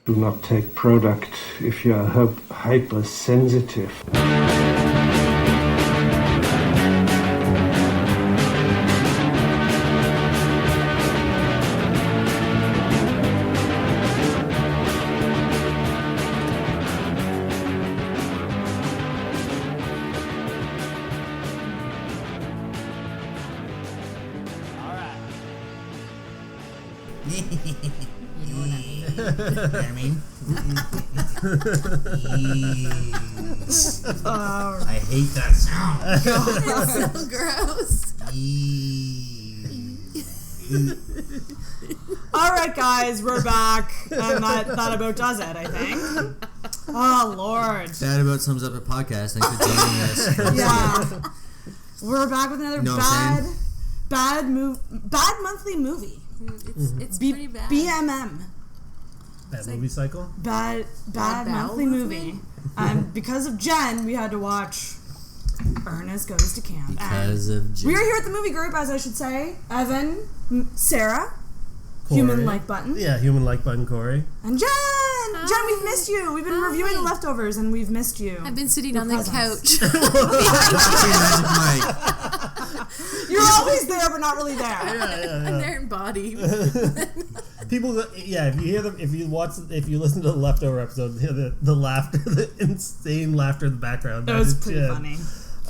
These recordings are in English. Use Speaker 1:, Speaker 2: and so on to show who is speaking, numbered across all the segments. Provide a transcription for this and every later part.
Speaker 1: Do not take product if you are hypersensitive.
Speaker 2: You know what I mean? I hate that sound.
Speaker 3: It's so gross.
Speaker 4: Alright guys, we're back. And that about does it, I think. Oh Lord.
Speaker 2: That about sums up the podcast. Thanks for joining us.
Speaker 4: Yeah. We're back with another bad monthly movie.
Speaker 3: It's pretty bad.
Speaker 4: BMM.
Speaker 5: Bad movie cycle?
Speaker 4: Bad monthly movie. Because of Jen, we had to watch Ernest Goes To Camp.
Speaker 2: Because of Jen.
Speaker 4: We are here at the movie group, as I should say. Evan, Sarah,
Speaker 5: Corey.
Speaker 4: Human Like Button.
Speaker 5: Yeah, Human Like Button Corey.
Speaker 4: And Jen! Hi. Jen, we've missed you. We've been reviewing The Leftovers, and we've missed you.
Speaker 3: I've been sitting on the couch.
Speaker 4: You're always there, but not really there.
Speaker 5: Yeah.
Speaker 3: I'm there in body.
Speaker 5: People, if you listen to the Leftover episode, hear the laughter, the insane laughter in the background.
Speaker 4: It was pretty funny.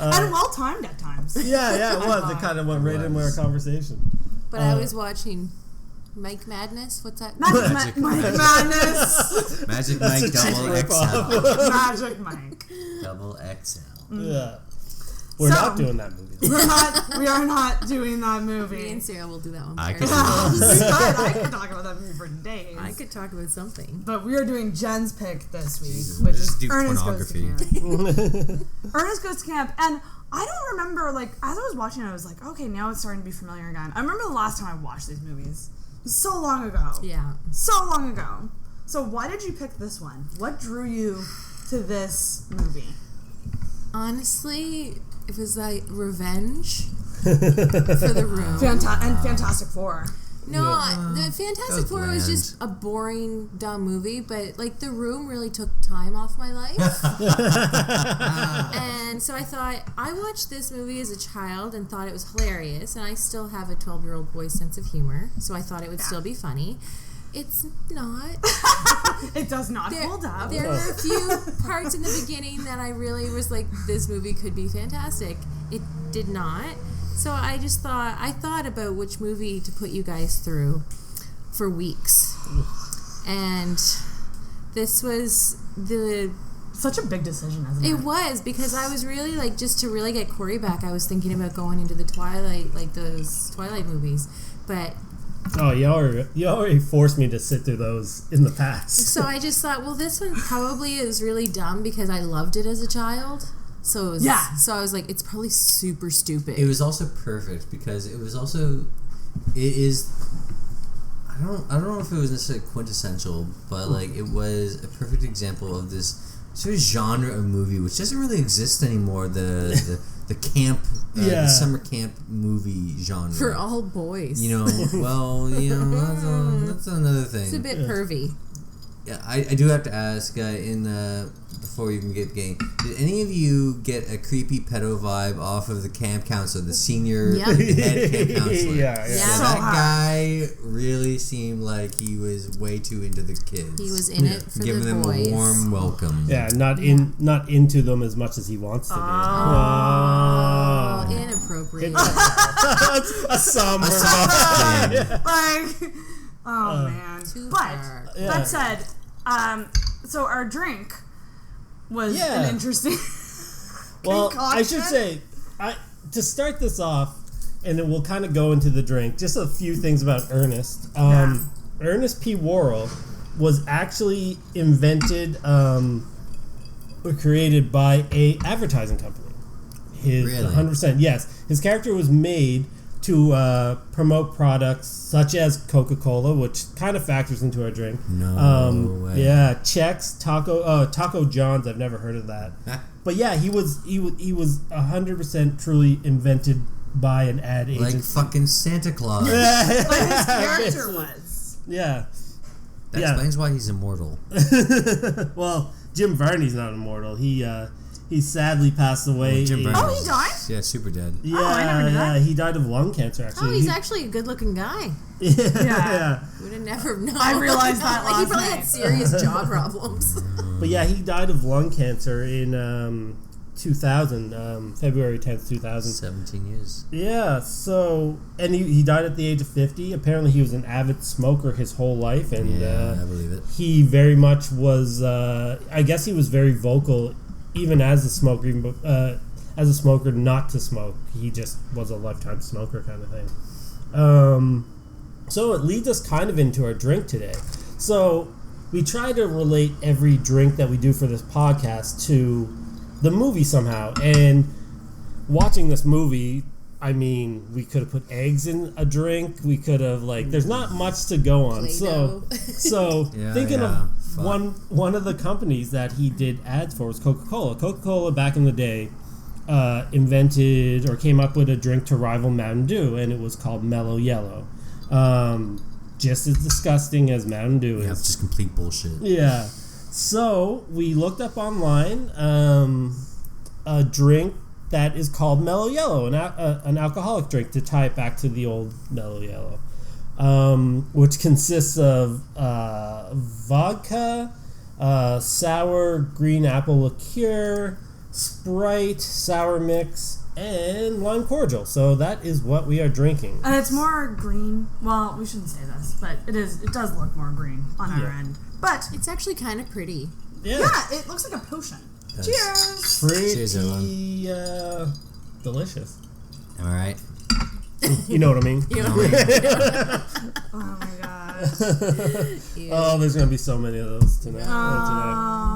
Speaker 4: And well timed at times.
Speaker 5: Yeah, it was. It kind of went right into our conversation.
Speaker 3: But I was watching Mike Madness. What's that?
Speaker 4: Magic Madness.
Speaker 2: Magic Mike Double XL.
Speaker 4: Magic Mike.
Speaker 2: Double XL.
Speaker 5: Yeah. We're not doing that movie.
Speaker 4: We are not doing that movie.
Speaker 3: Me and Sarah will do that one.
Speaker 2: I could
Speaker 4: I could talk about that movie for days.
Speaker 3: I could talk about something.
Speaker 4: But we are doing Jen's pick this week,
Speaker 2: Jesus,
Speaker 4: which
Speaker 2: just
Speaker 4: is
Speaker 2: do
Speaker 4: Ernest Goes To
Speaker 2: pornography.
Speaker 4: Camp. Ernest Goes To Camp, and I don't remember, like, as I was watching it, I was like, okay, now it's starting to be familiar again. I remember the last time I watched these movies. So long ago.
Speaker 3: Yeah.
Speaker 4: So long ago. So why did you pick this one? What drew you to this movie?
Speaker 3: Honestly, it was like revenge for The Room.
Speaker 4: And Fantastic Four.
Speaker 3: No, the Fantastic Four was just a boring, dumb movie, but like The Room really took time off my life. And so I thought, I watched this movie as a child and thought it was hilarious, and I still have a 12-year-old boy's sense of humor, so I thought it would still be funny. It's not.
Speaker 4: It does not hold up.
Speaker 3: There were a few parts in the beginning that I really was like, this movie could be fantastic. It did not. So I thought about which movie to put you guys through for weeks. And this was
Speaker 4: such a big decision, isn't it?
Speaker 3: It was, because I was really like, just to really get Corey back, I was thinking about going into the Twilight, like those Twilight movies. But
Speaker 5: oh, you already forced me to sit through those in the past.
Speaker 3: So I just thought, well, this one probably is really dumb because I loved it as a child. So it was, So I was like, it's probably super stupid.
Speaker 2: It was also perfect because it was also, it is, I don't know if it was necessarily quintessential, but like it was a perfect example of this sort of genre of movie which doesn't really exist anymore. The camp, the summer camp movie genre
Speaker 3: for all boys.
Speaker 2: You know, that's another thing.
Speaker 3: It's a bit pervy.
Speaker 2: Yeah, I do have to ask before you can get game. Did any of you get a creepy pedo vibe off of the camp counselor, the senior head camp counselor?
Speaker 5: Yeah.
Speaker 4: So
Speaker 2: that guy really seemed like he was way too into the kids.
Speaker 3: He was in it for
Speaker 2: giving
Speaker 3: the
Speaker 2: them
Speaker 3: boys.
Speaker 2: a warm welcome.
Speaker 5: Yeah, not into them as much as he wants to be.
Speaker 3: Oh, inappropriate.
Speaker 5: A somber
Speaker 4: Like, oh man. But that said, so our drink was an interesting
Speaker 5: Well,
Speaker 4: concoction.
Speaker 5: I should say, to start this off, and then we'll kind of go into the drink, just a few things about Ernest. Ernest P. Worrell was actually invented or created by a advertising company.
Speaker 2: Really?
Speaker 5: 100%, yes. His character was made to promote products such as Coca-Cola, which kind of factors into our drink.
Speaker 2: No way.
Speaker 5: Yeah, Chex, Taco John's. I've never heard of that. But yeah, he was 100% truly invented by an ad agency.
Speaker 2: Like fucking Santa Claus.
Speaker 4: But his character was.
Speaker 5: Yeah.
Speaker 2: That explains why he's immortal.
Speaker 5: Well, Jim Varney's not immortal. He sadly passed away.
Speaker 2: Jim Varney.
Speaker 4: Oh, he died?
Speaker 2: Yeah, super dead.
Speaker 5: Yeah,
Speaker 4: I never knew that.
Speaker 5: he died of lung cancer, actually.
Speaker 3: Oh, he's actually a good-looking guy.
Speaker 5: Yeah.
Speaker 3: Would have never known.
Speaker 4: I realized that
Speaker 3: Like,
Speaker 4: last
Speaker 3: he probably
Speaker 4: night.
Speaker 3: had serious jaw problems.
Speaker 5: But yeah, he died of lung cancer in 2000, February 10th, 2000.
Speaker 2: 17 years.
Speaker 5: Yeah, so, and he died at the age of 50. Apparently he was an avid smoker his whole life, and
Speaker 2: Yeah, I believe it.
Speaker 5: he very much was, I guess he was very vocal, even as a smoker, not to smoke. He just was a lifetime smoker kind of thing. So it leads us kind of into our drink today. So we try to relate every drink that we do for this podcast to the movie somehow. And watching this movie, I mean, we could have put eggs in a drink. We could have, like, there's not much to go on. So thinking of one of the companies that he did ads for was Coca-Cola. Coca-Cola back in the day invented or came up with a drink to rival Mountain Dew, and it was called Mellow Yellow. Just as disgusting as Mountain Dew is.
Speaker 2: Yeah, it's just complete bullshit.
Speaker 5: Yeah. So we looked up online a drink that is called Mellow Yellow, an alcoholic drink, to tie it back to the old Mellow Yellow, which consists of vodka, sour green apple liqueur, Sprite, sour mix, and lime cordial. So that is what we are drinking.
Speaker 4: And it's more green. Well, we shouldn't say this, but it does look more green on our end. But
Speaker 3: It's actually kind of pretty.
Speaker 5: Yeah.
Speaker 4: it looks like a potion.
Speaker 2: That's
Speaker 4: Cheers!
Speaker 5: Pretty
Speaker 2: Cheers,
Speaker 5: delicious.
Speaker 2: Am I right?
Speaker 5: You know what I mean?
Speaker 3: You know?
Speaker 4: Oh my gosh.
Speaker 5: Oh, there's going to be so many of those tonight.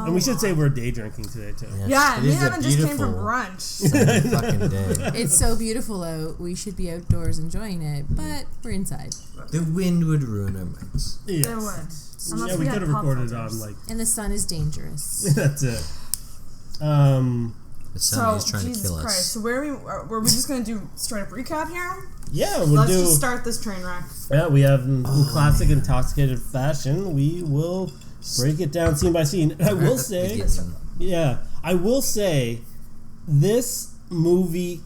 Speaker 5: And we should say we're day drinking today, too.
Speaker 4: Yeah,
Speaker 2: It
Speaker 4: me
Speaker 2: is
Speaker 4: and
Speaker 2: a
Speaker 4: Evan just came from
Speaker 2: beautiful
Speaker 4: brunch.
Speaker 2: sunny fucking day.
Speaker 3: It's so beautiful out. We should be outdoors enjoying it, but we're inside.
Speaker 2: The wind would ruin our mics.
Speaker 5: Yes.
Speaker 4: It would. Unless
Speaker 5: Yeah, we
Speaker 4: had
Speaker 5: could have
Speaker 4: pop
Speaker 5: recorded
Speaker 4: filters.
Speaker 5: on, like,
Speaker 3: And the sun is dangerous.
Speaker 5: that's it.
Speaker 2: The sun
Speaker 4: So,
Speaker 2: is trying
Speaker 4: Jesus
Speaker 2: to kill
Speaker 4: Christ.
Speaker 2: us.
Speaker 4: So were we just going to do straight up recap here?
Speaker 5: Yeah,
Speaker 4: Let's just start this train wreck.
Speaker 5: Yeah, we have in classic intoxicated fashion. We will break it down scene by scene. And I will say, I will say, this movie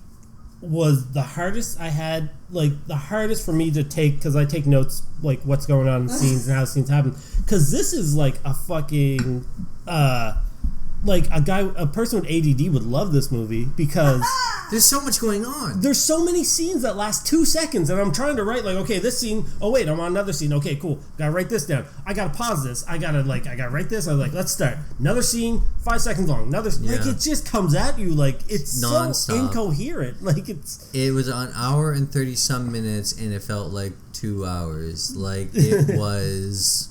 Speaker 5: was the hardest I had, like, the hardest for me to take, because I take notes, like, what's going on in scenes and how scenes happen. Because this is, like, a fucking, like, a person with ADD would love this movie, because
Speaker 2: There's so much going on.
Speaker 5: there's so many scenes that last 2 seconds, and I'm trying to write, like, okay, this scene, oh wait, I'm on another scene, okay, cool, gotta write this down, I gotta pause this, I gotta write this, I'm like, let's start, another scene, 5 seconds long, like, it just comes at you, like, it's
Speaker 2: Non-stop.
Speaker 5: so incoherent, like,
Speaker 2: It was an hour and 30 some minutes, and it felt like 2 hours. Like, it was.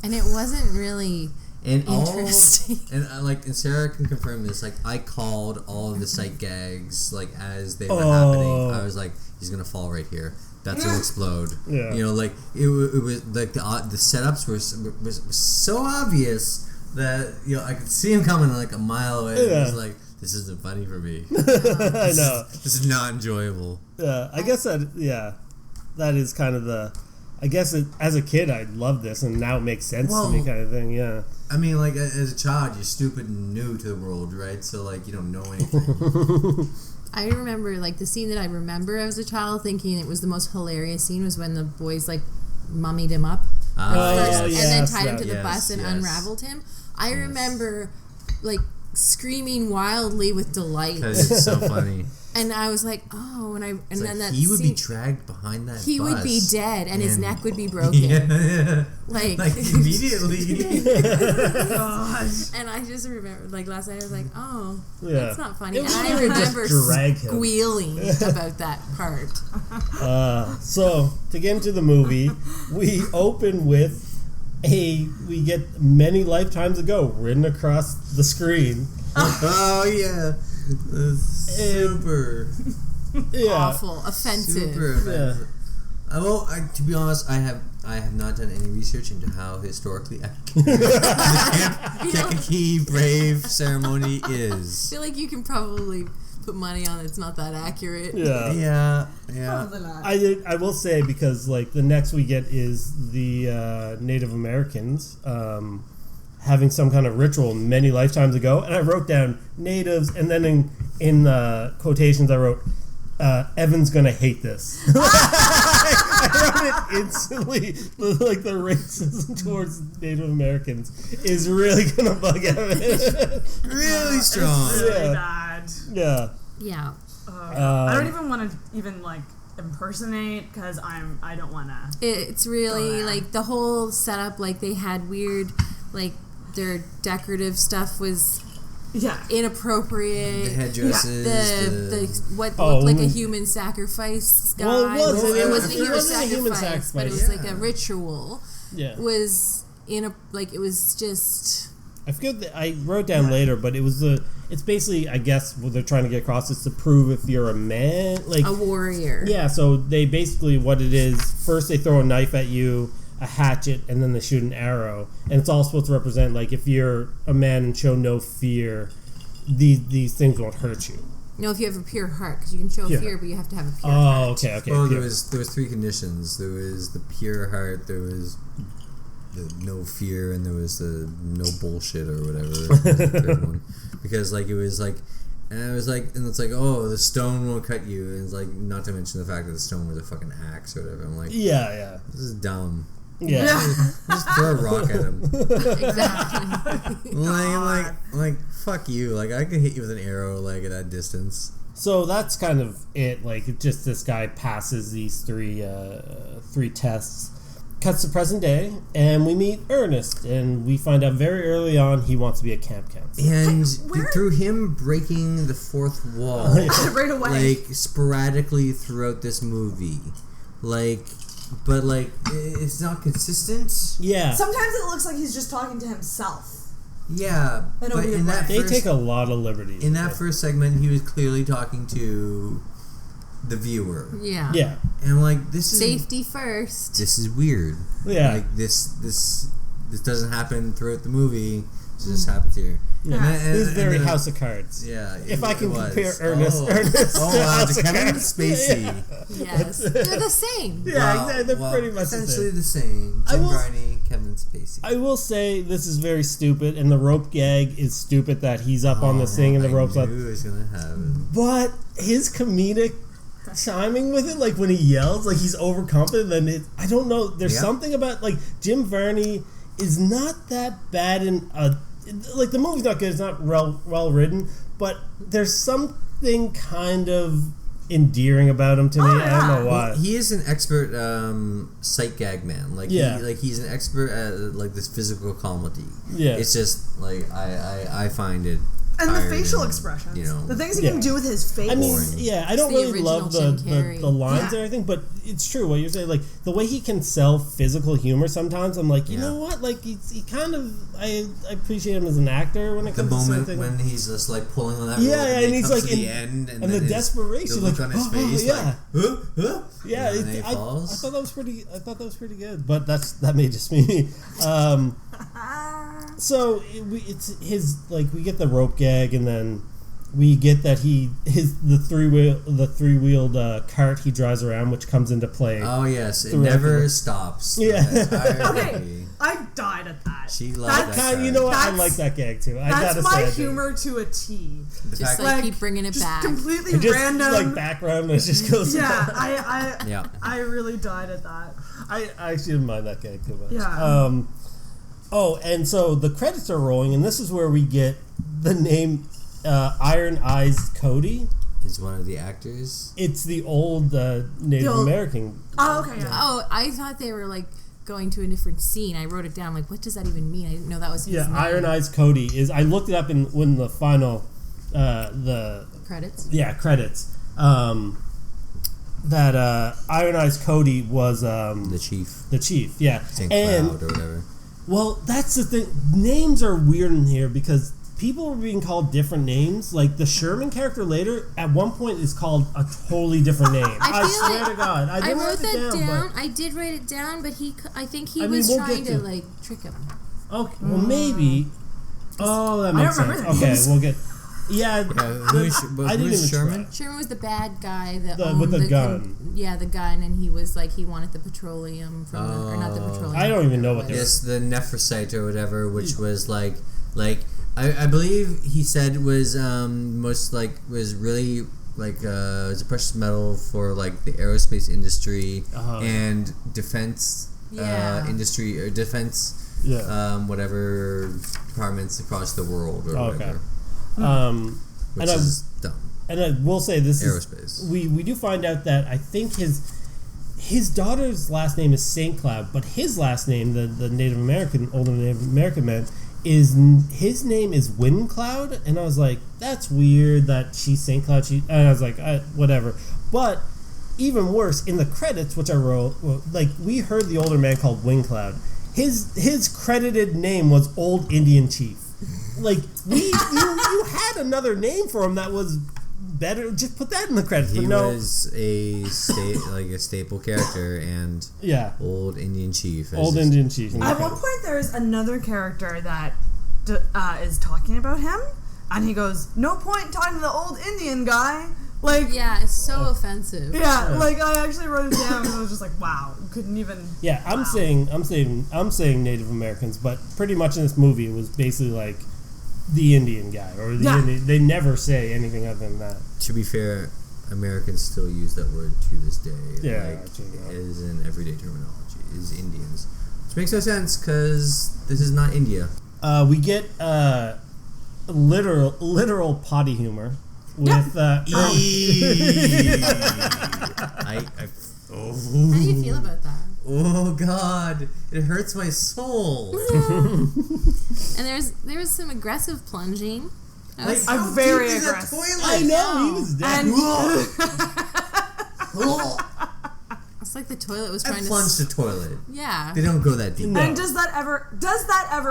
Speaker 3: And it wasn't really
Speaker 2: And
Speaker 3: interesting.
Speaker 2: and Sarah can confirm this. Like, I called all of the sight gags, like, as they were happening. I was like, he's gonna fall right here. That's gonna explode.
Speaker 5: Yeah.
Speaker 2: You know, like it was like the setups was so obvious that, you know, I could see him coming like a mile away.
Speaker 5: Yeah.
Speaker 2: It was like, this isn't funny for me.
Speaker 5: I know.
Speaker 2: This is not enjoyable.
Speaker 5: Yeah, I guess that is kind of the. I guess as a kid I loved this, and now it makes sense to me, kind of thing. Yeah.
Speaker 2: I mean, like, as a child, you're stupid and new to the world, right? So, like, you don't know anything.
Speaker 3: I remember, like, the scene that I remember as a child thinking it was the most hilarious scene was when the boys, like, mummied him up first, and then tied him to the bus and unraveled him. I remember, like, screaming wildly with delight.
Speaker 2: Because it's so funny.
Speaker 3: And I was like, oh, and then that
Speaker 2: he would
Speaker 3: scene,
Speaker 2: be dragged behind that
Speaker 3: he
Speaker 2: bus.
Speaker 3: would be dead, and his neck would be broken.
Speaker 2: Yeah.
Speaker 3: Like
Speaker 2: immediately.
Speaker 3: And I just remember, like, last night I was like, oh,
Speaker 5: Yeah.
Speaker 3: that's not funny. And
Speaker 5: was
Speaker 3: I
Speaker 5: weird to
Speaker 3: remember
Speaker 5: drag him.
Speaker 3: squealing about that part.
Speaker 5: So to get into the movie, we open with we get Many Lifetimes Ago written across the screen.
Speaker 2: Oh yeah. Super.
Speaker 5: Yeah.
Speaker 3: Awful, offensive.
Speaker 2: Super offensive. Well, to be honest, I have not done any research into how historically accurate the Kankakee Brave ceremony
Speaker 3: I
Speaker 2: is.
Speaker 3: feel like you can probably put money on it's not that accurate.
Speaker 2: Yeah.
Speaker 4: Probably not.
Speaker 5: I will say, because like the next we get is the Native Americans having some kind of ritual many lifetimes ago, and I wrote down natives, and then in quotations I wrote, Evan's gonna hate this. I wrote it instantly. Like the racism towards Native Americans is really gonna bug Evan.
Speaker 2: Really strong.
Speaker 4: It's really bad.
Speaker 5: Yeah.
Speaker 3: Yeah.
Speaker 4: I don't even want to impersonate because I don't want to.
Speaker 3: It's really like the whole setup. Like they had weird, like their decorative stuff was inappropriate.
Speaker 2: The headdresses.
Speaker 3: The what looked like a human sacrifice guy.
Speaker 5: Well, it
Speaker 3: wasn't a human sacrifice, but it was like a
Speaker 2: Yeah.
Speaker 3: ritual.
Speaker 5: Yeah.
Speaker 3: Was it was just.
Speaker 5: I forget that I wrote down later, but it's basically, I guess, what they're trying to get across is to prove if you're a man, like
Speaker 3: A warrior.
Speaker 5: Yeah, so they basically, what it is, first they throw a knife at you, a hatchet, and then they shoot an arrow, and it's all supposed to represent, like, if you're a man and show no fear, these things won't hurt you.
Speaker 3: No, if you have a pure heart, because you can show fear, but you have to have a pure
Speaker 5: Oh,
Speaker 3: heart.
Speaker 5: okay.
Speaker 2: Well,
Speaker 5: pure.
Speaker 2: there was 3 conditions. There was the pure heart, there was the no fear, and there was the no bullshit or whatever. The third one. Because like it was like, and I was like, and it's like, oh, the stone won't cut you, and it's like, not to mention the fact that the stone was a fucking axe or whatever. I'm like,
Speaker 5: Yeah.
Speaker 2: this is dumb.
Speaker 5: Yeah.
Speaker 2: Just throw a rock at him.
Speaker 3: Exactly.
Speaker 2: like fuck you. Like I can hit you with an arrow like at that distance.
Speaker 5: So that's kind of it. Like, it just this guy passes these three tests. Cuts to present day, and we meet Ernest, and we find out very early on he wants to be a camp counselor.
Speaker 2: And
Speaker 4: Where-
Speaker 2: through him breaking the fourth wall,
Speaker 4: Right away.
Speaker 2: like sporadically throughout this movie, but it's not consistent.
Speaker 5: Yeah.
Speaker 4: Sometimes it looks like he's just talking to himself.
Speaker 2: Yeah,
Speaker 4: In a
Speaker 2: but
Speaker 4: weird
Speaker 2: in that
Speaker 5: They
Speaker 2: first,
Speaker 5: take a lot of liberties.
Speaker 2: in that first segment, he was clearly talking to the viewer,
Speaker 3: Yeah.
Speaker 5: Yeah.
Speaker 2: and I'm like, this is
Speaker 3: Safety first.
Speaker 2: This is weird.
Speaker 5: Yeah.
Speaker 2: Like this doesn't happen throughout the movie. It just happens here.
Speaker 5: Yeah.
Speaker 2: And
Speaker 5: This is very
Speaker 2: then-
Speaker 5: House of Cards.
Speaker 2: Yeah.
Speaker 5: If I can
Speaker 2: it was.
Speaker 5: compare Ernest
Speaker 2: Oh,
Speaker 5: to
Speaker 2: wow,
Speaker 5: House
Speaker 2: to
Speaker 5: of
Speaker 2: Kevin
Speaker 5: Cards.
Speaker 2: Spacey.
Speaker 3: Yes. They're the same.
Speaker 5: Yeah,
Speaker 2: Well,
Speaker 5: exactly. They're pretty much
Speaker 2: essentially
Speaker 5: the
Speaker 2: the same.
Speaker 5: I
Speaker 2: Jim
Speaker 5: will-
Speaker 2: Varney, Kevin Spacey.
Speaker 5: I will say this is very stupid, and the rope gag is stupid that he's up on this thing and the rope's
Speaker 2: I
Speaker 5: up.
Speaker 2: knew he was gonna have it.
Speaker 5: But his comedic chiming with it, like when he yells, like he's overconfident, and I don't know. There's
Speaker 2: Yeah.
Speaker 5: something about, like, Jim Varney is not that bad in like, the movie's not good. It's not well written, but there's something kind of endearing about him to me. I don't know why.
Speaker 2: Well, he is an expert sight gag man. Like
Speaker 5: Yeah.
Speaker 2: he's an expert at like this physical comedy.
Speaker 5: Yeah.
Speaker 2: It's just like I find it.
Speaker 4: And the
Speaker 2: tiring
Speaker 4: facial
Speaker 2: and,
Speaker 4: expressions.
Speaker 2: you know.
Speaker 4: The things he
Speaker 5: Yeah.
Speaker 4: can do with his face.
Speaker 5: I mean,
Speaker 2: boring.
Speaker 5: yeah, I don't
Speaker 3: the
Speaker 5: really
Speaker 3: original
Speaker 5: love
Speaker 3: Jim
Speaker 5: the
Speaker 3: Carrey.
Speaker 5: lines
Speaker 4: Yeah.
Speaker 5: and everything, but it's true what you're saying. Like, the way he can sell physical humor sometimes, I'm like, you know what? Like, he kind of, I appreciate him as an actor when it
Speaker 2: The
Speaker 5: comes to
Speaker 2: moment
Speaker 5: certain
Speaker 2: when he's just like pulling on that
Speaker 5: Yeah,
Speaker 2: rope
Speaker 5: yeah,
Speaker 2: and
Speaker 5: and
Speaker 2: he
Speaker 5: he's
Speaker 2: comes
Speaker 5: like
Speaker 2: to the
Speaker 5: in-
Speaker 2: end
Speaker 5: and
Speaker 2: then
Speaker 5: the
Speaker 2: his-
Speaker 5: desperation,
Speaker 2: the look
Speaker 5: like,
Speaker 2: on his
Speaker 5: oh,
Speaker 2: face,
Speaker 5: yeah.
Speaker 2: like, huh?
Speaker 5: Yeah,
Speaker 2: and then he
Speaker 5: I
Speaker 2: falls.
Speaker 5: thought that was pretty. I thought that was pretty good, but that may just be me. So it's his, like, we get the rope gag, and then we get that the three wheeled cart he drives around, which comes into play.
Speaker 2: Oh yes, it
Speaker 5: Throughout
Speaker 2: never
Speaker 5: the-
Speaker 2: stops.
Speaker 5: Yeah.
Speaker 2: The entire
Speaker 4: Okay,
Speaker 2: movie.
Speaker 4: I died at that.
Speaker 2: She loved that.
Speaker 5: Kind, you know what? I
Speaker 4: That's-
Speaker 5: like that gag too. I
Speaker 4: That's
Speaker 5: gotta
Speaker 4: my
Speaker 5: say, I do.
Speaker 4: humor to a T.
Speaker 2: The
Speaker 3: Just
Speaker 2: fact
Speaker 3: like keep bringing it
Speaker 4: Just
Speaker 3: back.
Speaker 4: completely
Speaker 5: It just
Speaker 4: random.
Speaker 5: like background, and it just goes.
Speaker 4: Yeah,
Speaker 2: Yeah.
Speaker 4: I really died at that.
Speaker 5: I actually didn't mind that gag too much.
Speaker 4: Yeah.
Speaker 5: Oh, and so the credits are rolling, and this is where we get the name Iron Eyes Cody.
Speaker 2: is one of the actors.
Speaker 5: It's the old Native
Speaker 4: old-
Speaker 5: American.
Speaker 4: Oh, okay, yeah.
Speaker 3: Oh, I thought they were like going to a different scene. I wrote it down. Like, what does that even mean? I didn't know that was his
Speaker 5: Yeah,
Speaker 3: name.
Speaker 5: Iron Eyes Cody is. I looked it up when the final the
Speaker 3: Credits.
Speaker 5: credits. That Iron Eyes Cody was
Speaker 2: The chief.
Speaker 5: the chief. Yeah,
Speaker 2: St.
Speaker 5: and
Speaker 2: Cloud or whatever.
Speaker 5: well, that's the thing. Names are weird in here because people were being called different names. Like the Sherman character later, at one point, is called a totally different name. I
Speaker 3: feel
Speaker 5: swear
Speaker 3: like-
Speaker 5: to God, I didn't
Speaker 3: wrote
Speaker 5: write
Speaker 3: that
Speaker 5: it down.
Speaker 3: I did write it down, but I think he
Speaker 5: I mean,
Speaker 3: was
Speaker 5: we'll
Speaker 3: trying
Speaker 5: get
Speaker 3: to
Speaker 5: to-
Speaker 3: like trick him.
Speaker 5: But okay, well maybe. Oh, that
Speaker 4: I
Speaker 5: makes
Speaker 4: don't
Speaker 5: sense.
Speaker 4: remember the
Speaker 5: Okay,
Speaker 4: names.
Speaker 5: we'll get. Yeah,
Speaker 2: Who's Sherman?
Speaker 3: Sherman was the bad guy
Speaker 5: with the gun.
Speaker 3: The gun, and he was like, he wanted the petroleum from or not the petroleum.
Speaker 5: I don't even know what
Speaker 2: Yes, the nephrosite or whatever, which was like I believe he said was was really like it's a precious metal for like the aerospace industry and defense industry or defense whatever departments across the world or whatever. Which is dumb.
Speaker 5: And I will say this
Speaker 2: aerospace.
Speaker 5: We do find out that I think his daughter's last name is St. Cloud, but his last name, the older Native American man, his name is Wind Cloud, and I was like, that's weird that she's St. Cloud. And I was like, whatever. But even worse, in the credits, which I wrote, like we heard the older man called Wind Cloud. His credited name was Old Indian Chief. Like you had another name for him that was better. Just put that in the credits.
Speaker 2: He was a staple character and Old Indian Chief.
Speaker 5: Indian Chief.
Speaker 4: At one point, there's another character that is talking about him, and he goes, "No point talking to the old Indian guy." Like,
Speaker 3: yeah, it's so offensive.
Speaker 4: Yeah, like I actually wrote it down, and I was just like, "Wow, couldn't even."
Speaker 5: Yeah, I'm saying Native Americans, but pretty much in this movie, it was basically like the Indian guy or the Indian. They never say anything other than that.
Speaker 2: To be fair, Americans still use that word to this day.
Speaker 5: Yeah,
Speaker 2: as in everyday terminology, is Indians, which makes no sense because this is not India.
Speaker 5: We get literal potty humor with.
Speaker 3: How do you feel about that?
Speaker 2: Oh God, it hurts my soul.
Speaker 3: And there was some aggressive plunging.
Speaker 4: I'm very aggressive.
Speaker 5: I know, he was dead.
Speaker 3: It's like the toilet was trying to
Speaker 2: plunge the toilet.
Speaker 3: Yeah.
Speaker 2: They don't go that deep.
Speaker 4: No. And does that ever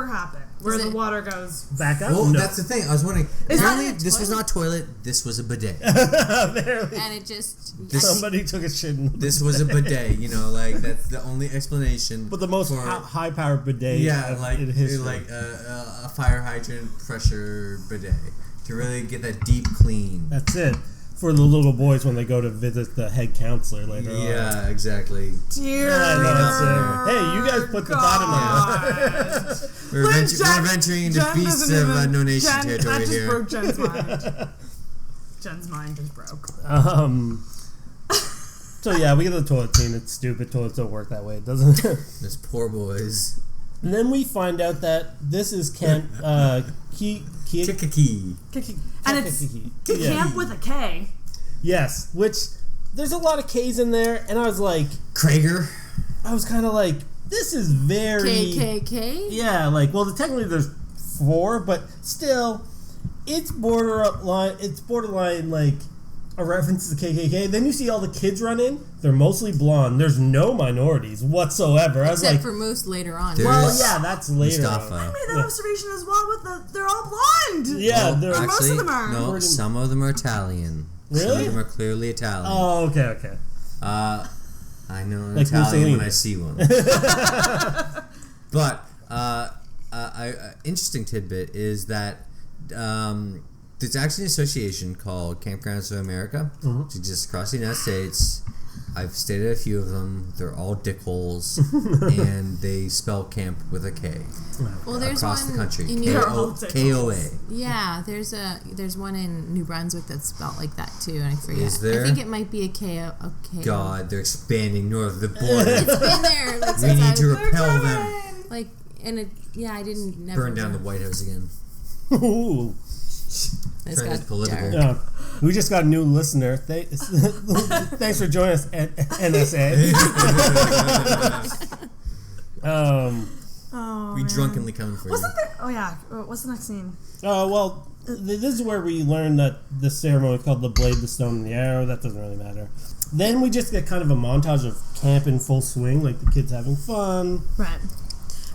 Speaker 4: happen? Where the water goes
Speaker 5: back up?
Speaker 2: Well,
Speaker 5: no.
Speaker 2: That's the thing. I was wondering. Apparently, this was not a toilet. This was a bidet.
Speaker 3: And it just...
Speaker 5: Somebody took a shit in
Speaker 2: this was a bidet. You know, like, that's the only explanation.
Speaker 5: But the most high-powered bidet in history.
Speaker 2: Like a fire hydrant pressure bidet. To really get that deep clean.
Speaker 5: That's it. For the little boys when they go to visit the head counselor later on.
Speaker 2: Yeah, exactly.
Speaker 4: Dear
Speaker 5: hey, you guys put the bottom on.
Speaker 2: We're venturing into beasts of no nation territory
Speaker 4: that just
Speaker 2: here.
Speaker 4: broke Jen's mind. Jen's mind just broke.
Speaker 5: So yeah, we get the toilet scene. It's stupid. Toilets don't work that way. It doesn't.
Speaker 2: Those poor boys.
Speaker 5: And then we find out that this is Camp
Speaker 2: Kikiki.
Speaker 4: And it's Camp with a K.
Speaker 5: Yes, which there's a lot of K's in there, and I was like...
Speaker 2: Krager?
Speaker 5: I was kind of like, this is very...
Speaker 3: KKK?
Speaker 5: Yeah, like, well, technically there's 4, but still, it's borderline, like, a reference to the KKK. Then you see all the kids run in. They're mostly blonde. There's no minorities whatsoever.
Speaker 3: Except for Moose later on.
Speaker 5: Well, yeah, that's later
Speaker 2: Mustafa.
Speaker 5: on.
Speaker 4: I made that observation as well with they're all blonde.
Speaker 5: Yeah,
Speaker 2: actually,
Speaker 4: most of them are.
Speaker 2: No, some of them are Italian.
Speaker 5: Really?
Speaker 2: Some of them are clearly Italian.
Speaker 5: Oh, okay.
Speaker 2: I know an
Speaker 5: like
Speaker 2: Italian
Speaker 5: Mussolini.
Speaker 2: when I see one. But interesting tidbit is that there's actually an association called Campgrounds of America, which exists across the United States. I've stayed at a few of them. They're all dickholes, and they spell camp with a K.
Speaker 3: Well, there's
Speaker 2: across
Speaker 3: one
Speaker 2: the country.
Speaker 3: in
Speaker 2: K-O-A.
Speaker 3: Yeah, there's one in New Brunswick that's spelled like that too, and I forget.
Speaker 2: Is there?
Speaker 3: I think it might be a K.
Speaker 2: God, they're expanding north of the border.
Speaker 3: It's been there. Like,
Speaker 2: we need to repel them.
Speaker 3: Like, and I didn't never
Speaker 2: burn down the White House again.
Speaker 5: Ooh.
Speaker 3: It's got
Speaker 2: political.
Speaker 5: Yeah. We just got a new listener. Thanks for joining us at NSA.
Speaker 2: We drunkenly coming for you.
Speaker 4: Oh yeah. What's the next scene?
Speaker 5: Well, this is where we learn that the ceremony called the Blade, the Stone, and the Arrow. That doesn't really matter. Then we just get kind of a montage of camp in full swing, like the kids having fun.
Speaker 4: Right.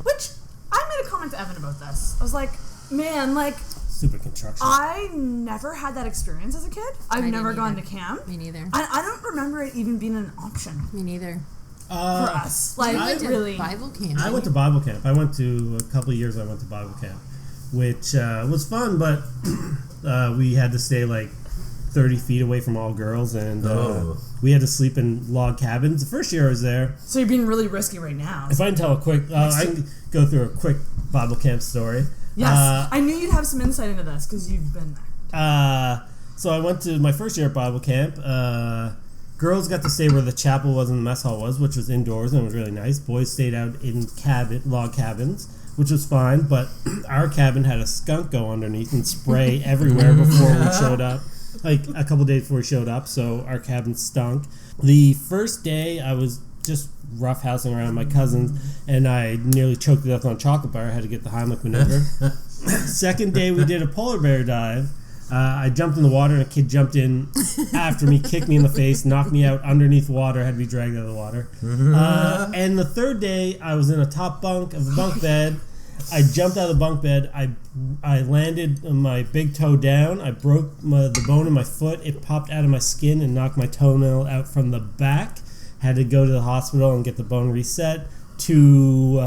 Speaker 4: Which I made a comment to Evan about this. I was like, man, like.
Speaker 5: Stupid construction.
Speaker 4: I never had that experience as a kid. I've never gone to camp.
Speaker 3: Me neither.
Speaker 4: I don't remember it even being an option.
Speaker 3: Me neither.
Speaker 4: For us. Like,
Speaker 3: I went to
Speaker 4: really.
Speaker 3: Bible camp.
Speaker 5: I went to Bible camp. I went to a couple of years. I went to Bible camp, which was fun. But We had to stay like 30 feet away from all girls, and we had to sleep in log cabins. The first year I was there.
Speaker 4: So you're being really risky right now.
Speaker 5: If I can tell a quick, I can go through a quick Bible camp story.
Speaker 4: Yes, I knew you'd have some insight into this because you've been there.
Speaker 5: So I went to my first year at Bible camp. Girls got to stay where the chapel was and the mess hall was, which was indoors and it was really nice. Boys stayed out in log cabins, which was fine, but our cabin had a skunk go underneath and spray everywhere before we showed up. Like a couple days before we showed up, so our cabin stunk. The first day I was just roughhousing around my cousins, and I nearly choked to death on a chocolate bar. I had to get the Heimlich maneuver. Second day we did a polar bear dive. I jumped in the water, and a kid jumped in after me, kicked me in the face, knocked me out underneath water, had to be dragged out of the water. And the third day, I was in a top bunk of a bunk bed. I jumped out of the bunk bed. I landed my big toe down. I broke the bone in my foot. It popped out of my skin and knocked my toenail out from the back. Had to go to the hospital and get the bone reset. Two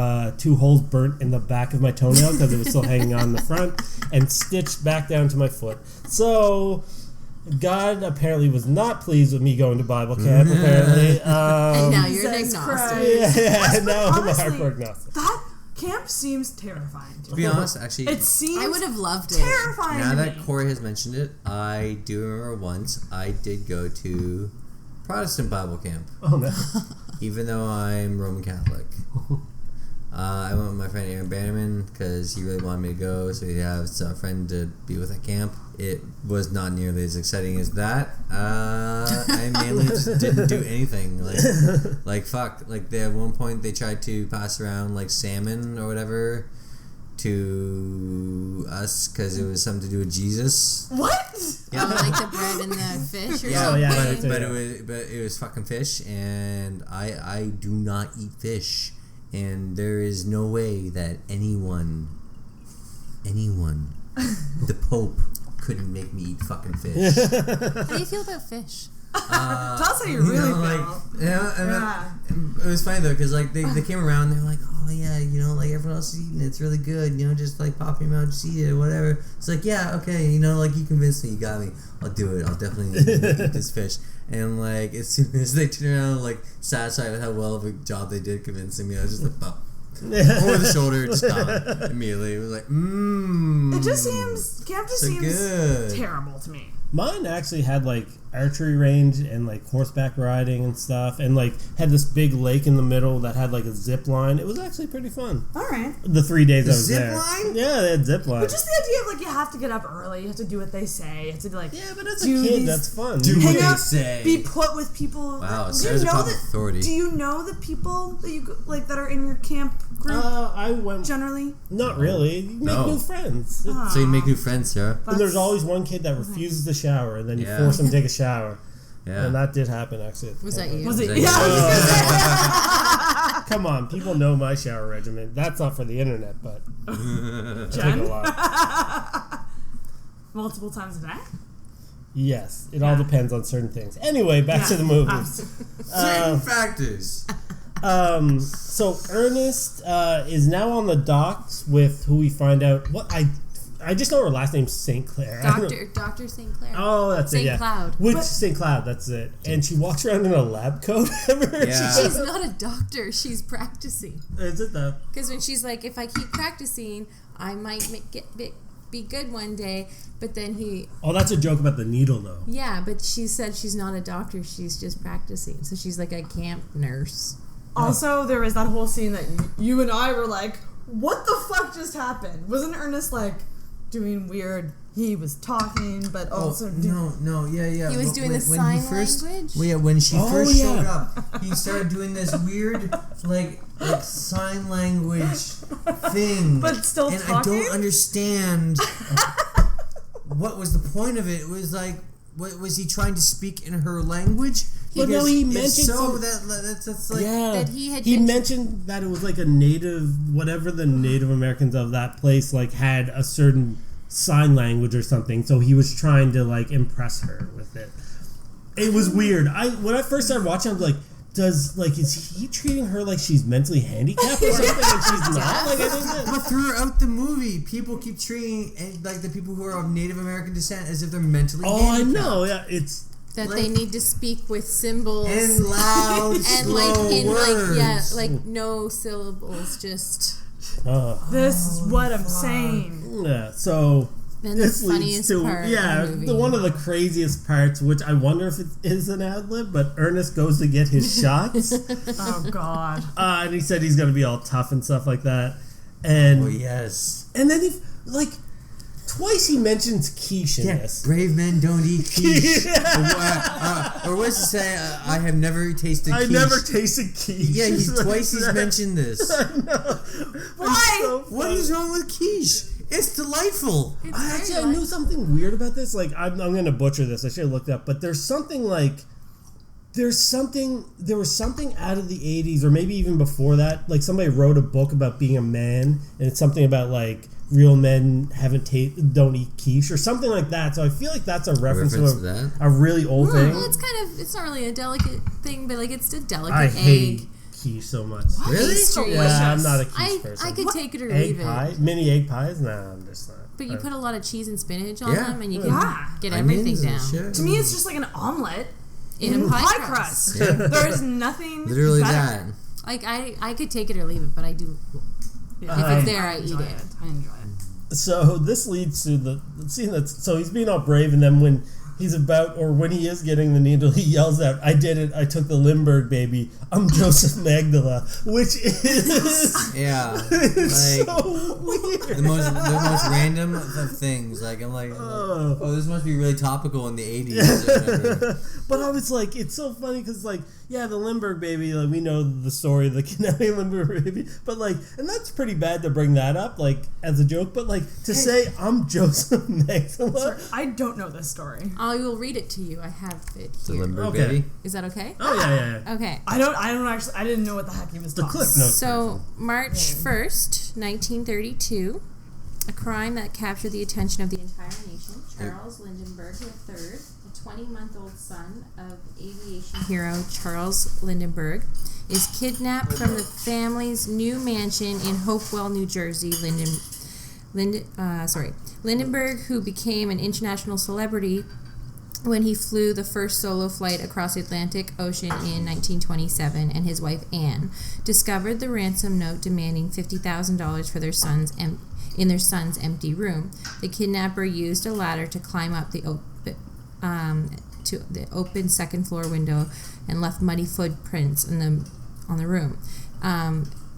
Speaker 5: holes burnt in the back of my toenail because it was still hanging on the front, and stitched back down to my foot. So God apparently was not pleased with me going to Bible camp, apparently.
Speaker 3: And now you're an
Speaker 4: Jesus
Speaker 3: agnostic.
Speaker 4: Christ.
Speaker 5: Yeah, now I'm a
Speaker 4: Honestly,
Speaker 5: hardcore agnostic.
Speaker 4: That camp seems terrifying
Speaker 2: To be honest, actually,
Speaker 4: It seems
Speaker 3: I would have loved it.
Speaker 4: terrifying
Speaker 2: now
Speaker 4: to
Speaker 2: that
Speaker 4: me.
Speaker 2: Corey has mentioned it, I do remember once I did go to Protestant Bible camp,
Speaker 5: Oh, no.
Speaker 2: even though I'm Roman Catholic. I went with my friend Aaron Bannerman because he really wanted me to go, so he'd have a friend to be with at camp. It was not nearly as exciting as that. I mainly just didn't do anything. Like fuck. Like at one point they tried to pass around like salmon or whatever to us because it was something to do with Jesus.
Speaker 4: What?
Speaker 2: Yeah.
Speaker 3: Oh, like the bread and the fish or
Speaker 2: Yeah,
Speaker 3: something.
Speaker 2: but it was fucking fish, and I do not eat fish, and there is no way that anyone, the Pope couldn't make me eat fucking fish.
Speaker 3: How do you feel about fish?
Speaker 4: Tell us how you really feel.
Speaker 2: It was funny though because like they came around, they're like, oh yeah, like everyone else is eating it, it's really good, just like pop your mouth, just eat it or whatever. It's like, yeah, okay, like you convinced me, you got me, I'll do it, I'll definitely eat this fish. And like as soon as they turned around, like satisfied with how well of a job they did convincing me, I was just like, pop. Over the shoulder, just gone immediately. It was like,
Speaker 4: It just seems camp just
Speaker 2: so
Speaker 4: seems
Speaker 2: good.
Speaker 4: terrible to me.
Speaker 5: Mine actually had like archery range and like horseback riding and stuff, and like had this big lake in the middle that had like a zip line. It was actually pretty fun.
Speaker 4: All right.
Speaker 5: The 3 days I was
Speaker 2: zip
Speaker 5: there.
Speaker 2: line?
Speaker 5: Yeah, they had zip line.
Speaker 4: But just the idea of like you have to get up early, you have to do what they say, you have to do like
Speaker 5: Yeah, but as a
Speaker 4: do
Speaker 5: kid,
Speaker 4: these-
Speaker 5: that's fun.
Speaker 2: Do
Speaker 4: hang
Speaker 2: what
Speaker 4: out,
Speaker 2: they say.
Speaker 4: be put with people.
Speaker 2: Wow,
Speaker 4: do
Speaker 2: Sarah's
Speaker 4: you
Speaker 2: a
Speaker 4: know
Speaker 2: public authority.
Speaker 4: Do you know the people that you like that are in your camp group
Speaker 5: I went.
Speaker 4: generally?
Speaker 5: Not really. You make
Speaker 2: No.
Speaker 5: new friends.
Speaker 2: So you make new friends, Sarah.
Speaker 5: And there's always one kid that refuses to shower, and then you
Speaker 2: Yeah.
Speaker 5: force him to take a shower.
Speaker 2: Yeah.
Speaker 5: And that did happen, actually.
Speaker 3: Was that you?
Speaker 4: Was it?
Speaker 2: that
Speaker 4: Yeah.
Speaker 2: you?
Speaker 4: I was just gonna say.
Speaker 5: Come on, people know my shower regimen. That's not for the internet, but I take a lot.
Speaker 4: Multiple times a day.
Speaker 5: Yes, it all depends on certain things. Anyway, back to the movie.
Speaker 2: Certain factors.
Speaker 5: So Ernest is now on the docks with who we find out. I just know her last name's St. Clair. I don't know.
Speaker 3: Dr. St. Clair.
Speaker 5: Oh, that's it.
Speaker 3: St.
Speaker 5: Yeah.
Speaker 3: Cloud.
Speaker 5: Which St. Cloud? That's it. And she walks around in a lab coat.
Speaker 2: Yeah.
Speaker 3: She's not a doctor. She's practicing.
Speaker 5: Is it though?
Speaker 3: Because when she's like, if I keep practicing, I might be good one day. But then
Speaker 5: Oh, that's a joke about the needle, though.
Speaker 3: yeah, but she said she's not a doctor. She's just practicing. So she's like a camp nurse.
Speaker 4: Also, there was that whole scene that you and I were like, "What the fuck just happened?" Wasn't Ernest like doing weird? He was talking, but also
Speaker 2: Yeah.
Speaker 3: He was
Speaker 2: But
Speaker 3: doing the
Speaker 2: when
Speaker 3: sign
Speaker 2: he first,
Speaker 3: language?
Speaker 2: Well, yeah, when she
Speaker 5: Oh,
Speaker 2: first
Speaker 5: yeah.
Speaker 2: showed up, he started doing this weird, like sign language thing.
Speaker 4: But still
Speaker 2: and
Speaker 4: talking?
Speaker 2: I don't understand what was the point of it. It was like, what was he trying to speak in her language?
Speaker 5: But no, he
Speaker 2: If
Speaker 5: mentioned
Speaker 2: so,
Speaker 5: some-
Speaker 2: that's like
Speaker 5: Yeah,
Speaker 3: That he had
Speaker 5: mentioned that it was like a native, whatever the Native Americans of that place like had a certain sign language or something. So he was trying to like impress her with it. It was weird. When I first started watching, I was like, is he treating her like she's mentally handicapped or something and she's not? Like, I think that...
Speaker 2: But throughout the movie, people keep treating like the people who are of Native American descent as if they're mentally handicapped.
Speaker 5: I know, yeah, it's...
Speaker 3: That they need to speak with symbols.
Speaker 2: And loud,
Speaker 3: and
Speaker 2: slow words.
Speaker 3: No syllables, just...
Speaker 4: This is what I'm saying.
Speaker 5: Yeah, so...
Speaker 3: And the funniest part of the movie.
Speaker 5: One of the craziest parts, which I wonder if it is an ad-lib, but Ernest goes to get his shots.
Speaker 4: Oh, God.
Speaker 5: And he said he's going to be all tough and stuff like that. And,
Speaker 2: oh, yes.
Speaker 5: And then twice he mentions quiche in this.
Speaker 2: Brave men don't eat quiche. Or what does he say? I have never tasted quiche.
Speaker 5: I never tasted quiche.
Speaker 2: Yeah, twice he's mentioned this.
Speaker 5: I know.
Speaker 4: Why?
Speaker 5: So
Speaker 2: what is wrong with quiche? It's delightful.
Speaker 5: I knew something weird about this. Like, I'm going to butcher this. I should have looked up. But there's something there was something out of the 80s, or maybe even before that. Like, somebody wrote a book about being a man, and it's something about, like, real men don't eat quiche, or something like that. So I feel like that's a reference to a really old thing.
Speaker 3: Well, it's not really a delicate thing, but, like, it's a delicate
Speaker 5: I
Speaker 3: egg.
Speaker 5: hate quiche so much.
Speaker 3: What?
Speaker 2: Really?
Speaker 5: Yeah, I'm not a quiche person.
Speaker 3: I could take it or
Speaker 5: egg
Speaker 3: leave it.
Speaker 5: pie? Mini egg pies? Nah, I'm just not.
Speaker 3: But you put a lot of cheese and spinach on them, and you can get
Speaker 2: Onions
Speaker 3: everything
Speaker 2: and
Speaker 3: down.
Speaker 2: shit.
Speaker 4: To me, it's just like an omelet
Speaker 3: In a
Speaker 4: pie
Speaker 3: pie
Speaker 4: crust.
Speaker 2: Yeah.
Speaker 4: There's nothing
Speaker 2: Literally
Speaker 4: better.
Speaker 2: that.
Speaker 3: Like, I could take it or leave it, but I do. If it's there, I eat it.
Speaker 4: I enjoy it.
Speaker 5: So this leads to the scene so he's being all brave, and then when when he is getting the needle, he yells out, "I did it! I took the Limburg baby. I'm Joseph Magdala," which is
Speaker 2: so
Speaker 5: weird.
Speaker 2: The most random of things. Like, I'm like, oh, this must be really topical in the 80s. Or whatever.
Speaker 5: But I was like, it's so funny because, like, yeah, the Limburg baby, like, we know the story of the Canadian Limburg baby, but, like, and that's pretty bad to bring that up, like, as a joke, but, like, to say I'm Joseph Magdala.
Speaker 4: Sorry, I don't know this story.
Speaker 3: I will read it to you. I have it
Speaker 2: The
Speaker 3: here.
Speaker 2: Limburg baby.
Speaker 3: Is that okay?
Speaker 5: Oh, yeah.
Speaker 3: Okay.
Speaker 4: I didn't know what the heck he was
Speaker 5: The
Speaker 4: talking
Speaker 5: clip
Speaker 4: about.
Speaker 5: notes.
Speaker 3: So, March 1st, 1932, a crime that captured the attention of the entire nation. Charles Lindbergh III, the 20-month-old son of aviation hero Charles Lindbergh, is kidnapped from the family's new mansion in Hopewell, New Jersey. Lindbergh, who became an international celebrity when he flew the first solo flight across the Atlantic Ocean in 1927, and his wife Anne discovered the ransom note demanding $50,000 for their son's in their son's empty room. The kidnapper used a ladder to climb up the open second floor window and left muddy footprints on the room.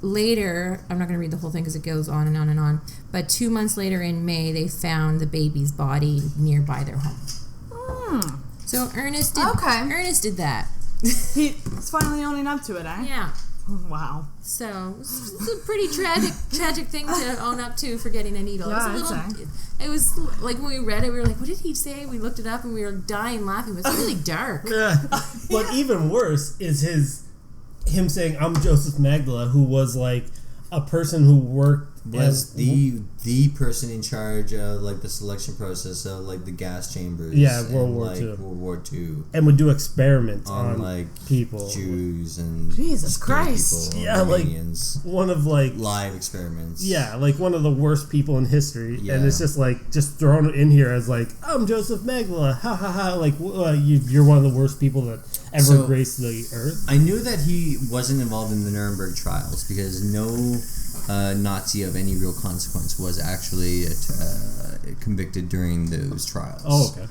Speaker 3: Later, I'm not going to read the whole thing because it goes on and on and on, but 2 months later in May, they found the baby's body nearby their home. So Ernest did that.
Speaker 4: He's finally owning up to it, eh?
Speaker 3: Yeah.
Speaker 4: Wow.
Speaker 3: So it's a pretty tragic thing to own up to for getting a needle.
Speaker 4: Yeah,
Speaker 3: It was like when we read it, we were like, "What did he say?" We looked it up and we were dying laughing. It was really dark.
Speaker 5: Yeah. But even worse is him saying, "I'm Joseph Magdala," who was like a person who worked
Speaker 2: was the person in charge of, like, the selection process of, like, the gas chambers.
Speaker 5: World War II. And would do experiments on
Speaker 2: like,
Speaker 5: people.
Speaker 2: Jews and
Speaker 4: Jesus Christ.
Speaker 2: People,
Speaker 5: yeah,
Speaker 2: Armenians.
Speaker 5: Like one of, like,
Speaker 2: live experiments.
Speaker 5: Yeah, like one of the worst people in history.
Speaker 2: Yeah.
Speaker 5: And it's just like just thrown in here as like, I'm Joseph Magdala. Ha ha ha. Like you're one of the worst people that ever graced the earth.
Speaker 2: I knew that he wasn't involved in the Nuremberg trials because no Nazi of any real consequence was actually convicted during those trials.
Speaker 5: Oh, okay.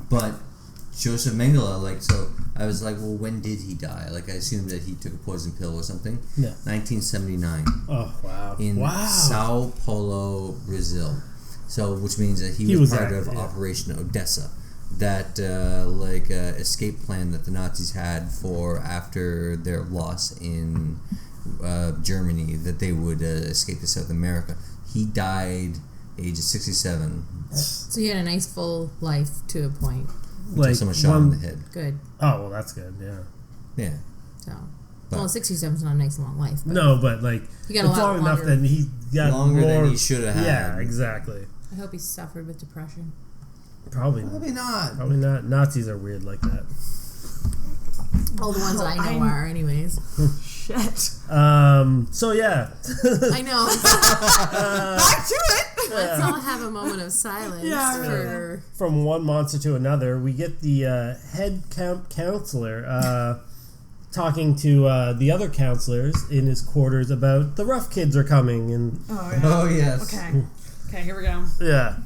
Speaker 2: But Joseph Mengele, like, so I was like, well, when did he die? Like, I assumed that he took a poison pill or something.
Speaker 5: Yeah.
Speaker 2: 1979.
Speaker 5: Oh, wow.
Speaker 2: In Sao Paulo, Brazil. So, which means that he was part of Operation Odessa. That, escape plan that the Nazis had for after their loss in Germany, that they would escape to South America. He died age of 67.
Speaker 3: So he had a nice full life to a point.
Speaker 2: Like someone shot him in the head.
Speaker 3: Good.
Speaker 5: Oh, well, that's good. Yeah.
Speaker 3: Yeah. So, 67 is not a nice long life. But
Speaker 5: no, but like
Speaker 3: he got a lot
Speaker 5: long enough that he got
Speaker 2: longer
Speaker 5: more,
Speaker 2: than he should have had.
Speaker 5: Yeah, exactly.
Speaker 3: I hope he suffered with depression.
Speaker 5: Probably not. Nazis are weird like that.
Speaker 3: All the ones that I know are, anyways.
Speaker 4: Shit.
Speaker 5: So yeah.
Speaker 3: I know.
Speaker 4: Back to it.
Speaker 3: Let's all have a moment of silence for...
Speaker 5: From one monster to another, we get the head camp counselor talking to the other counselors in his quarters about the rough kids are coming and
Speaker 2: Oh yes.
Speaker 4: Okay, here we go.
Speaker 5: yeah.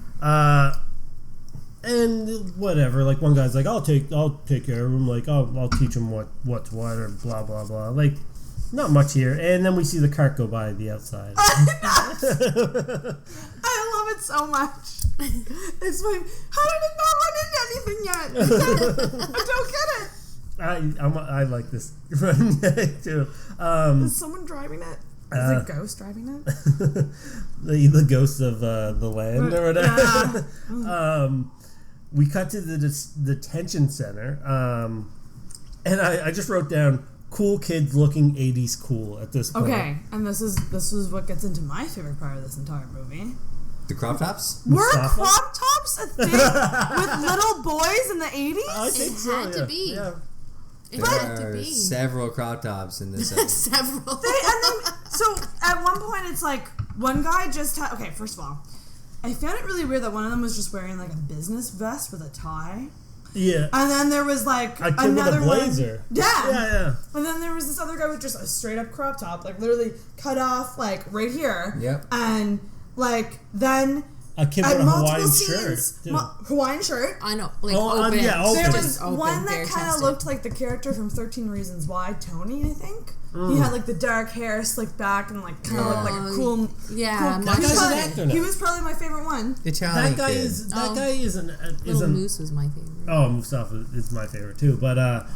Speaker 5: And whatever, like one guy's like, I'll take care of him, like I'll teach him what's what or blah blah blah. Like not much here. And then we see the cart go by the outside.
Speaker 4: I love it so much. It's like, how did it not run into anything yet? I don't get it.
Speaker 5: I like this running too.
Speaker 4: Is someone driving it? Is it a ghost driving it?
Speaker 5: the ghost of the land or whatever.
Speaker 4: Yeah.
Speaker 5: We cut to the detention center, and I just wrote down cool kids looking 80s cool at this point.
Speaker 4: Okay, and this is what gets into my favorite part of this entire movie.
Speaker 2: The crop tops?
Speaker 4: Were
Speaker 5: Mustafa?
Speaker 4: crop tops a thing with little boys in the 80s?
Speaker 5: I think
Speaker 3: It
Speaker 5: so,
Speaker 3: had to be.
Speaker 5: Yeah.
Speaker 3: It
Speaker 2: There
Speaker 3: had to
Speaker 2: are
Speaker 3: be.
Speaker 2: several crop tops in this episode.
Speaker 3: Several.
Speaker 4: So at one point it's like one guy just had, okay, first of all, I found it really weird that one of them was just wearing like a business vest with a tie.
Speaker 5: Yeah.
Speaker 4: And then there was like
Speaker 5: A kid
Speaker 4: another
Speaker 5: with a blazer.
Speaker 4: one. Yeah.
Speaker 5: Yeah.
Speaker 4: And then there was this other guy with just a straight up crop top, like literally cut off like right here.
Speaker 2: Yep.
Speaker 4: And like then
Speaker 5: A kid
Speaker 4: at
Speaker 5: with a
Speaker 4: multiple
Speaker 5: Hawaiian
Speaker 4: scenes,
Speaker 5: shirt. Too.
Speaker 4: Hawaiian shirt.
Speaker 3: I know. Like
Speaker 5: Oh,
Speaker 3: open.
Speaker 5: yeah, open.
Speaker 4: There
Speaker 5: Just
Speaker 4: was
Speaker 3: open,
Speaker 4: one that
Speaker 3: bare
Speaker 4: kind of
Speaker 3: chested.
Speaker 4: looked like the character from 13 Reasons Why, Tony, I think. He had like the dark hair slicked back and like kind of looked like a cool.
Speaker 3: Yeah,
Speaker 4: cool
Speaker 5: That guy's an
Speaker 4: probably-
Speaker 5: actor now.
Speaker 4: He was probably my favorite one.
Speaker 2: Italian
Speaker 5: That guy
Speaker 2: kid.
Speaker 5: is
Speaker 3: Oh.
Speaker 5: is
Speaker 3: Little
Speaker 5: an
Speaker 3: Moose was my favorite.
Speaker 5: Oh, Mustafa is my favorite too. But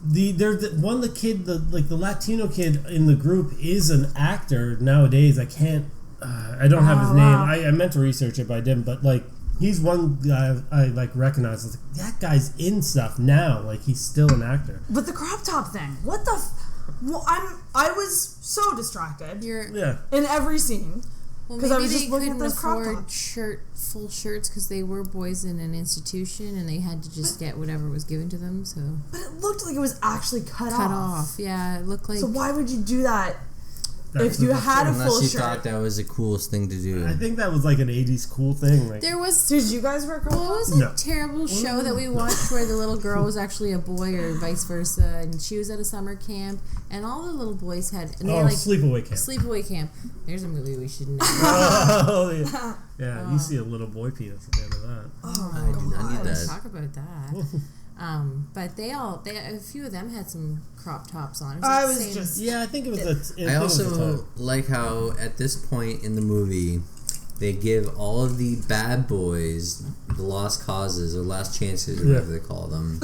Speaker 5: the Latino kid in the group is an actor nowadays. I can't. I don't have his name.
Speaker 4: wow.
Speaker 5: I meant to research it, but I didn't. But like, he's one guy I like recognize. I was like, that guy's in stuff now. Like, he's still an actor.
Speaker 4: But the crop top thing, what the? Well, I was so distracted
Speaker 5: Yeah.
Speaker 4: in every scene.
Speaker 3: Well,
Speaker 4: 'Cause
Speaker 3: maybe
Speaker 4: I was just
Speaker 3: they
Speaker 4: looking at
Speaker 3: couldn't
Speaker 4: those crop
Speaker 3: afford
Speaker 4: tops.
Speaker 3: full shirts because they were boys in an institution and they had to just get whatever was given to them. So
Speaker 4: But it looked like it was actually cut
Speaker 3: off. Yeah, it looked like.
Speaker 4: So why would you do that
Speaker 5: That's
Speaker 4: if you
Speaker 5: the
Speaker 4: had a
Speaker 5: thing.
Speaker 4: full
Speaker 2: Unless you
Speaker 4: shirt?
Speaker 2: thought that was the coolest thing to do.
Speaker 5: I think that was like an '80s cool thing. Like,
Speaker 3: There was.
Speaker 4: Did you guys wear crop
Speaker 3: What
Speaker 4: tops?
Speaker 3: was a
Speaker 5: No.
Speaker 3: terrible show that we watched where the little girl was actually a boy or vice versa, and she was at a summer camp, and all the little boys had. And they had, like,
Speaker 5: Sleepaway Camp.
Speaker 3: Sleepaway Camp. There's a movie we should know.
Speaker 5: Oh, yeah. Yeah, you see a little boy penis at the end of that.
Speaker 2: I do not need
Speaker 3: Let's
Speaker 2: that.
Speaker 3: talk about that. But a few of them had some crop tops on. It was
Speaker 4: I
Speaker 3: the
Speaker 4: was
Speaker 3: same-
Speaker 4: just
Speaker 5: Yeah, I think it was a.
Speaker 2: I also like how at this point in the movie they give all of the bad boys the lost causes or last chances or whatever they call them,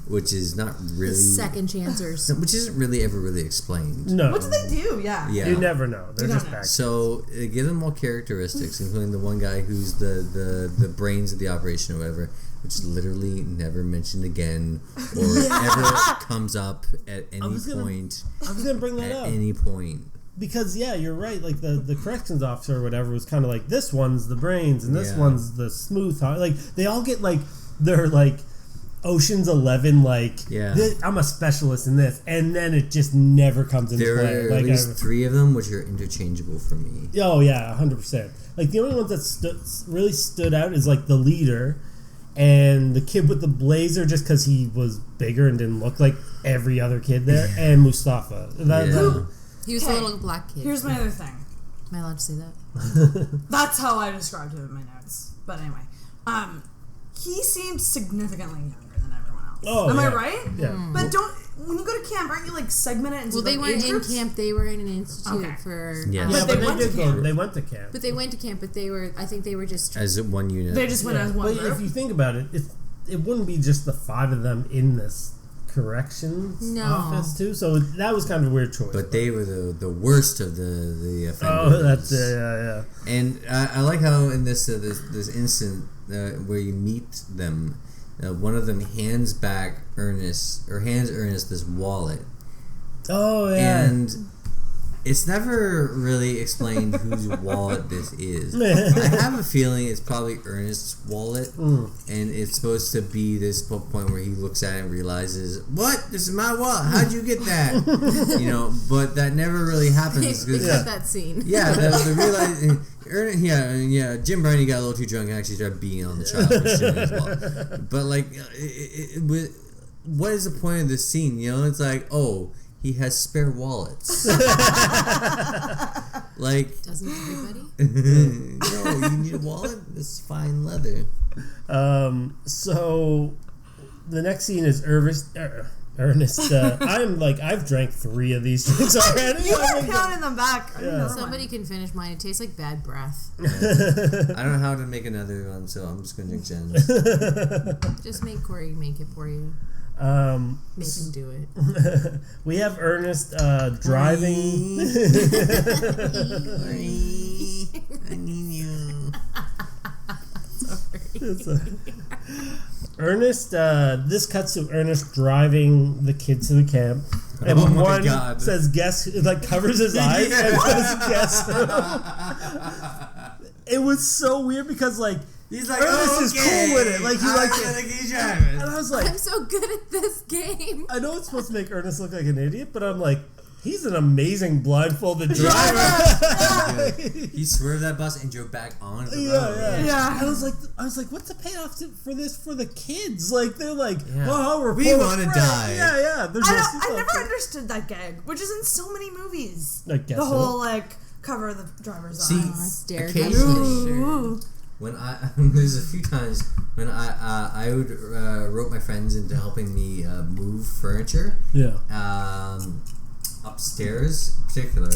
Speaker 2: which is not really
Speaker 3: second chancers.
Speaker 2: which isn't really ever really explained.
Speaker 5: No.
Speaker 4: What do they do? Yeah.
Speaker 2: Yeah.
Speaker 5: You never know. They're
Speaker 4: You
Speaker 5: just
Speaker 4: don't know.
Speaker 5: back.
Speaker 2: So they give them all characteristics, including the one guy who's the brains of the operation or whatever, which is literally never mentioned again or ever comes up at any
Speaker 5: I was gonna bring that
Speaker 2: at
Speaker 5: up.
Speaker 2: any point.
Speaker 5: Because, yeah, you're right. Like, the corrections officer or whatever was kind of like, this one's the brains and this
Speaker 2: Yeah.
Speaker 5: one's the smooth heart. Like, they all get, like, their, like, Ocean's 11, like,
Speaker 2: Yeah.
Speaker 5: I'm a specialist in this. And then it just never comes into
Speaker 2: There
Speaker 5: play.
Speaker 2: are
Speaker 5: Like,
Speaker 2: at least 3 of them which are interchangeable for me.
Speaker 5: oh, yeah, 100%. Like, the only ones that really stood out is, like, the leader and the kid with the blazer just because he was bigger and didn't look like every other kid there, and Mustafa.
Speaker 2: Yeah.
Speaker 3: He was a
Speaker 4: Okay.
Speaker 3: little black kid.
Speaker 4: Here's my other thing.
Speaker 3: Am I allowed to say that?
Speaker 4: That's how I described him in my notes. But anyway, he seemed significantly younger than everyone else.
Speaker 5: Oh,
Speaker 4: Am I
Speaker 5: yeah.
Speaker 4: right?
Speaker 5: Yeah.
Speaker 4: But when you go to camp, aren't you like segmented into
Speaker 3: Well, they
Speaker 4: like,
Speaker 3: weren't
Speaker 4: age
Speaker 3: in
Speaker 4: groups?
Speaker 3: camp. They were in an institute
Speaker 4: Okay.
Speaker 3: for.
Speaker 2: Yeah.
Speaker 5: Yeah,
Speaker 4: But
Speaker 5: but
Speaker 4: they went to camp.
Speaker 5: They went to camp.
Speaker 3: But they went to camp. But they were. I think they were just.
Speaker 2: As one unit.
Speaker 4: They just went as one
Speaker 5: But
Speaker 4: group.
Speaker 5: if you think about it, it wouldn't be just the 5 of them in this corrections
Speaker 3: No.
Speaker 5: office too. So that was kind of a weird choice.
Speaker 2: But they were the worst of the offenders.
Speaker 5: oh, that's yeah.
Speaker 2: And I like how in this instant where you meet them, one of them hands Ernest this wallet,
Speaker 5: Oh yeah.
Speaker 2: and It's never really explained whose wallet this is. I have a feeling it's probably Ernest's wallet, and it's supposed to be this point where he looks at it and realizes, "What? This is my wallet. How'd you get that?" But that never really happens.
Speaker 3: They cut that scene.
Speaker 2: Yeah, the realizing. Jim Varney got a little too drunk and actually started beating on the child as well. But like, what is the point of this scene? It's like, oh, he has spare wallets. Like,
Speaker 3: doesn't everybody?
Speaker 2: No, you need a wallet. This is fine leather.
Speaker 5: So the next scene is Ernest. I've drank 3 of these drinks already.
Speaker 4: You were pounding them back.
Speaker 5: Yeah.
Speaker 3: Somebody can finish mine. It tastes like bad breath.
Speaker 2: I don't know how to make another one, so I'm just gonna drink Jen's.
Speaker 3: Just make Corey make it for you. Make him do it.
Speaker 5: We have Ernest driving.
Speaker 2: I need you.
Speaker 5: Ernest, this cuts to Ernest driving the kids to the camp. And one says, guess, covers his eyes and says, guess. It was so weird because,
Speaker 2: he's like,
Speaker 5: Ernest is cool with it. He likes it.
Speaker 2: Driving.
Speaker 5: And I was like,
Speaker 3: I'm so good at this game.
Speaker 5: I know it's supposed to make Ernest look like an idiot, but I'm like, he's an amazing blindfolded driver.
Speaker 2: He swerved that bus and drove back on the road.
Speaker 5: Yeah. I was like, what's the payoff for this for the kids? They're like,
Speaker 2: we want to die.
Speaker 5: Yeah.
Speaker 4: I never understood that gag, which is in so many movies.
Speaker 5: I guess
Speaker 4: the whole cover of the driver's eyes.
Speaker 2: Occasionally, when there's a few times when I would rope my friends into helping me move furniture.
Speaker 5: Yeah.
Speaker 2: Upstairs, in particular,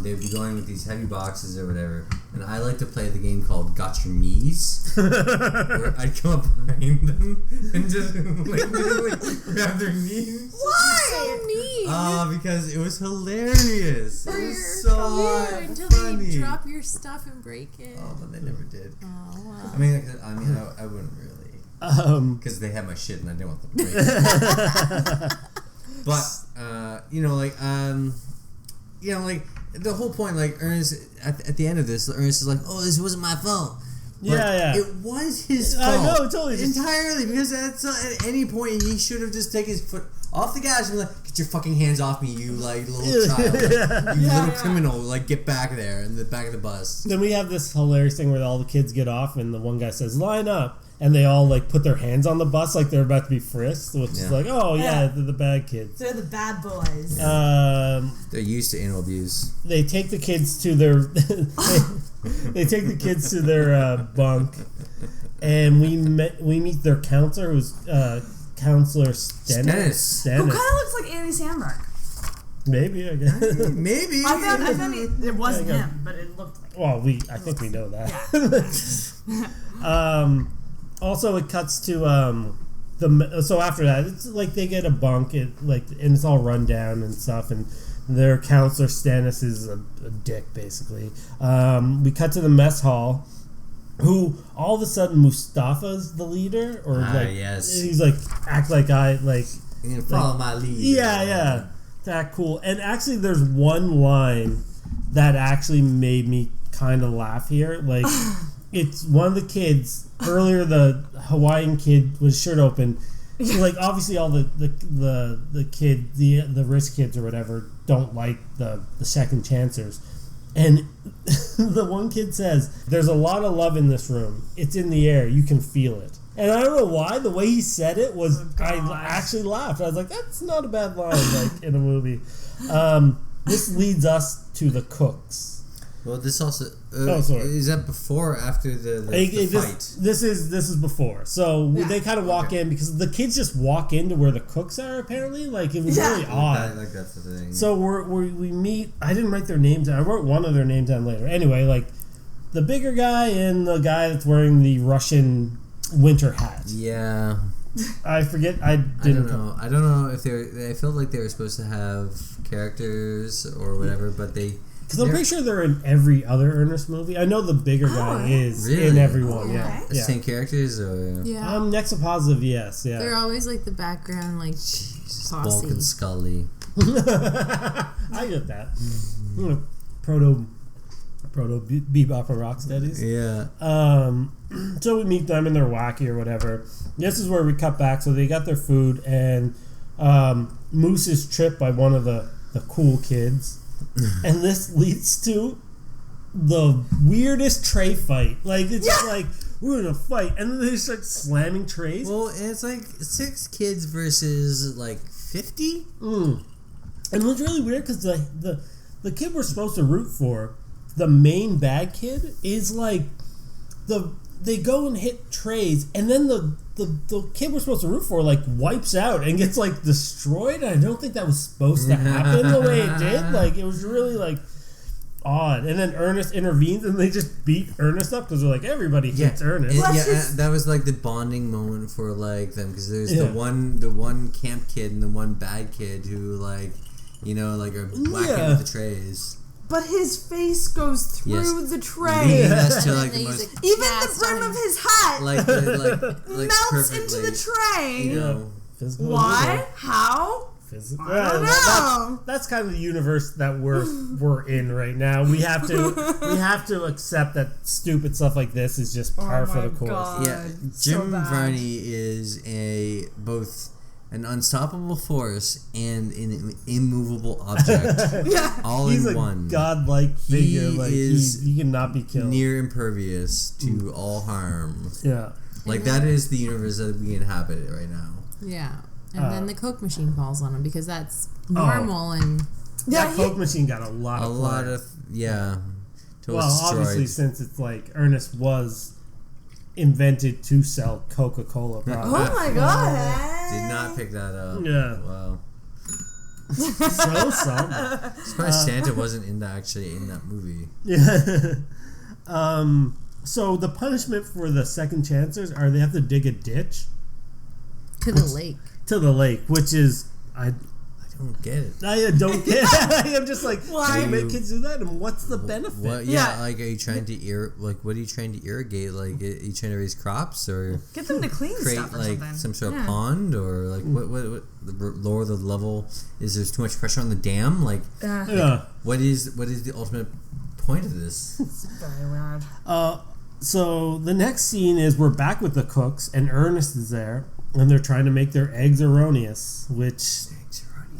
Speaker 2: they would be going with these heavy boxes or whatever, and I like to play the game called Got Your Knees, where I'd come up behind them and just grab their knees.
Speaker 3: Why? So neat.
Speaker 2: Because it was hilarious. It was so
Speaker 3: until
Speaker 2: funny.
Speaker 3: they drop your stuff and break it.
Speaker 2: Oh, but they never did.
Speaker 3: Oh wow.
Speaker 2: I wouldn't really, because they had my shit and I didn't want them to break it. But the whole point, Ernest at the end of this, Ernest is like, "Oh, this wasn't my fault."
Speaker 5: Yeah.
Speaker 2: It was his fault.
Speaker 5: I know, totally.
Speaker 2: Entirely, because at any point he should have just taken his foot off the gas and be like, "Get your fucking hands off me, you little child, you little criminal! Get back there in the back of the bus."
Speaker 5: Then we have this hilarious thing where all the kids get off and the one guy says, "Line up." And they all put their hands on the bus like they're about to be frisked, which is they're the bad kids.
Speaker 4: They're the bad boys.
Speaker 5: They're
Speaker 2: used to anal abuse.
Speaker 5: They take the kids to their they take the kids to their bunk, and we meet their counselor, who's Counselor Stennis.
Speaker 4: Who kind of looks like Andy Samberg.
Speaker 5: Maybe, I guess.
Speaker 2: Maybe.
Speaker 4: I found it wasn't him, but it looked like him.
Speaker 5: Well, I think we know that.
Speaker 4: Yeah.
Speaker 5: Also, it cuts to so after that, it's they get a bunk, and it's all run down and stuff, and their counselor Stannis is a dick basically. We cut to the mess hall, who all of a sudden Mustafa's the leader, or
Speaker 2: yes,
Speaker 5: he's act like I
Speaker 2: follow my lead.
Speaker 5: Yeah, that cool. And actually, there's one line that actually made me kind of laugh here, It's one of the kids. Earlier, the Hawaiian kid was shirt open. So, obviously, all the rich kids or whatever don't like the second chancers. And the one kid says, "There's a lot of love in this room. It's in the air. You can feel it." And I don't know why. The way he said it was, I actually laughed. I was like, "That's not a bad line in a movie." This leads us to the cooks.
Speaker 2: Well, this also
Speaker 5: sorry.
Speaker 2: Is that before or after the fight?
Speaker 5: This is before. So they kind of walk in because the kids just walk into where the cooks are. Apparently, it was really odd.
Speaker 2: That's the thing.
Speaker 5: So we meet. I didn't write their names down. I wrote one of their names down later. Anyway, the bigger guy and the guy that's wearing the Russian winter hat.
Speaker 2: Yeah.
Speaker 5: I forget. I don't know.
Speaker 2: I don't know if I felt like they were supposed to have characters or whatever, but they.
Speaker 5: Because I'm pretty sure they're in every other Ernest movie. I know the bigger guy is in everyone. Yeah.
Speaker 2: The same characters, or
Speaker 3: yeah.
Speaker 5: Next to positive, yes. Yeah.
Speaker 3: They're always the background,
Speaker 2: Bulk and Scully.
Speaker 5: I get that. Proto Bebop and Rocksteadies.
Speaker 2: Yeah.
Speaker 5: So we meet them and they're wacky or whatever. This is where we cut back. So they got their food and Moose is tripped by one of the cool kids. And this leads to the weirdest tray fight. Like, it's just like, we're in a fight. And then they start slamming trays.
Speaker 2: Well, it's like 6 kids versus like 50?
Speaker 5: And it was really weird because the kid we're supposed to root for, the main bad kid, is like they go and hit trays, and then the kid we're supposed to root for like wipes out and gets like destroyed. And I don't think that was supposed to happen the way it did. Like, it was really like odd. And then Ernest intervenes and they just beat Ernest up because they're like, everybody hits Ernest.
Speaker 2: That was like the bonding moment for like them, because there's the one camp kid and the one bad kid who like, you know, like are whacking with the trays.
Speaker 4: But his face goes through the tray.
Speaker 2: Leading us to like the most,
Speaker 4: even the brim of his hat
Speaker 2: like
Speaker 4: melts
Speaker 2: perfectly,
Speaker 4: into the tray.
Speaker 2: You know,
Speaker 4: why? How?
Speaker 5: Physical.
Speaker 4: I don't know.
Speaker 5: That's kind of the universe that we're in right now. We have to accept that stupid stuff like this is just par for the course.
Speaker 4: God.
Speaker 2: Yeah, Jim Varney is both an unstoppable force and an immovable object. All
Speaker 5: He's
Speaker 2: in one.
Speaker 5: He's a godlike figure. He cannot be killed.
Speaker 2: Near impervious to all harm.
Speaker 5: Yeah.
Speaker 2: Like, that is the universe that we inhabit right now.
Speaker 3: Yeah. And then the Coke machine falls on him because that's normal and...
Speaker 5: That Coke machine got a lot of
Speaker 2: Well,
Speaker 5: obviously, since it's like Ernest was invented to sell Coca-Cola products.
Speaker 4: Oh my god!
Speaker 2: Did not pick that up.
Speaker 5: Yeah.
Speaker 2: Wow.
Speaker 5: So somber.
Speaker 2: Surprised Santa wasn't actually in that movie.
Speaker 5: Yeah. So the punishment for the second chancers are they have to dig a ditch
Speaker 3: to the lake.
Speaker 5: To the lake, which is I
Speaker 2: don't get it.
Speaker 5: I don't get it. I'm just like, why
Speaker 2: do
Speaker 5: make kids do that? And what's the benefit?
Speaker 2: Like, are you trying to what are you trying to irrigate? Like, are you trying to raise crops or
Speaker 4: get them to clean
Speaker 2: create
Speaker 4: stuff or
Speaker 2: like
Speaker 4: something?
Speaker 2: some sort of pond or like what lower the level? Is there too much pressure on the dam? Like, what is the ultimate point of this?
Speaker 4: It's very weird.
Speaker 5: So the next scene is we're back with the cooks and Ernest is there and they're trying to make their eggs erroneous, which.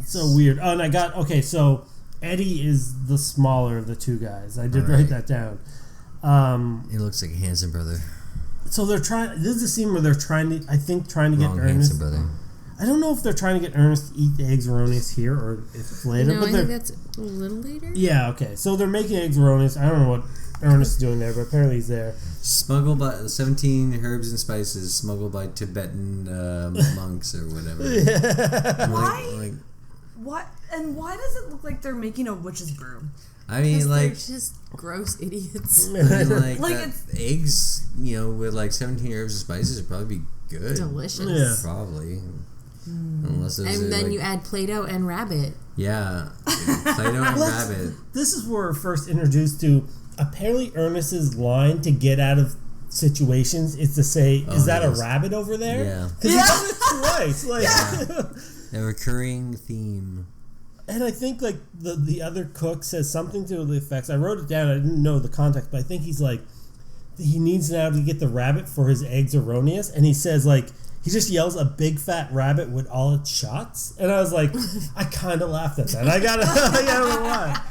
Speaker 5: So weird. Oh, and so Eddie is the smaller of the two guys. I did write that down.
Speaker 2: He looks like a Hanson brother.
Speaker 5: So they're trying. This is a scene where they're trying to get Ernest.
Speaker 2: Hanson brother.
Speaker 5: I don't know if they're trying to get Ernest to eat the eggs erroneous here or if it's later.
Speaker 3: No,
Speaker 5: but
Speaker 3: I think that's a little later.
Speaker 5: Yeah. Okay. So they're making eggs erroneous. I don't know what Ernest is doing there, but apparently he's there.
Speaker 2: Smuggled by 17 herbs and spices, smuggled by Tibetan monks or whatever.
Speaker 4: Why? What? And why does it look like they're making a witch's brew?
Speaker 2: I mean, like,
Speaker 3: they're just gross idiots.
Speaker 2: I mean, like eggs, you know, with like 17 herbs and spices would probably be good.
Speaker 3: Delicious.
Speaker 5: Yeah.
Speaker 2: Probably. Unless
Speaker 3: and then you add Play-Doh and rabbit.
Speaker 2: Yeah. Play-Doh and rabbit.
Speaker 5: This is where we're first introduced to apparently Ernest's line to get out of situations is to say, is that a rabbit over there?
Speaker 2: Yeah.
Speaker 5: Because he does it twice. Like,
Speaker 2: a recurring theme.
Speaker 5: And I think like the other cook says something to the effects. I wrote it down. I didn't know the context, but I think he's like, he needs now to get the rabbit for his eggs erroneous. And he says like, he just yells a big fat rabbit with all its shots. And I was like, I kind of laughed at that. I gotta know why.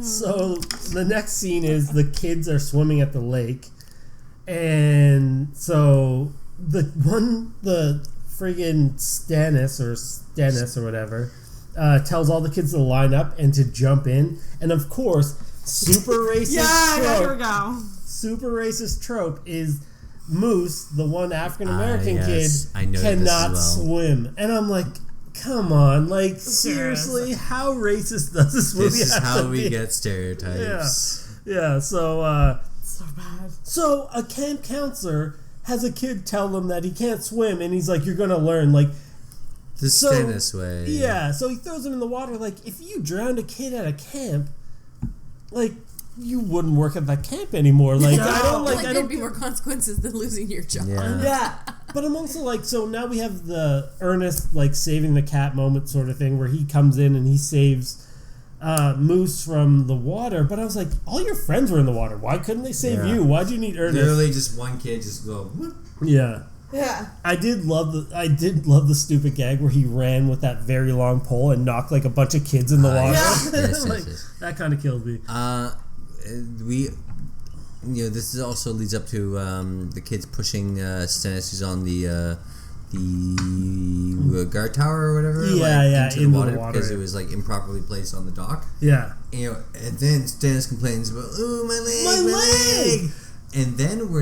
Speaker 5: So the next scene is the kids are swimming at the lake. And so the friggin' Stannis or whatever tells all the kids to line up and to jump in. And of course, super racist trope is Moose, the one African American kid, cannot swim. And I'm like, come on, like seriously, how racist does this movie have to be?
Speaker 2: This is how we get stereotypes.
Speaker 5: Yeah. So
Speaker 4: so bad.
Speaker 5: So a camp counselor has a kid tell him that he can't swim, and he's like, "You're gonna learn." Like
Speaker 2: the Stannis way.
Speaker 5: Yeah. So he throws him in the water. Like if you drowned a kid at a camp, like. You wouldn't work at that camp anymore. Like I don't like.
Speaker 3: There'd be more consequences than losing your job.
Speaker 5: Yeah. But I'm also like, so now we have the Ernest like saving the cat moment sort of thing where he comes in and he saves Moose from the water. But I was like, all your friends were in the water. Why couldn't they save you? Why'd you need Ernest?
Speaker 2: Literally, just one kid just go. Whoop.
Speaker 5: Yeah.
Speaker 4: Yeah.
Speaker 5: I did love the stupid gag where he ran with that very long pole and knocked like a bunch of kids in the water.
Speaker 2: Yes.
Speaker 5: That kind of killed me.
Speaker 2: This is also leads up to the kids pushing Stennis, who's on the guard tower or whatever.
Speaker 5: Into the water
Speaker 2: because it was like improperly placed on the dock.
Speaker 5: Yeah.
Speaker 2: And then Stennis complains about, "Ooh, my leg!" And then we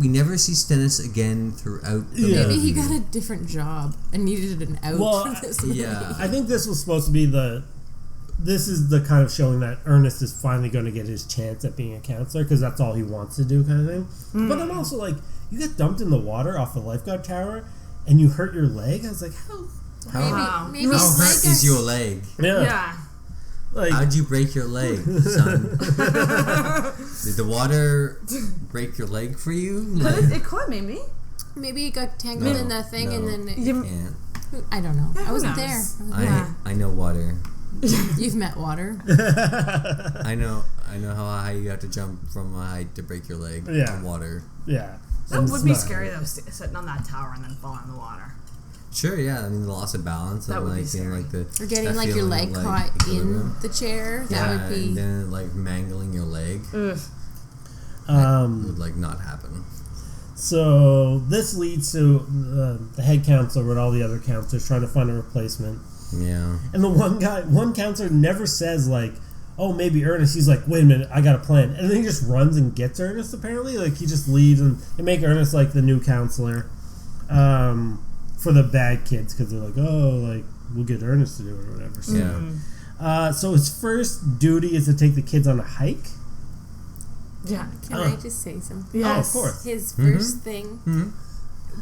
Speaker 2: never see Stennis again throughout the movie.
Speaker 3: Maybe he got a different job and needed an out from this movie.
Speaker 2: Yeah.
Speaker 5: I think this was supposed to be this is the kind of showing that Ernest is finally going to get his chance at being a counselor because that's all he wants to do kind of thing. But I'm also like, you get dumped in the water off the lifeguard tower and you hurt your leg? I was like,
Speaker 3: Maybe
Speaker 2: how
Speaker 3: his
Speaker 2: hurt
Speaker 3: leg
Speaker 2: is your leg?
Speaker 4: Yeah.
Speaker 5: Like,
Speaker 2: how'd you break your leg, son? Did the water break your leg for you?
Speaker 4: It could, maybe.
Speaker 3: Maybe he got tangled in that thing and then...
Speaker 2: Can't.
Speaker 3: I don't know.
Speaker 4: Yeah,
Speaker 3: I wasn't
Speaker 4: knows?
Speaker 3: there.
Speaker 2: I know water.
Speaker 3: You've met water.
Speaker 2: I know how high you have to jump from a height to break your leg.
Speaker 5: Yeah.
Speaker 2: In water.
Speaker 5: Yeah.
Speaker 4: That would be scary, though, sitting on that tower and then falling in the water.
Speaker 2: Sure, yeah. I mean, the loss of balance.
Speaker 4: That
Speaker 2: and
Speaker 4: would be
Speaker 2: like,
Speaker 4: scary.
Speaker 2: like
Speaker 3: Or getting like your leg caught in the chair. That would be...
Speaker 2: and then like mangling your leg.
Speaker 4: Ugh.
Speaker 2: Would like not happen.
Speaker 5: So this leads to the head counselor with all the other counselors trying to find a replacement.
Speaker 2: Yeah.
Speaker 5: And the one counselor never says like, oh, maybe Ernest. He's like, wait a minute, I got a plan. And then he just runs and gets Ernest, apparently. Like, he just leaves and they make Ernest like the new counselor for the bad kids because they're like, oh, like, we'll get Ernest to do it or whatever. So,
Speaker 2: Yeah.
Speaker 5: So his first duty is to take the kids on a hike.
Speaker 4: Yeah.
Speaker 3: Can I just say something?
Speaker 5: Yes. Oh, of course.
Speaker 3: His first thing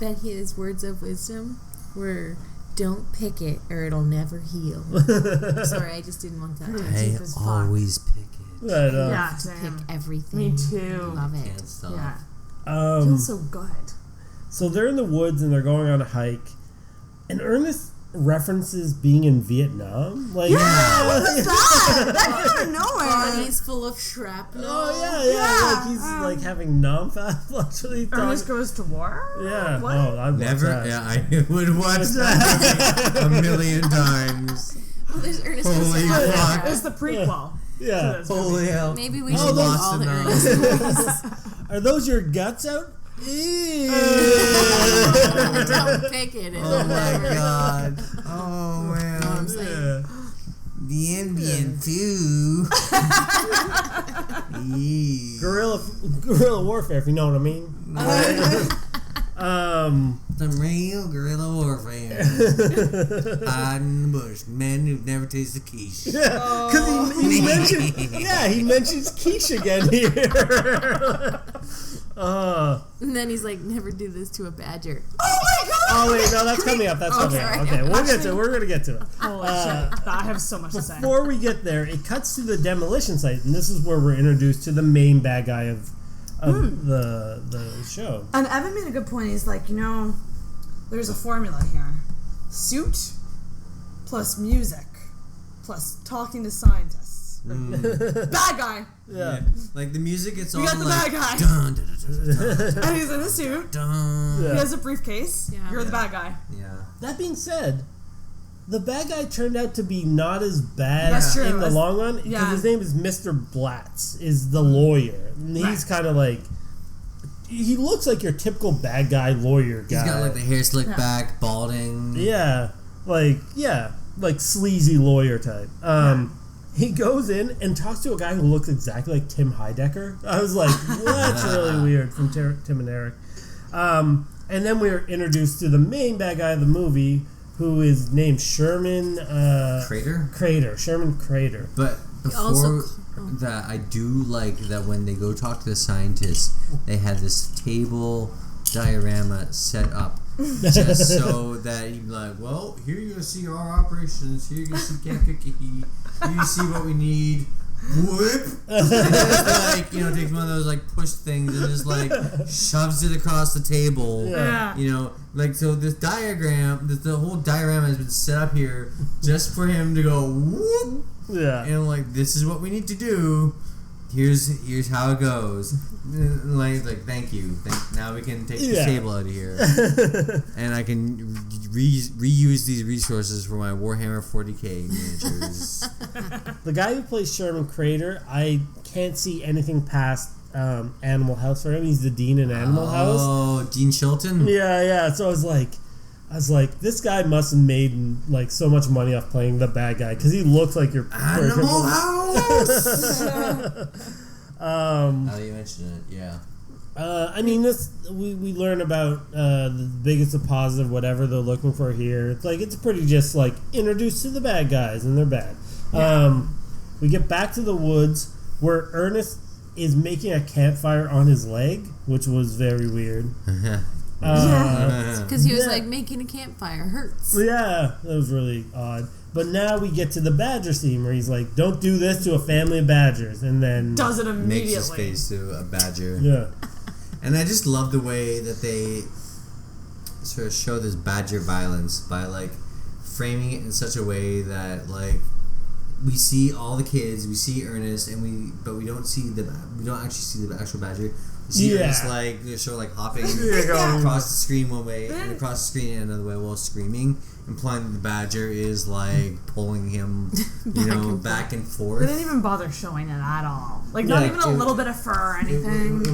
Speaker 3: that his words of wisdom were, don't pick it or it'll never heal. Sorry, I just didn't want that to
Speaker 2: I always pick it.
Speaker 5: Right,
Speaker 4: Yeah,
Speaker 3: to
Speaker 4: same.
Speaker 3: pick everything.
Speaker 4: Me too.
Speaker 3: Love it.
Speaker 2: Can't stop.
Speaker 4: Yeah. Feels so good.
Speaker 5: So they're in the woods and they're going on a hike, and Ernest references being in Vietnam. Like,
Speaker 4: What was that? That came out of nowhere.
Speaker 3: Bodies full of shrapnel.
Speaker 5: Oh yeah. Like he's like having non-fluctually.
Speaker 4: Ernest Goes to War?
Speaker 5: Yeah.
Speaker 4: What?
Speaker 5: Oh, I'd
Speaker 2: Never.
Speaker 5: watch that.
Speaker 2: Yeah, I would watch that movie a million times.
Speaker 3: Well, there's Ernest
Speaker 2: Holy
Speaker 3: Goes to
Speaker 2: fuck.
Speaker 3: Camp.
Speaker 4: It's the prequel.
Speaker 5: Yeah.
Speaker 4: to this movie.
Speaker 2: Holy hell.
Speaker 3: Maybe we should do
Speaker 2: lost
Speaker 3: all the
Speaker 2: enough.
Speaker 3: Ernest movies.
Speaker 5: Are those your guts out? Ew.
Speaker 3: Don't pick it.
Speaker 2: Oh my god. Oh man.
Speaker 3: Know what I'm saying?
Speaker 2: The Indian too.
Speaker 5: Guerrilla warfare, if you know what I mean.
Speaker 2: The real guerrilla warfare. Hide in the bush. Men who've never tasted quiche.
Speaker 5: Because he mentions quiche again here.
Speaker 3: And then he's like, never do this to a badger.
Speaker 5: Oh wait, no, that's coming up. That's coming up. Okay, we'll get to it. We're gonna get to it.
Speaker 4: Holy shit. I have so much to say.
Speaker 5: Before we get there, it cuts to the demolition site, and this is where we're introduced to the main bad guy of the show.
Speaker 4: And Evan made a good point. He's like, there's a formula here. Suit plus music plus talking to scientists. Bad guy.
Speaker 5: Yeah.
Speaker 2: Like the music, it's all
Speaker 4: got the
Speaker 2: like
Speaker 4: bad guy.
Speaker 2: dun, dun, dun, dun, dun,
Speaker 4: And he's in a suit.
Speaker 2: dun.
Speaker 5: Yeah.
Speaker 4: He has a briefcase.
Speaker 3: Yeah.
Speaker 4: You're the bad guy.
Speaker 2: Yeah.
Speaker 5: That being said, the bad guy turned out to be not as bad
Speaker 4: That's true.
Speaker 5: in the long run because
Speaker 4: Yeah.
Speaker 5: his name is Mr. Blatz, is the lawyer. And he's
Speaker 4: Right.
Speaker 5: kind of like, he looks like your typical bad guy lawyer guy.
Speaker 2: He's got like the hair slicked back, balding.
Speaker 5: Yeah, like sleazy lawyer type. He goes in and talks to a guy who looks exactly like Tim Heidecker. I was like, well, that's really weird from Tim and Eric. And then we're introduced to the main bad guy of the movie, who is named Sherman
Speaker 2: Crater?
Speaker 5: Sherman Crater.
Speaker 2: But before that, I do like that when they go talk to the scientists, they have this table diorama set up just so that you'd be like, well, here you're going to see our operations, here you're going to see Camp Cookie, here you see what we need, whoop, and just like takes one of those like push things and just like shoves it across the table.
Speaker 4: Yeah.
Speaker 2: Like so this diagram, the whole diorama has been set up here just for him to go whoop.
Speaker 5: Yeah.
Speaker 2: And like this is what we need to do. Here's how it goes. Like thank you. Now we can take the table out of here, and I can reuse these resources for my Warhammer 40k miniatures.
Speaker 5: The guy who plays Sherman Crater, I can't see anything past Animal House for him. He's the dean in Animal House.
Speaker 2: Oh, Dean Chilton.
Speaker 5: Yeah. So I was like, this guy must have made like so much money off playing the bad guy because he looks like your
Speaker 2: Animal House.
Speaker 5: Now
Speaker 2: that you mentioned it, yeah.
Speaker 5: I mean, this we learn about the biggest of positive, whatever they're looking for here. It's like it's pretty just like introduced to the bad guys and they're bad. Yeah. We get back to the woods where Ernest is making a campfire on his leg, which was very weird.
Speaker 3: Because he was like, making a campfire hurts.
Speaker 5: Yeah, that was really odd. But now we get to the badger scene where he's like, don't do this to a family of badgers. And then
Speaker 4: does it immediately.
Speaker 2: Makes his face to a badger.
Speaker 5: Yeah.
Speaker 2: And I just love the way that they sort of show this badger violence by like framing it in such a way that like we see all the kids, we see Ernest, and we don't actually see the actual badger. You see Ernest like they're sort of like hopping across the screen one way and across the screen another way while screaming, implying that the badger is like pulling him, back and forth.
Speaker 4: They didn't even bother showing it at all. Like not even a little bit of fur or anything.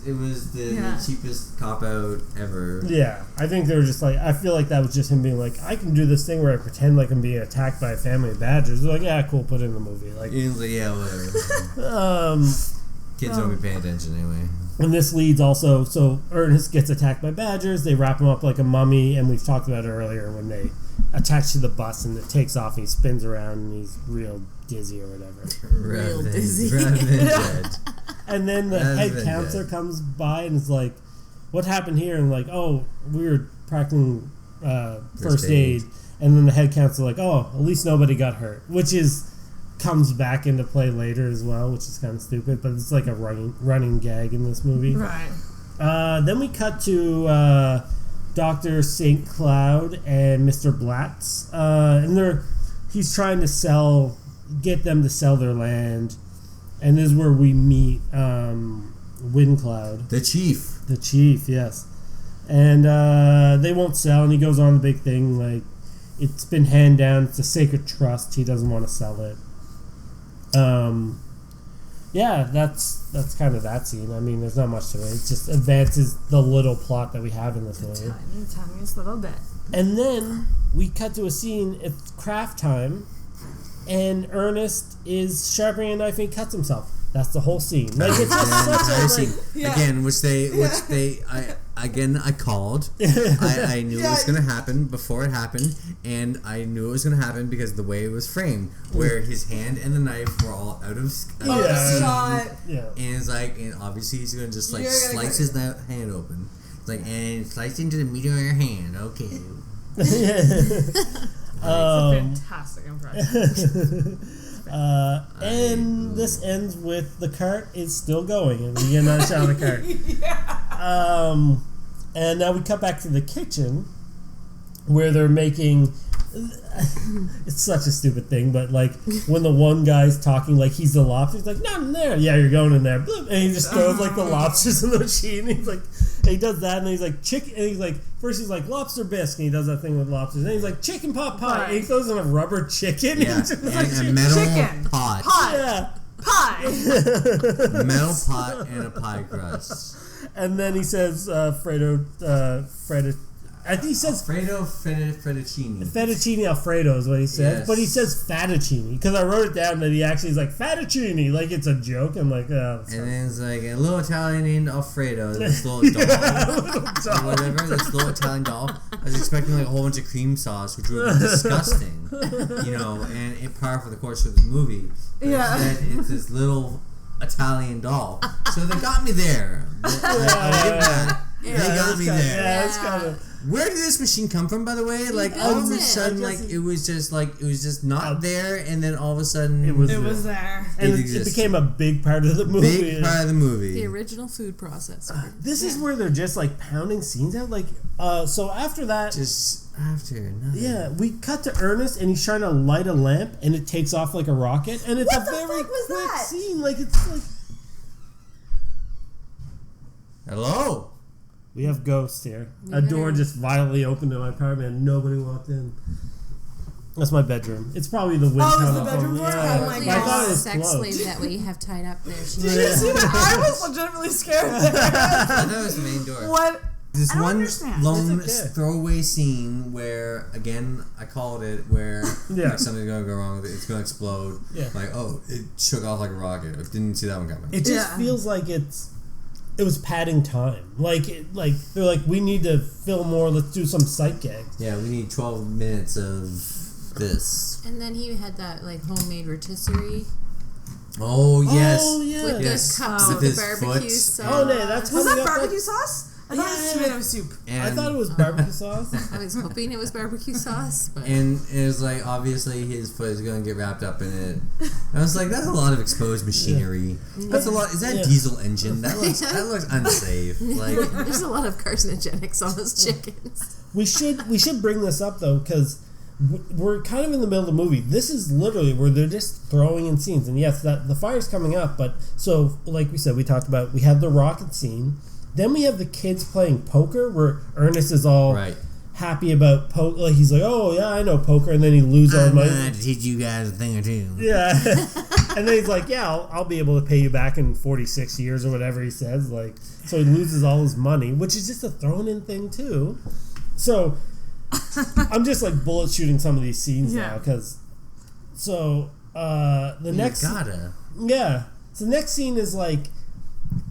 Speaker 2: It was the cheapest cop out ever.
Speaker 5: Yeah, I think they were just like, I feel like that was just him being like, I can do this thing where I pretend like I'm being attacked by a family of badgers. They're like, yeah, cool, put it in the movie. Like,
Speaker 2: yeah, whatever. Kids won't be paying attention anyway.
Speaker 5: And this leads also, so Ernest gets attacked by badgers. They wrap him up like a mummy, and we've talked about it earlier when they attach to the bus and it takes off and he spins around and he's real dizzy or whatever.
Speaker 3: Real dizzy.
Speaker 5: And then the head counselor comes by and is like, what happened here? And like, oh, we were practicing first aid. And then the head counselor like, oh, at least nobody got hurt, which comes back into play later as well, which is kind of stupid, but it's like a running gag in this movie.
Speaker 4: Right.
Speaker 5: Then we cut to Dr. St. Cloud and Mr. Blatz, and he's trying to get them to sell their land, and this is where we meet Windcloud.
Speaker 2: The chief.
Speaker 5: The chief, yes. And they won't sell, and he goes on the big thing, like, it's been handed down, it's a sacred trust, he doesn't want to sell it. That's kind of that scene. I mean, there's not much to it. It just advances the little plot that we have in this movie.
Speaker 4: Tiniest little bit.
Speaker 5: And then we cut to a scene. It's craft time, and Ernest is sharpening a knife and he cuts himself. That's the whole scene. Like it's just such a scene
Speaker 2: again, I called. I knew it was going to happen before it happened, and I knew it was going to happen because of the way it was framed, where his hand and the knife were all out of
Speaker 4: shot.
Speaker 2: Yeah. And it's like, and obviously he's going to just like slice his hand open. It's like, and slice into the meat of your hand. Okay.
Speaker 4: It's a fantastic impression.
Speaker 5: And this ends with the cart is still going, and we get another shot of the cart. And now we cut back to the kitchen where they're making. It's such a stupid thing, but like when the one guy's talking like he's the lobster, he's like, not in there. Yeah, you're going in there. And he just throws like the lobsters in the machine. And he's like, and he does that, and he's like chicken. And he's like, first he's like lobster bisque, and he does that thing with lobsters. And he's like chicken pot pie. And he throws in a rubber chicken.
Speaker 2: Yeah, and a metal pot.
Speaker 5: Yeah,
Speaker 4: pie.
Speaker 2: Metal pot and a pie crust.
Speaker 5: And then he says, I think he says
Speaker 2: fettuccine.
Speaker 5: Fettuccine Alfredo is what he says,
Speaker 2: yes.
Speaker 5: But he says fettuccine because I wrote it down that he actually is like fettuccine, like it's a joke. I'm like, oh.
Speaker 2: And then it's like a little Italian named Alfredo, this little doll, or whatever, this little Italian doll. I was expecting like a whole bunch of cream sauce, which would be disgusting, and it par for the course of the movie. But instead, it's this little Italian doll. So they got me there. They got me there.
Speaker 5: Yeah, it's kind of.
Speaker 2: Where did this machine come from, by the way? Like, all of a sudden, it was just not there, and then all of a sudden...
Speaker 4: It was there.
Speaker 5: And it became a big part of the movie.
Speaker 2: Big part of the movie.
Speaker 3: The original food processor.
Speaker 5: This is where they're just, like, pounding scenes out. Like, so after that...
Speaker 2: Just after, nothing.
Speaker 5: Yeah, we cut to Ernest, and he's trying to light a lamp, and it takes off like a rocket, and it's a very quick scene. Like, it's like...
Speaker 2: Hello?
Speaker 5: We have ghosts here. A door just violently opened in my apartment and nobody walked in. That's my bedroom. It's probably the wind tunnel.
Speaker 4: Oh, it's the bedroom door?
Speaker 5: Yeah.
Speaker 4: Oh my
Speaker 5: But I thought it was
Speaker 3: sex
Speaker 5: closed.
Speaker 3: slave that we have tied up there.
Speaker 4: Did you see that? I was legitimately scared there.
Speaker 2: That was the main door.
Speaker 4: What?
Speaker 2: This
Speaker 4: I don't
Speaker 2: one
Speaker 4: understand.
Speaker 2: lone
Speaker 5: It's okay.
Speaker 2: throwaway scene where, again, I called it, where
Speaker 5: Yeah.
Speaker 2: like, something's going to go wrong with it. It's going to explode.
Speaker 5: Yeah.
Speaker 2: Like, oh, it shook off like a rocket. I didn't see that one coming.
Speaker 5: It just feels like it was padding time. Like they're like, we need to film more. Let's do some sight gags.
Speaker 2: Yeah, we need 12 minutes of this.
Speaker 3: And then he had that like homemade rotisserie
Speaker 2: Oh yes.
Speaker 5: Oh yeah.
Speaker 3: with
Speaker 2: Yes.
Speaker 3: the cups
Speaker 2: With
Speaker 3: of the
Speaker 2: his
Speaker 3: barbecue
Speaker 2: foot.
Speaker 3: sauce.
Speaker 5: Oh no, that's
Speaker 4: Was
Speaker 5: coming
Speaker 4: that
Speaker 5: up.
Speaker 4: barbecue sauce? I thought it was tomato soup.
Speaker 2: And,
Speaker 5: I thought it was barbecue sauce.
Speaker 3: I was hoping it was barbecue sauce, but
Speaker 2: And it was like, obviously his foot is going to get wrapped up in it. I was like, that's a lot of exposed machinery. That's a lot. Is that a diesel engine? That looks unsafe. Like,
Speaker 3: there's a lot of carcinogenics on those chickens.
Speaker 5: We should bring this up though, because we're kind of in the middle of the movie. This is literally where they're just throwing in scenes, and yes, that the fire's coming up. But so, like we said, we talked about we had the rocket scene. Then we have the kids playing poker, where Ernest is all happy about poker. Like he's like, "Oh yeah, I know poker," and then he loses all money.
Speaker 2: I'm going to teach you guys a thing or two.
Speaker 5: Yeah, and then he's like, "Yeah, I'll be able to pay you back in 46 years or whatever he says." Like, so he loses all his money, which is just a thrown-in thing too. So I'm just like bullet shooting some of these scenes now because. So the next, So the next scene is like.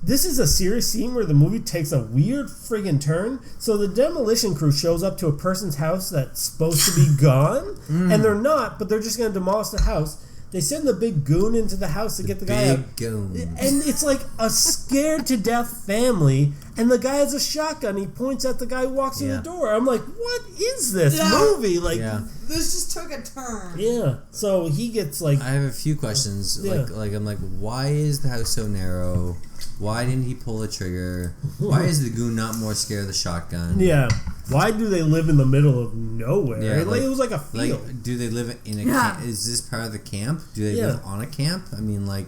Speaker 5: This is a serious scene where the movie takes a weird friggin' turn. So the demolition crew shows up to a person's house that's supposed to be gone, and they're not, but they're just going to demolish the house. They send the big goon into the house to get the guy out.
Speaker 2: Goon.
Speaker 5: And it's like a scared to death family, and the guy has a shotgun. He points at the guy who walks in the door. I'm like, what is this movie? Like,
Speaker 4: this just took a turn.
Speaker 5: Yeah. So he gets like.
Speaker 2: I have a few questions. Like I'm like, why is the house so narrow? Why didn't he pull the trigger? Why is the goon not more scared of the shotgun?
Speaker 5: Yeah. Why do they live in the middle of nowhere?
Speaker 2: Yeah,
Speaker 5: like, it was like a field.
Speaker 2: Like, do they live in a camp? Is this part of the camp? Do they live on a camp? I mean, like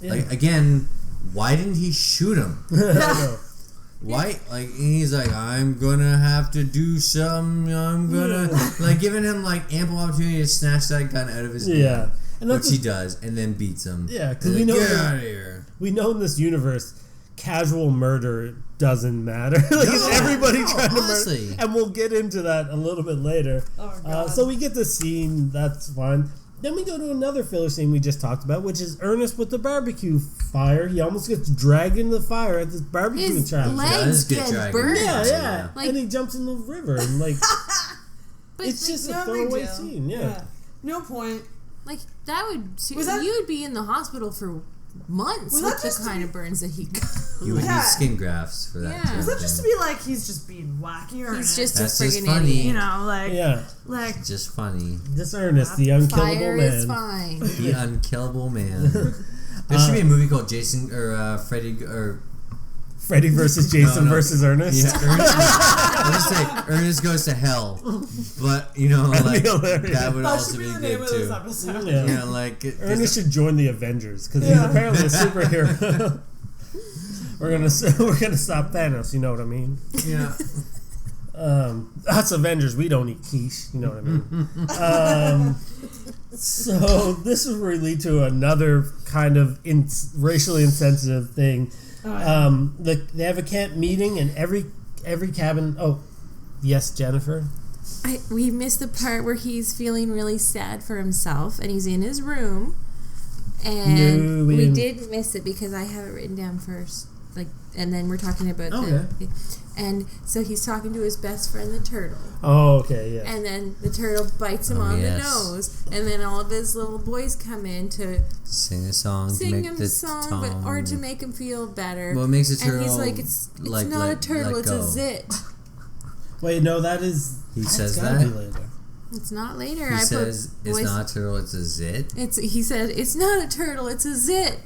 Speaker 2: again, why didn't he shoot him? Why? Like, he's like, I'm gonna have to do some. I'm gonna like giving him like ample opportunity to snatch that gun out of his hand. And which he does, and then beats him.
Speaker 5: Yeah, because we know
Speaker 2: get out of here.
Speaker 5: We know in this universe, casual murder doesn't matter. Like, it's everybody trying to murder, and we'll get into that a little bit later. Oh, God. So we get the scene. That's fine. Then we go to another filler scene we just talked about, which is Ernest with the barbecue fire. He almost gets dragged into the fire at this barbecue shop.
Speaker 3: His legs get burned.
Speaker 5: Yeah. Like, and he jumps in the river, and like, it's just a throwaway scene. Yeah.
Speaker 4: No point.
Speaker 3: Like, that would... you would be in the hospital for months with the kind of burns that he got.
Speaker 2: You would need skin grafts for that.
Speaker 3: Yeah.
Speaker 4: Was that just to be like, he's just being wacky or
Speaker 3: he's just
Speaker 2: That's
Speaker 3: a friggin'
Speaker 2: funny.
Speaker 3: idiot.
Speaker 4: You know, like...
Speaker 5: Yeah.
Speaker 4: Like...
Speaker 2: Just funny.
Speaker 5: This Ernest, the unkillable
Speaker 3: Fire
Speaker 5: man.
Speaker 3: is fine.
Speaker 2: The unkillable man. There should be a movie called Jason or
Speaker 5: Freddy versus Jason versus Ernest.
Speaker 2: Yeah, Ernest Goes to Hell. But, you know, like, that would also be good, too. Yeah, like...
Speaker 5: Ernest should join the Avengers, because he's apparently a superhero. We're gonna stop Thanos, you know what I mean?
Speaker 2: Yeah.
Speaker 5: Us Avengers, we don't eat quiche, you know what I mean? So this will lead to another kind of racially insensitive thing. They have a camp meeting, and every cabin. Oh, yes, Jennifer.
Speaker 3: We missed the part where he's feeling really sad for himself, and he's in his room, and we did miss it because I have it written down first. and then we're talking about and so he's talking to his best friend, the turtle.
Speaker 5: Oh, okay, yeah.
Speaker 3: And then the turtle bites him on the nose, and then all of his little boys come in to
Speaker 2: sing a song,
Speaker 3: or to make him feel better.
Speaker 2: What makes a turtle?
Speaker 3: And he's like, it's not a turtle, it's a zit.
Speaker 5: Wait, no, that is.
Speaker 2: He says that.
Speaker 5: Later.
Speaker 3: It's not later.
Speaker 2: He says it's not a turtle, it's a zit.
Speaker 3: He said it's not a turtle, it's a zit.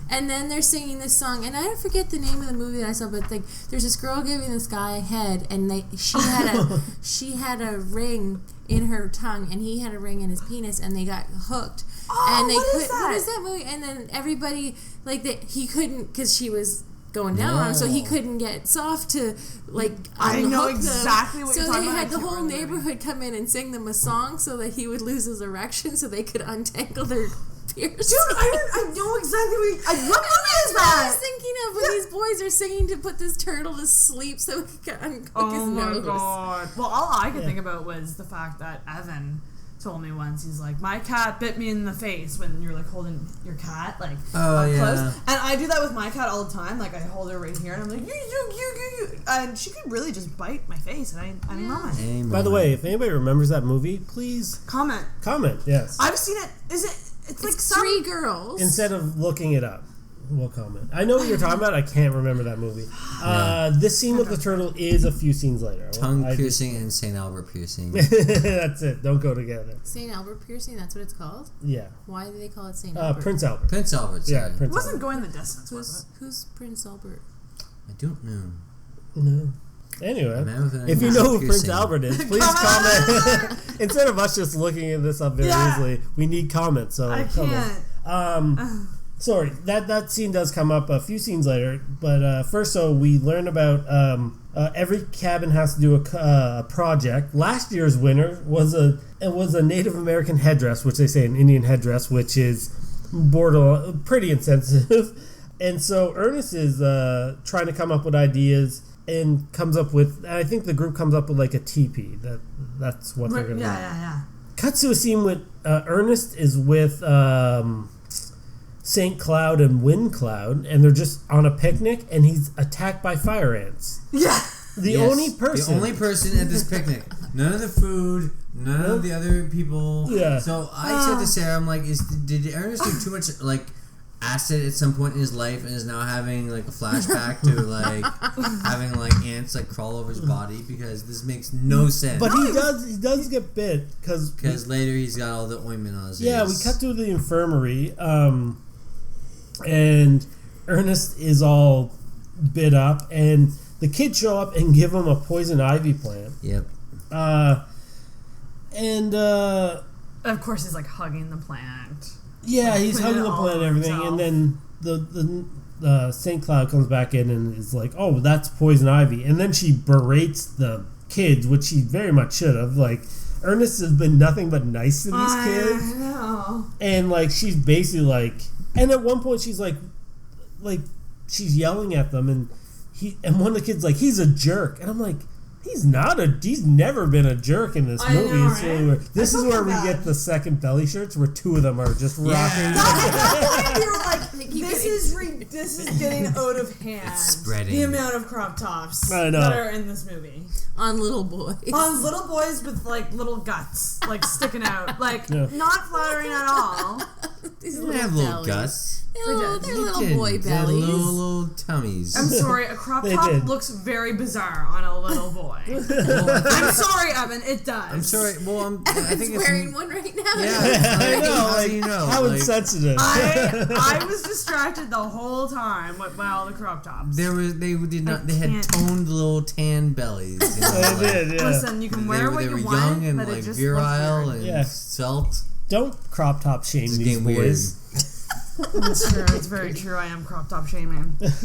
Speaker 3: And then they're singing this song, and I forget the name of the movie that I saw, but there's this girl giving this guy a head, and she had a ring in her tongue, and he had a ring in his penis, and they got hooked. And what is that movie? And then everybody he couldn't, because she was going down on him, so he couldn't get soft to
Speaker 4: I know
Speaker 3: exactly
Speaker 4: what
Speaker 3: you're talking about. So they had the whole
Speaker 4: remember.
Speaker 3: Neighborhood come in and sing them a song so that he would lose his erection, so they could untangle their. Dude,
Speaker 4: I know exactly what movie is that?
Speaker 3: I was thinking of when these boys are singing to put this turtle to sleep so he can uncook his nose.
Speaker 4: Oh my god. Well, all I could think about was the fact that Evan told me once, he's like, my cat bit me in the face when you're holding your cat up close. And I do that with my cat all the time. I hold her right here and I'm like, you. And she could really just bite my face and I'm not.
Speaker 5: By the way, if anybody remembers that movie, please
Speaker 4: comment,
Speaker 5: yes.
Speaker 4: I've seen it. It's like
Speaker 3: three girls.
Speaker 5: Instead of looking it up, we'll comment. I know what you're talking about. I can't remember that movie. This scene with the turtle is a few scenes later.
Speaker 2: Tongue piercing and St. Albert piercing.
Speaker 5: That's it. Don't go together.
Speaker 3: St. Albert piercing, that's what it's called?
Speaker 5: Yeah.
Speaker 3: Why do they call it St. Albert?
Speaker 5: Prince Albert.
Speaker 2: Prince Albert, sorry.
Speaker 5: Yeah, Prince
Speaker 4: It wasn't
Speaker 5: Albert.
Speaker 4: going the distance, was it?
Speaker 3: Who's Prince Albert?
Speaker 2: I don't know.
Speaker 5: No. Anyway, if you know who Prince Albert is, please comment. Instead of us just looking at this up very easily, we need comments. So
Speaker 4: I can't.
Speaker 5: Sorry, that scene does come up a few scenes later, but first, so we learn about every cabin has to do a project. Last year's winner was a Native American headdress, which they say an Indian headdress, which is borderline pretty insensitive. And so Ernest is trying to come up with ideas. And comes up with, I think the group comes up with a teepee. That's what they're going to do.
Speaker 4: Yeah.
Speaker 5: Cuts to a scene with Ernest is with St. Cloud and Wind Cloud, and they're just on a picnic, and he's attacked by fire ants.
Speaker 4: Yeah.
Speaker 5: The only person
Speaker 2: at this picnic. None of the food, none of the other people.
Speaker 5: Yeah.
Speaker 2: So I said to Sarah, I'm like, did Ernest do too much acid at some point in his life and is now having a flashback to having ants crawl over his body, because this makes no sense.
Speaker 5: But he does get bit because
Speaker 2: later he's got all the ointment on his
Speaker 5: we cut to the infirmary and Ernest is all bit up and the kids show up and give him a poison ivy plant.
Speaker 2: Yep.
Speaker 5: And
Speaker 4: of course he's hugging the plant.
Speaker 5: Yeah, he's hugging the plant and everything, and then the St. Cloud comes back in and is like, "Oh, that's poison ivy," and then she berates the kids, which she very much should have. Ernest has been nothing but nice to these kids,
Speaker 4: I know.
Speaker 5: and she's basically and at one point she's she's yelling at them, and one of the kids he's a jerk, and I'm like. He's never been a jerk in this movie.
Speaker 4: Know,
Speaker 5: it's really weird. This is where we get the second belly shirts where two of them are just rocking.
Speaker 4: This is getting out of hand.
Speaker 2: It's spreading.
Speaker 4: The amount of crop tops
Speaker 5: that
Speaker 4: are in this movie.
Speaker 3: On little boys.
Speaker 4: On little boys with little guts sticking out. Not flattering at all.
Speaker 3: These
Speaker 2: They have little guts.
Speaker 3: They're little boy
Speaker 2: They
Speaker 3: bellies.
Speaker 2: little tummies.
Speaker 4: I'm sorry, a crop top looks very bizarre on a little boy. I'm sorry, Evan, it does.
Speaker 2: I'm sorry. Well, I think it's
Speaker 3: wearing one right now.
Speaker 2: Yeah,
Speaker 5: I know.
Speaker 2: How do you know?
Speaker 5: How insensitive.
Speaker 4: I was distracted the whole time by all the crop tops.
Speaker 2: They did not. They had toned little tan bellies.
Speaker 5: They did. Yeah.
Speaker 4: Listen, you can wear what you want,
Speaker 2: young and
Speaker 4: but it just
Speaker 2: virile
Speaker 4: looks
Speaker 2: and svelte.
Speaker 5: Don't crop top shame
Speaker 2: It's
Speaker 5: these
Speaker 2: getting
Speaker 5: boys.
Speaker 4: That's true. It's very true. I am crop top shaming. It's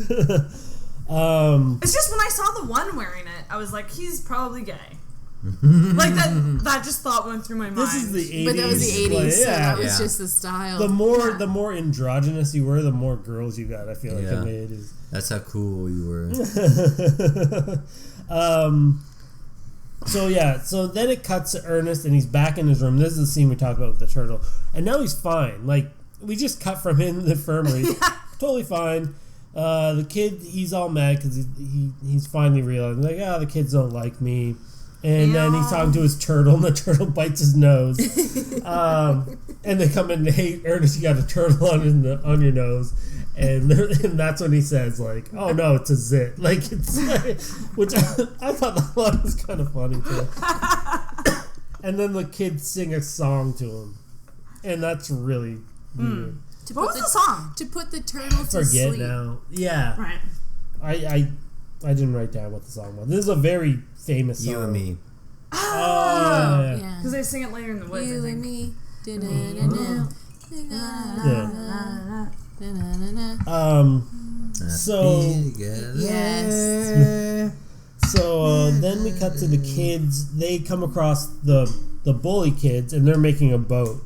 Speaker 4: just when I saw the one wearing it, I was like, he's probably gay. That just thought went through my mind.
Speaker 5: This is the 80s.
Speaker 3: But that was the 80s, so that was
Speaker 2: Yeah.
Speaker 3: just the style.
Speaker 5: The more androgynous you were, the more girls you got. I feel like in the 80s.
Speaker 2: That's how cool you were.
Speaker 5: So then it cuts to Ernest and he's back in his room. This is the scene we talked about with the turtle, and now he's fine. We just cut from him in the infirmary, totally fine. The kid, he's all mad because he's finally realizing, like, the kids don't like me. And then he's talking to his turtle, and the turtle bites his nose. And they come in, hey, Ernest, you got a turtle on your nose. And that's when he says, like, oh, no, it's a zit. Like, it's like, which I thought that line was kind of funny, too. And then the kids sing a song to him. And that's really weird.
Speaker 4: What was the song?
Speaker 3: To put the turtle to
Speaker 5: Forget
Speaker 3: sleep.
Speaker 5: now. Yeah.
Speaker 4: Right.
Speaker 5: I didn't write down what the song was. This is a very famous song.
Speaker 2: You and Me.
Speaker 5: Oh, yeah.
Speaker 4: Because they sing it later in the woods.
Speaker 3: You and me.
Speaker 5: So
Speaker 3: yes.
Speaker 5: So then we cut to the kids. They come across the bully kids, and they're making a boat.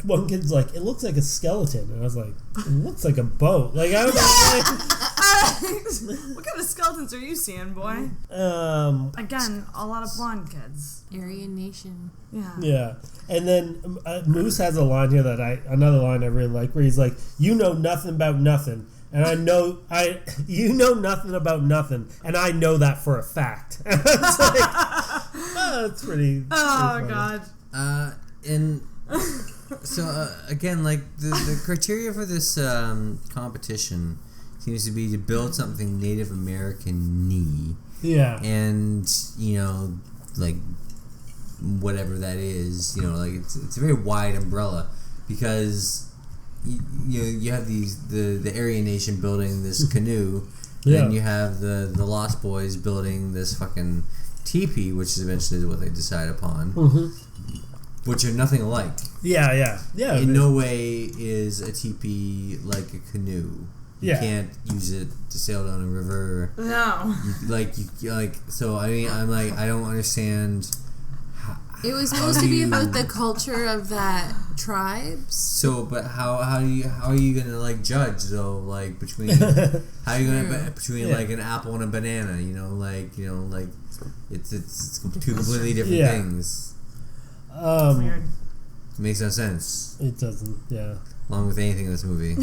Speaker 5: One kid's like, it looks like a skeleton, and I was like, it looks like a boat. Like, I don't know.
Speaker 4: What kind of skeletons are you seeing, boy? Again, a lot of blonde kids.
Speaker 3: Aryan Nation.
Speaker 5: Yeah. And then Moose has a line here another line I really like, where he's like, you know nothing about nothing. And you know nothing about nothing, and I know that for a fact. It's like, that's pretty.
Speaker 4: Oh,
Speaker 5: pretty
Speaker 4: God.
Speaker 2: And so again, like the criteria for this competition seems to be to build something Native American-y.
Speaker 5: Yeah.
Speaker 2: And like whatever that is, like it's a very wide umbrella, because you have the Aryan Nation building this canoe,
Speaker 5: Yeah.
Speaker 2: and you have the Lost Boys building this fucking teepee, which is eventually what they decide upon, which are nothing alike.
Speaker 5: Yeah.
Speaker 2: In no way is a teepee like a canoe. You can't use it to sail down a river.
Speaker 4: No.
Speaker 2: So I mean, I'm like, I don't understand.
Speaker 3: It was supposed to be about the culture of that tribe.
Speaker 2: So, but how are you gonna like judge though? Like between how are you gonna between like an apple and a banana? It's two completely different things.
Speaker 4: Weird.
Speaker 2: It makes no sense.
Speaker 5: It doesn't. Yeah.
Speaker 2: Along with anything in this movie.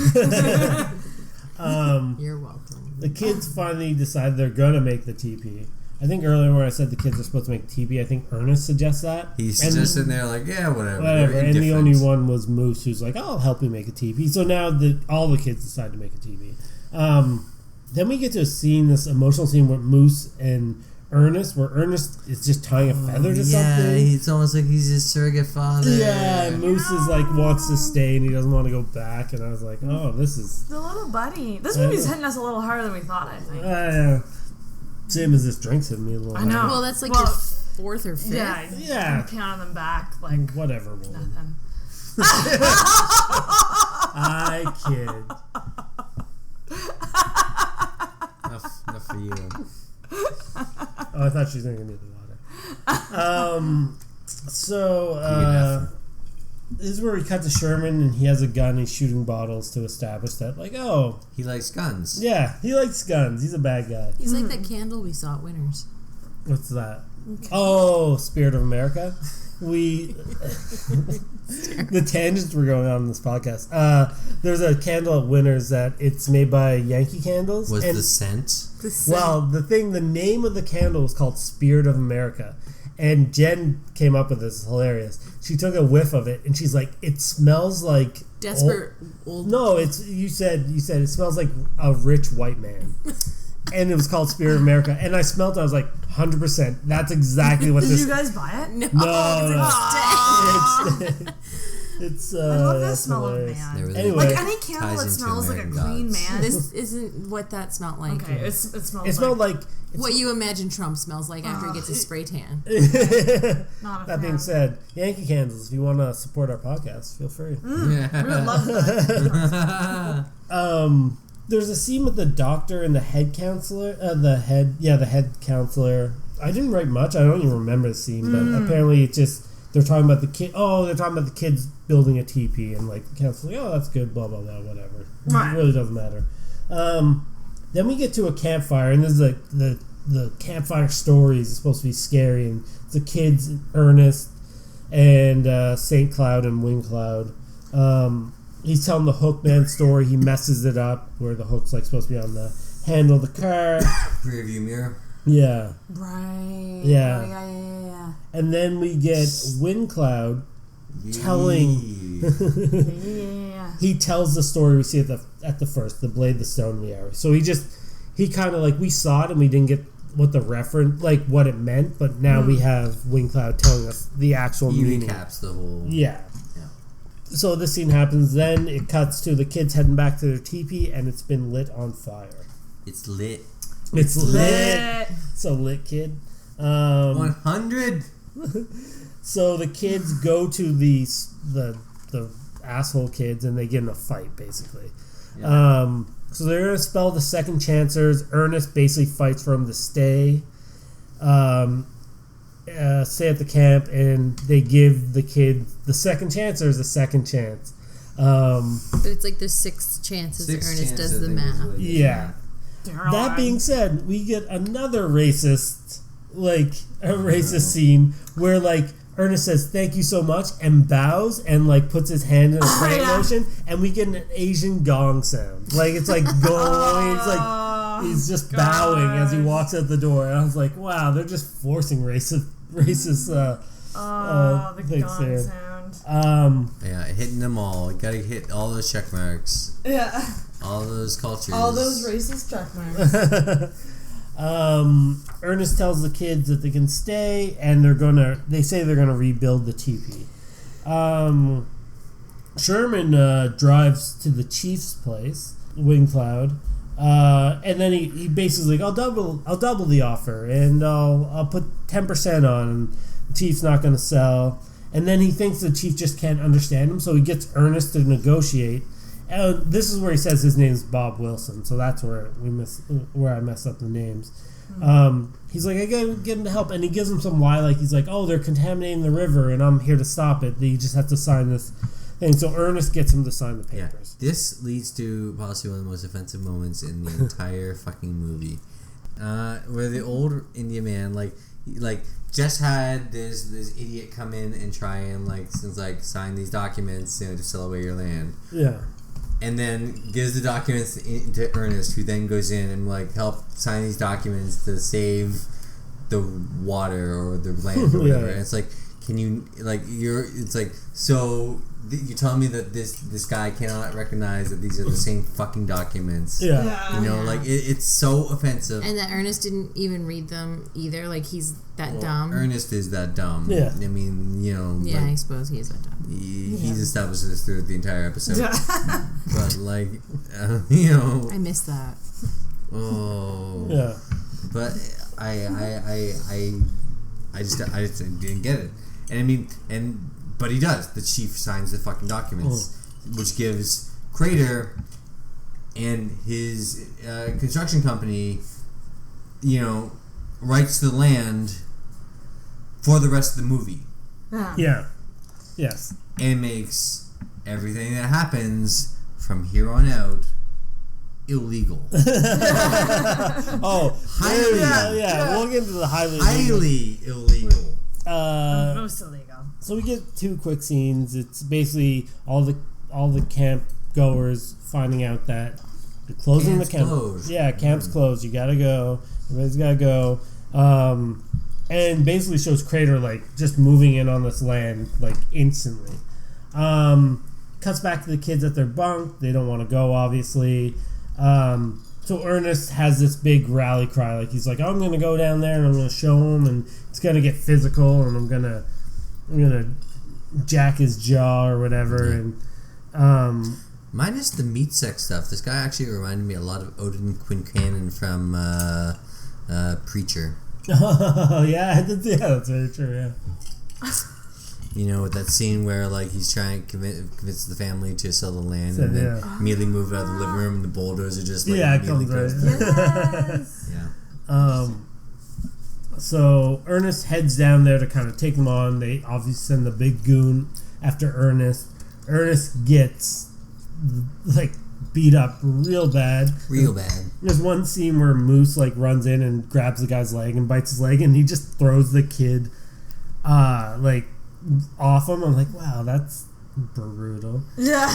Speaker 3: You're welcome.
Speaker 5: The kids finally decide they're gonna make the teepee. I think earlier when I said the kids are supposed to make teepee, I think Ernest suggests that.
Speaker 2: He's just sitting there like, yeah, whatever.
Speaker 5: And the only one was Moose, who's like, I'll help you make a teepee. So now all the kids decide to make a teepee. Then we get to a scene, this emotional scene with Moose and Ernest, where Ernest is just tying a feather to something.
Speaker 2: Yeah, it's almost like he's his surrogate father.
Speaker 5: Yeah, and Moose is like, wants to stay and he doesn't want to go back. And I was like, oh, this is...
Speaker 4: The little buddy. This movie's hitting us a little harder than we thought, I think.
Speaker 5: Same as this drink's hitting me a little
Speaker 4: I know.
Speaker 3: Well, that's like your fourth or fifth.
Speaker 4: Yeah. I'm counting them back like
Speaker 5: whatever, woman.
Speaker 4: nothing.
Speaker 5: I kid.
Speaker 2: Enough for you.
Speaker 5: Oh, I thought she was going to need the water. This is where we cut to Sherman, and he has a gun. He's shooting bottles to establish that, like, oh,
Speaker 2: he likes guns.
Speaker 5: Yeah, he likes guns. He's a bad guy.
Speaker 3: He's like that candle we saw at Winners.
Speaker 5: What's that? Okay. Oh, Spirit of America. The tangents we're going on in this podcast. There's a candle at Winners that it's made by Yankee Candles.
Speaker 2: Was the scent?
Speaker 5: Well, the name of the candle was called Spirit of America. And Jen came up with this. It's hilarious. She took a whiff of it, and she's like, "It smells like
Speaker 3: desperate old."
Speaker 5: No, you said it smells like a rich white man." And it was called Spirit of America. And I smelled it. I was like, 100%. That's exactly what this...
Speaker 4: Did you guys buy it?
Speaker 3: No.
Speaker 5: It's
Speaker 4: I love the smell of man.
Speaker 5: Anyway,
Speaker 4: like any candle that smells like a clean man.
Speaker 3: This isn't what that smelled like.
Speaker 4: Okay, it
Speaker 5: smelled like
Speaker 3: what you imagine Trump smells like after he gets a spray tan.
Speaker 5: That being said, Yankee Candles, if you want to support our podcast, feel free.
Speaker 4: We would love that.
Speaker 5: There's a scene with the doctor and the head counselor. The head counselor. I didn't write much. I don't even remember the scene, but apparently it's just they're talking about the kid. Oh, they're talking about the kids building a teepee, and like the counselor, oh, that's good, blah blah blah, whatever. Right. It really doesn't matter. Then we get to a campfire, and this is the campfire story is supposed to be scary, and it's the kids, Ernest, and St. Cloud and Wing Cloud. he's telling the Hookman story. He messes it up where the hook's like supposed to be on the handle of the car.
Speaker 2: Rear view mirror.
Speaker 5: Yeah.
Speaker 4: Right.
Speaker 5: Yeah.
Speaker 4: Oh, yeah.
Speaker 5: And then we get Windcloud telling.
Speaker 4: Yeah.
Speaker 5: He tells the story we see at the first, the blade, the stone, the arrow. So he kind of like, we saw it and we didn't get what the reference, like what it meant, but now we have Windcloud telling us the actual meaning.
Speaker 2: Recaps the whole.
Speaker 5: Yeah. So this scene happens, then it cuts to the kids heading back to their teepee, and it's been lit on fire.
Speaker 2: It's lit.
Speaker 5: It's lit. So lit, kid.
Speaker 2: 100.
Speaker 5: So the kids go to the asshole kids, and they get in a fight, basically. Yeah. So they're going to spell the second chancers. Ernest basically fights for him to stay at the camp, and they give the kids the second chancers a second chance.
Speaker 3: But it's like the sixth chance as Ernest does the math.
Speaker 5: Yeah. That being said, we get another racist scene where like Ernest says thank you so much and bows and like puts his hand in a prayer motion, and we get an Asian gong sound. Like it's like going, it's like he's just bowing as he walks out the door. And I was like, wow, they're just forcing racist
Speaker 4: the
Speaker 5: things
Speaker 4: gong
Speaker 5: there.
Speaker 4: sound.
Speaker 2: Yeah, hitting them all. You gotta hit all those check marks.
Speaker 4: Yeah.
Speaker 2: All those cultures.
Speaker 4: All those racist check marks.
Speaker 5: Ernest tells the kids that they can stay, and they say they're gonna rebuild the teepee. Sherman drives to the chief's place, Windcloud, and then he basically like, I'll double the offer, and I'll put 10% on, and the chief's not gonna sell. And then he thinks the chief just can't understand him, so he gets Ernest to negotiate. And this is where he says his name's Bob Wilson, so that's where I mess up the names. He's like, I gotta get him to help, and he gives him some lie, like he's like, oh, they're contaminating the river, and I'm here to stop it. You just have to sign this thing. So Ernest gets him to sign the papers.
Speaker 2: Yeah. This leads to possibly one of the most offensive moments in the entire fucking movie, where the old Indian man like just had this idiot come in and try and sign these documents, to sell away your land.
Speaker 5: Yeah.
Speaker 2: And then gives the documents to Ernest, who then goes in and help sign these documents to save the water or the land or whatever. And it's like, can you so you're telling me that this guy cannot recognize that these are the same fucking documents? It's so offensive.
Speaker 3: And that Ernest didn't even read them either. Like he's that dumb.
Speaker 2: Ernest is that dumb.
Speaker 5: Yeah.
Speaker 2: I mean,
Speaker 3: Yeah, I suppose he is that dumb.
Speaker 2: He's established this through the entire episode. But
Speaker 3: I missed that.
Speaker 2: Oh.
Speaker 5: Yeah.
Speaker 2: But I just didn't get it. And I mean, but he does. The chief signs the fucking documents, which gives Crater and his construction company, rights to the land for the rest of the movie.
Speaker 5: Yeah. Yes.
Speaker 2: And makes everything that happens from here on out illegal.
Speaker 5: Highly. We'll get into the
Speaker 2: highly illegal.
Speaker 4: Most illegal.
Speaker 5: So we get two quick scenes. It's basically all the camp goers finding out that they're closing the camp.
Speaker 2: Closed.
Speaker 5: Yeah, camp's closed. You gotta go. Everybody's gotta go. And basically shows Crater just moving in on this land instantly. Cuts back to the kids at their bunk. They don't want to go, obviously. So Ernest has this big rally cry. He's like, I'm gonna go down there and I'm gonna show him, and it's gonna get physical, and I'm gonna jack his jaw or whatever. And
Speaker 2: minus the meat sex stuff, this guy actually reminded me a lot of Odin Quincannon from Preacher.
Speaker 5: Yeah, that's very true. Yeah.
Speaker 2: With that scene where he's trying to convince the family to sell the land, and then immediately move out of the living room, and the bulldozer just immediately goes.
Speaker 4: Yes.
Speaker 2: Yeah.
Speaker 5: So Ernest heads down there to kind of take them on. They obviously send the big goon after Ernest. Ernest gets beat up real bad. There's one scene where Moose runs in and grabs the guy's leg and bites his leg, and he just throws the kid off him. I'm like, wow, that's brutal.
Speaker 4: Yeah.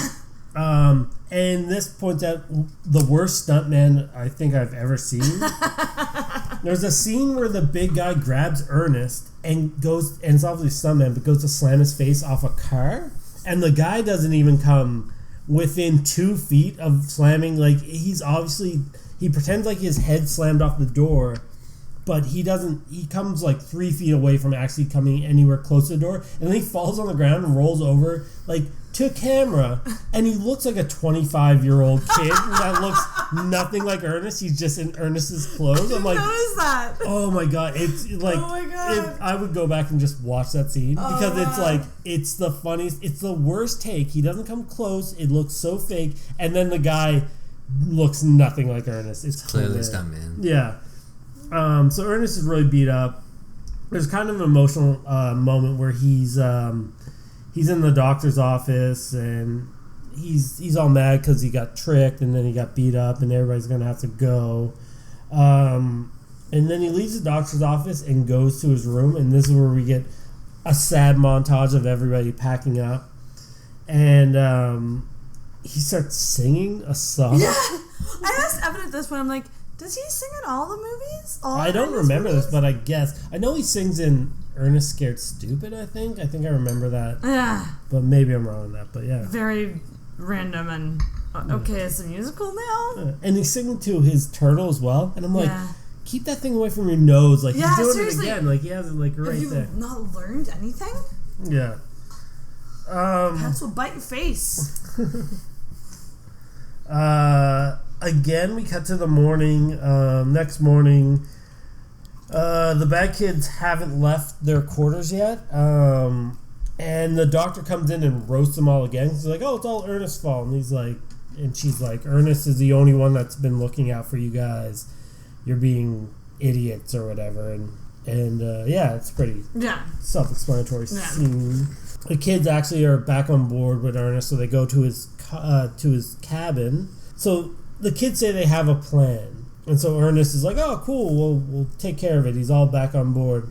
Speaker 5: And this points out the worst stuntman I think I've ever seen. There's a scene where the big guy grabs Ernest and goes, and it's obviously stuntman, but goes to slam his face off a car, and the guy doesn't even come within 2 feet of slamming. Like, he's obviously, he pretends like his head slammed off the door, but he doesn't. He comes like 3 feet away from actually coming anywhere close to the door, and then he falls on the ground and rolls over like to camera, and he looks like a 25-year-old kid that looks nothing like Ernest. He's just in Ernest's clothes. I'm like,
Speaker 4: what is that?
Speaker 5: Oh my god! It's like,
Speaker 4: oh my god.
Speaker 5: I would go back and just watch that scene because it's like, it's the funniest. It's the worst take. He doesn't come close. It looks so fake, and then the guy looks nothing like Ernest. It's
Speaker 2: clearly stuntman.
Speaker 5: Yeah. So Ernest is really beat up. There's kind of an emotional moment where he's in the doctor's office and he's all mad because he got tricked and then he got beat up and everybody's gonna have to go. And then he leaves the doctor's office and goes to his room, and this is where we get a sad montage of everybody packing up, and he starts singing a song.
Speaker 4: Yeah, I asked Evan at this point. I'm like, does he sing in all the movies?
Speaker 5: I don't remember this, but I guess I know he sings in Ernest Scared Stupid. I think I remember that.
Speaker 4: Yeah,
Speaker 5: but maybe I'm wrong on that. But yeah,
Speaker 4: very random and okay. It's a musical now,
Speaker 5: and he's singing to his turtle as well, and I'm like, keep that thing away from your nose. Like, he's doing
Speaker 4: seriously.
Speaker 5: it again. Like, he has it like right there.
Speaker 4: Have you not learned anything?
Speaker 5: Yeah.
Speaker 4: Cats will bite your face.
Speaker 5: Again, we cut to the morning. Next morning, the bad kids haven't left their quarters yet. And the doctor comes in and roasts them all again. He's like, oh, it's all Ernest's fault. And he's like, and she's like, Ernest is the only one that's been looking out for you guys. You're being idiots or whatever. And yeah, it's pretty self-explanatory scene. The kids actually are back on board with Ernest, so they go to his cabin. So the kids say they have a plan. And so Ernest is like, oh, cool, we'll take care of it. He's all back on board.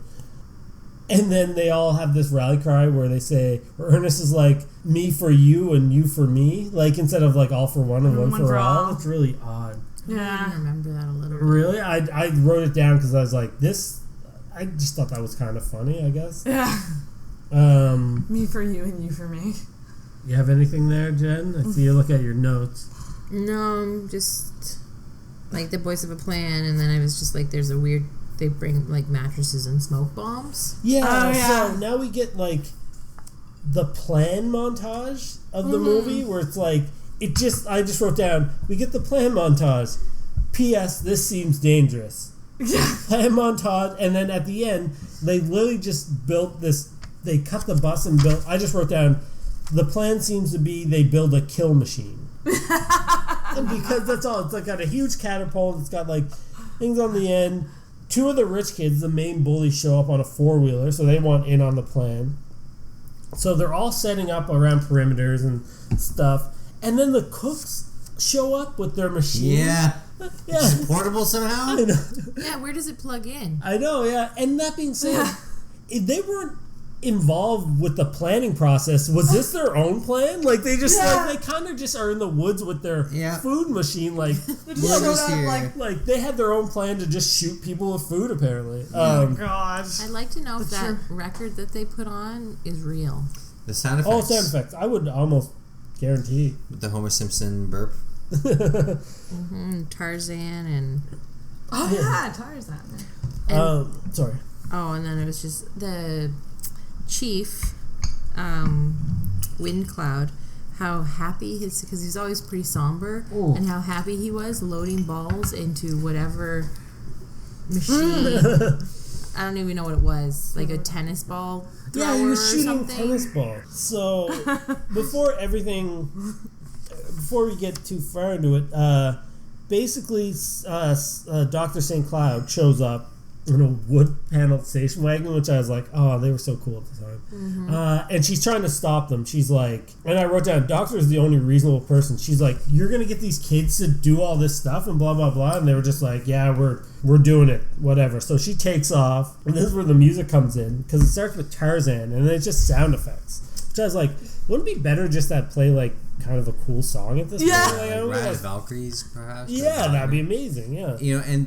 Speaker 5: And then they all have this rally cry where they say, where Ernest is like, me for you and you for me. Like, instead of like all for one and one for all. It's really odd.
Speaker 3: Yeah. I remember that a little bit.
Speaker 5: Really? I wrote it down because I was like, I just thought that was kind of funny, I guess.
Speaker 4: Yeah. Me for you and you for me.
Speaker 5: You have anything there, Jen? I see you look at your notes.
Speaker 3: No, just like the boys have a plan, and then I was just like, there's a weird, they bring like mattresses and smoke bombs.
Speaker 5: Yeah, so now we get like the plan montage of the movie where it's like, I just wrote down, we get the plan montage. P.S. This seems dangerous. Plan montage, and then at the end, they literally just built this, they cut the bus and built, I just wrote down, the plan seems to be they build a kill machine. And because that's all. It's like got a huge catapult. It's got like things on the end. 2 of the rich kids, the main bullies, show up on a 4-wheeler, so they want in on the plan. So they're all setting up around perimeters and stuff. And then the cooks show up with their machine.
Speaker 2: Yeah. It's portable somehow?
Speaker 5: I know.
Speaker 3: Yeah, where does it plug in?
Speaker 5: I know, yeah. And that being said, they weren't involved with the planning process. Was this their own plan? Like, they just they kind of just are in the woods with their food machine. Like, like they had their own plan to just shoot people with food, apparently.
Speaker 4: Oh gosh.
Speaker 3: I'd like to know if that record that they put on is real.
Speaker 2: The sound effects.
Speaker 5: Oh, sound effects. I would almost guarantee.
Speaker 2: With the Homer Simpson burp.
Speaker 3: Tarzan and
Speaker 4: Tarzan.
Speaker 3: And,
Speaker 5: sorry.
Speaker 3: Oh, and then it was just the chief, Wind Cloud, how happy because he's always pretty somber, and how happy he was loading balls into whatever machine. I don't even know what it was, like a tennis ball thrower.
Speaker 5: Yeah, he was shooting
Speaker 3: something.
Speaker 5: tennis ball. So before we get too far into it, basically Dr. St. Cloud shows up in a wood-paneled station wagon, which I was like, oh, they were so cool at the time. And she's trying to stop them. She's like, and I wrote down, Doctor is the only reasonable person. She's like, you're going to get these kids to do all this stuff and blah, blah, blah. And they were just like, yeah, we're doing it, whatever. So she takes off, and this is where the music comes in, because it starts with Tarzan, and it's just sound effects, which I was like, wouldn't it be better just to play like kind of a cool song at this point? Like,
Speaker 2: Ride of Valkyries, perhaps.
Speaker 5: Yeah, that'd be amazing. Yeah,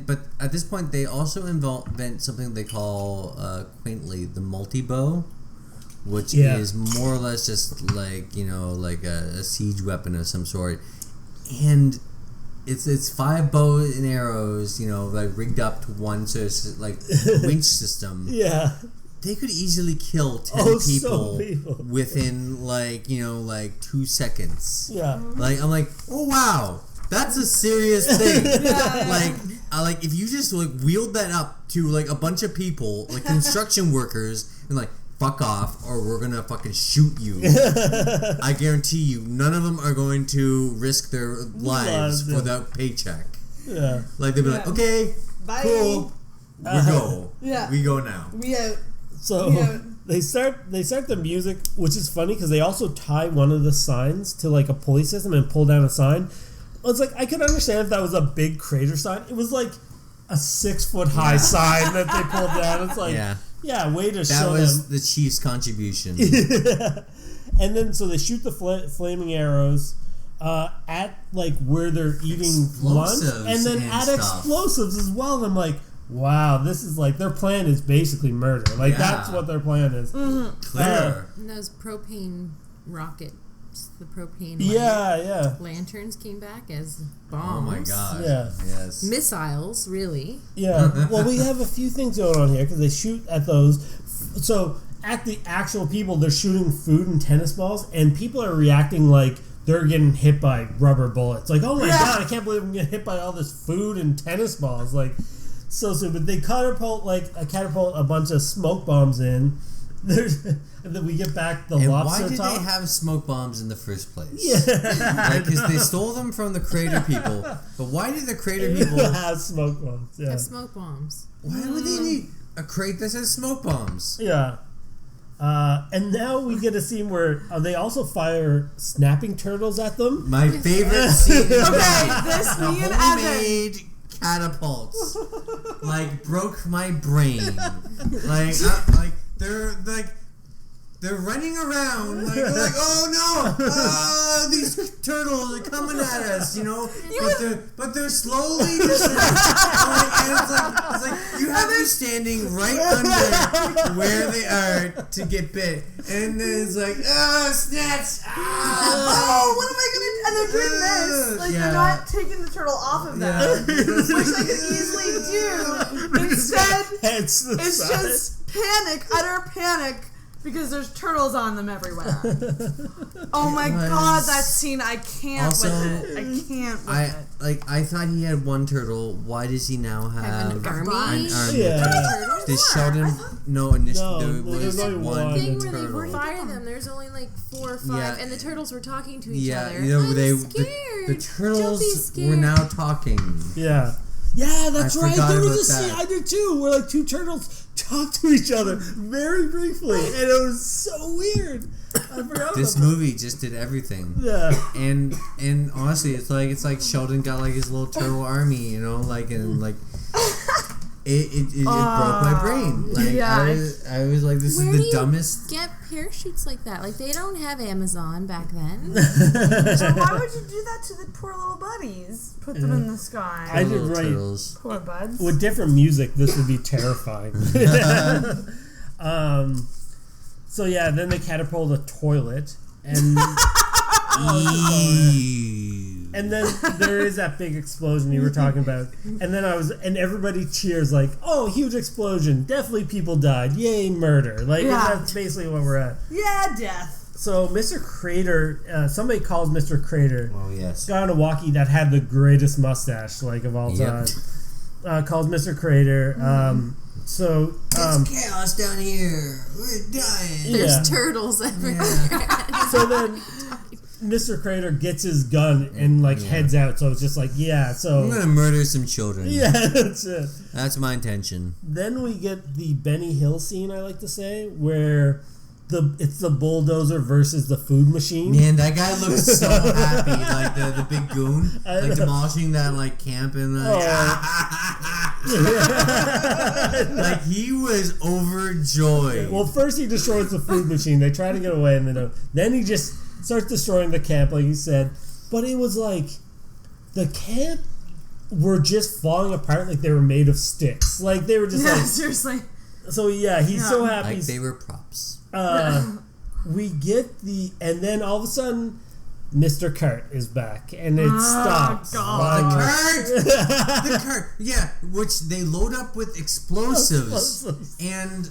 Speaker 2: but at this point they also invent something they call quaintly the multi-bow, which is more or less just like like a siege weapon of some sort, and it's 5 bows and arrows, like rigged up to one sort of like winch system.
Speaker 5: Yeah.
Speaker 2: They could easily kill 10 people within like 2 seconds.
Speaker 5: Yeah.
Speaker 2: Like I'm like, oh wow, that's a serious thing. Like if you just like wheeled that up to like a bunch of people, like construction workers, and like fuck off or we're gonna fucking shoot you. I guarantee you, none of them are going to risk their lives for that paycheck.
Speaker 5: Yeah.
Speaker 2: Like they'd be like, okay,
Speaker 4: bye.
Speaker 2: Cool, we go.
Speaker 4: Yeah.
Speaker 2: We go now.
Speaker 4: We out.
Speaker 5: So they start the music, which is funny because they also tie one of the signs to like a pulley system and pull down a sign. It's like I could understand if that was a big crater sign. It was like a 6-foot high sign that they pulled down. It's like way to show them. That was
Speaker 2: the Chiefs' contribution.
Speaker 5: And then so they shoot the flaming arrows at like where they're eating lunch, and then add explosives as well. And I'm like, wow, this is like their plan is basically murder. Like that's what their plan is.
Speaker 3: Mm-hmm.
Speaker 2: Clear.
Speaker 3: And those propane rockets, the propane lanterns came back as bombs.
Speaker 2: Oh my god.
Speaker 5: Yeah.
Speaker 2: Yes.
Speaker 3: Missiles, really.
Speaker 5: Yeah. Well, we have a few things going on here because they shoot at those. So at the actual people, they're shooting food and tennis balls, and people are reacting like they're getting hit by rubber bullets. Like, oh my god, I can't believe I'm getting hit by all this food and tennis balls. Like. So stupid. They catapult a bunch of smoke bombs in. And then we get back the lobster
Speaker 2: why did
Speaker 5: top.
Speaker 2: they have smoke bombs in the first place?
Speaker 5: Yeah,
Speaker 2: because they stole them from the crater people. But why did the crater people
Speaker 5: have smoke bombs? Yeah,
Speaker 3: have smoke bombs.
Speaker 2: Why would they need a crate that says smoke bombs?
Speaker 5: Yeah. And now we get a scene where they also fire snapping turtles at them.
Speaker 2: My favorite scene.
Speaker 4: This me and
Speaker 2: homemade catapults broke my brain. They're running around like oh no, these turtles are coming at us, but they're slowly just and it's like you have to be standing right under where they are to get bit, and then it's like snatch,
Speaker 4: what am I gonna do? And they're doing this, like they're not taking the turtle off of them, which they could easily do. Instead, it's just panic, utter panic. Because there's turtles on them everywhere. Oh my god, that scene! I can't with it. I can't with it.
Speaker 2: I thought he had one turtle. Why does he now have
Speaker 3: an army?
Speaker 2: Yeah. They showed him. No, initially there was
Speaker 3: only
Speaker 2: one
Speaker 3: thing
Speaker 2: turtle.
Speaker 3: where they fire them. There's only like 4 or 5, and the turtles were talking to each other.
Speaker 2: I'm
Speaker 3: scared.
Speaker 2: The turtles were now talking.
Speaker 5: Yeah. Yeah, that's right. There was a scene I did too, where like 2 turtles talk to each other very briefly, and it was so weird. I forgot.
Speaker 2: This movie just did everything.
Speaker 5: Yeah.
Speaker 2: And honestly, it's like Sheldon got like his little turtle army, It just broke my brain. I was like, this is the dumbest.
Speaker 3: Get parachutes like that? Like they don't have Amazon back then.
Speaker 4: So why would you do that to the poor little buddies? Put them in the sky.
Speaker 5: I did right.
Speaker 2: Turtles.
Speaker 4: Poor buds.
Speaker 5: With different music, this would be terrifying. So yeah, then they catapult a toilet, and and then there is that big explosion you were talking about, and then everybody cheers like, oh, huge explosion, definitely people died, yay, murder, that's basically what we're at.
Speaker 4: Yeah, death.
Speaker 5: So Mr. Crater, somebody calls Mr. Crater.
Speaker 2: Oh yes.
Speaker 5: Guy on a walkie that had the greatest mustache of all time. Calls Mr. Crater. So
Speaker 2: it's chaos down here. We're dying.
Speaker 3: There's turtles everywhere.
Speaker 5: So then Mr. Crater gets his gun and heads out. So it's just so
Speaker 2: I'm gonna murder some children.
Speaker 5: Yeah, that's it.
Speaker 2: That's my intention.
Speaker 5: Then we get the Benny Hill scene, I like to say, where it's the bulldozer versus the food machine.
Speaker 2: Man, that guy looks so happy, the big goon, demolishing that camp and Like, he was overjoyed.
Speaker 5: Well, first he destroys the food machine. They try to get away, and they don't. Then he just starts destroying the camp, like you said. But it was like the camp were just falling apart like they were made of sticks. Like, they were just like...
Speaker 4: seriously.
Speaker 5: So, yeah, he's so happy.
Speaker 2: Like they were props.
Speaker 5: We get the... And then all of a sudden... Mr. Cart is back, and it stops.
Speaker 4: God.
Speaker 2: The cart, yeah, which they load up with explosives and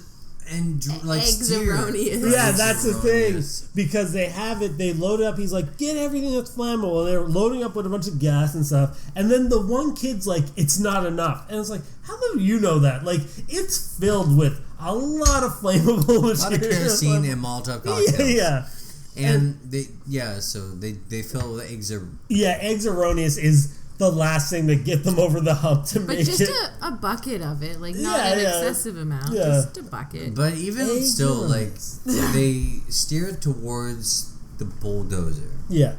Speaker 2: like
Speaker 3: eggs
Speaker 2: steer.
Speaker 3: erroneous.
Speaker 5: Yeah, that's the thing, because they have it. They load it up. He's like, get everything that's flammable, and they're loading up with a bunch of gas and stuff. And then the one kid's like, it's not enough, and it's like, how do you know that? Like, it's filled with a lot of flammable material,
Speaker 2: A lot of kerosene and Molotov cocktails.
Speaker 5: Yeah.
Speaker 2: And they fill the eggs.
Speaker 5: Eggs erroneous is the last thing to get them over the hump to
Speaker 3: But
Speaker 5: make
Speaker 3: just
Speaker 5: it.
Speaker 3: a bucket of it, like not an excessive amount, just a bucket.
Speaker 2: But even still, like, they steer it towards the bulldozer.
Speaker 5: Yeah.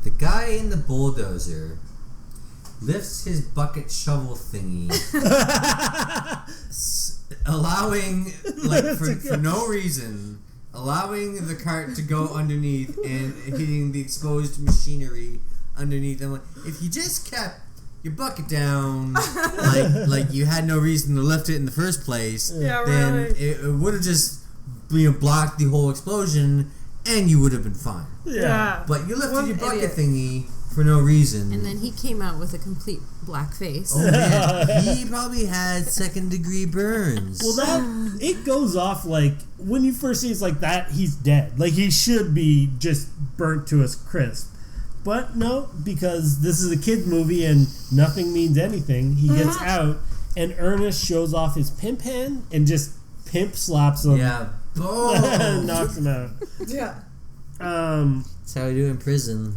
Speaker 2: The guy in the bulldozer lifts his bucket shovel thingy, allowing, like, for no reason, allowing the cart to go underneath and hitting the exposed machinery underneath. I'm like, if you just kept your bucket down, like you had no reason to lift it in the first place, then it would have just blocked the whole explosion, and you would have been fine.
Speaker 5: Yeah.
Speaker 2: But you lifted your bucket thingy for no reason.
Speaker 3: And then he came out with a complete black face.
Speaker 2: Oh man, he probably had second-degree burns.
Speaker 5: Well, it goes off like when you first see it's like that, he's dead. Like, he should be just burnt to a crisp. But no, because this is a kid's movie and nothing means anything. He gets out, and Ernest shows off his pimp hand and just pimp slaps him.
Speaker 2: Yeah. Oh.
Speaker 5: Knocks him out.
Speaker 4: Yeah.
Speaker 2: That's how we do in prison.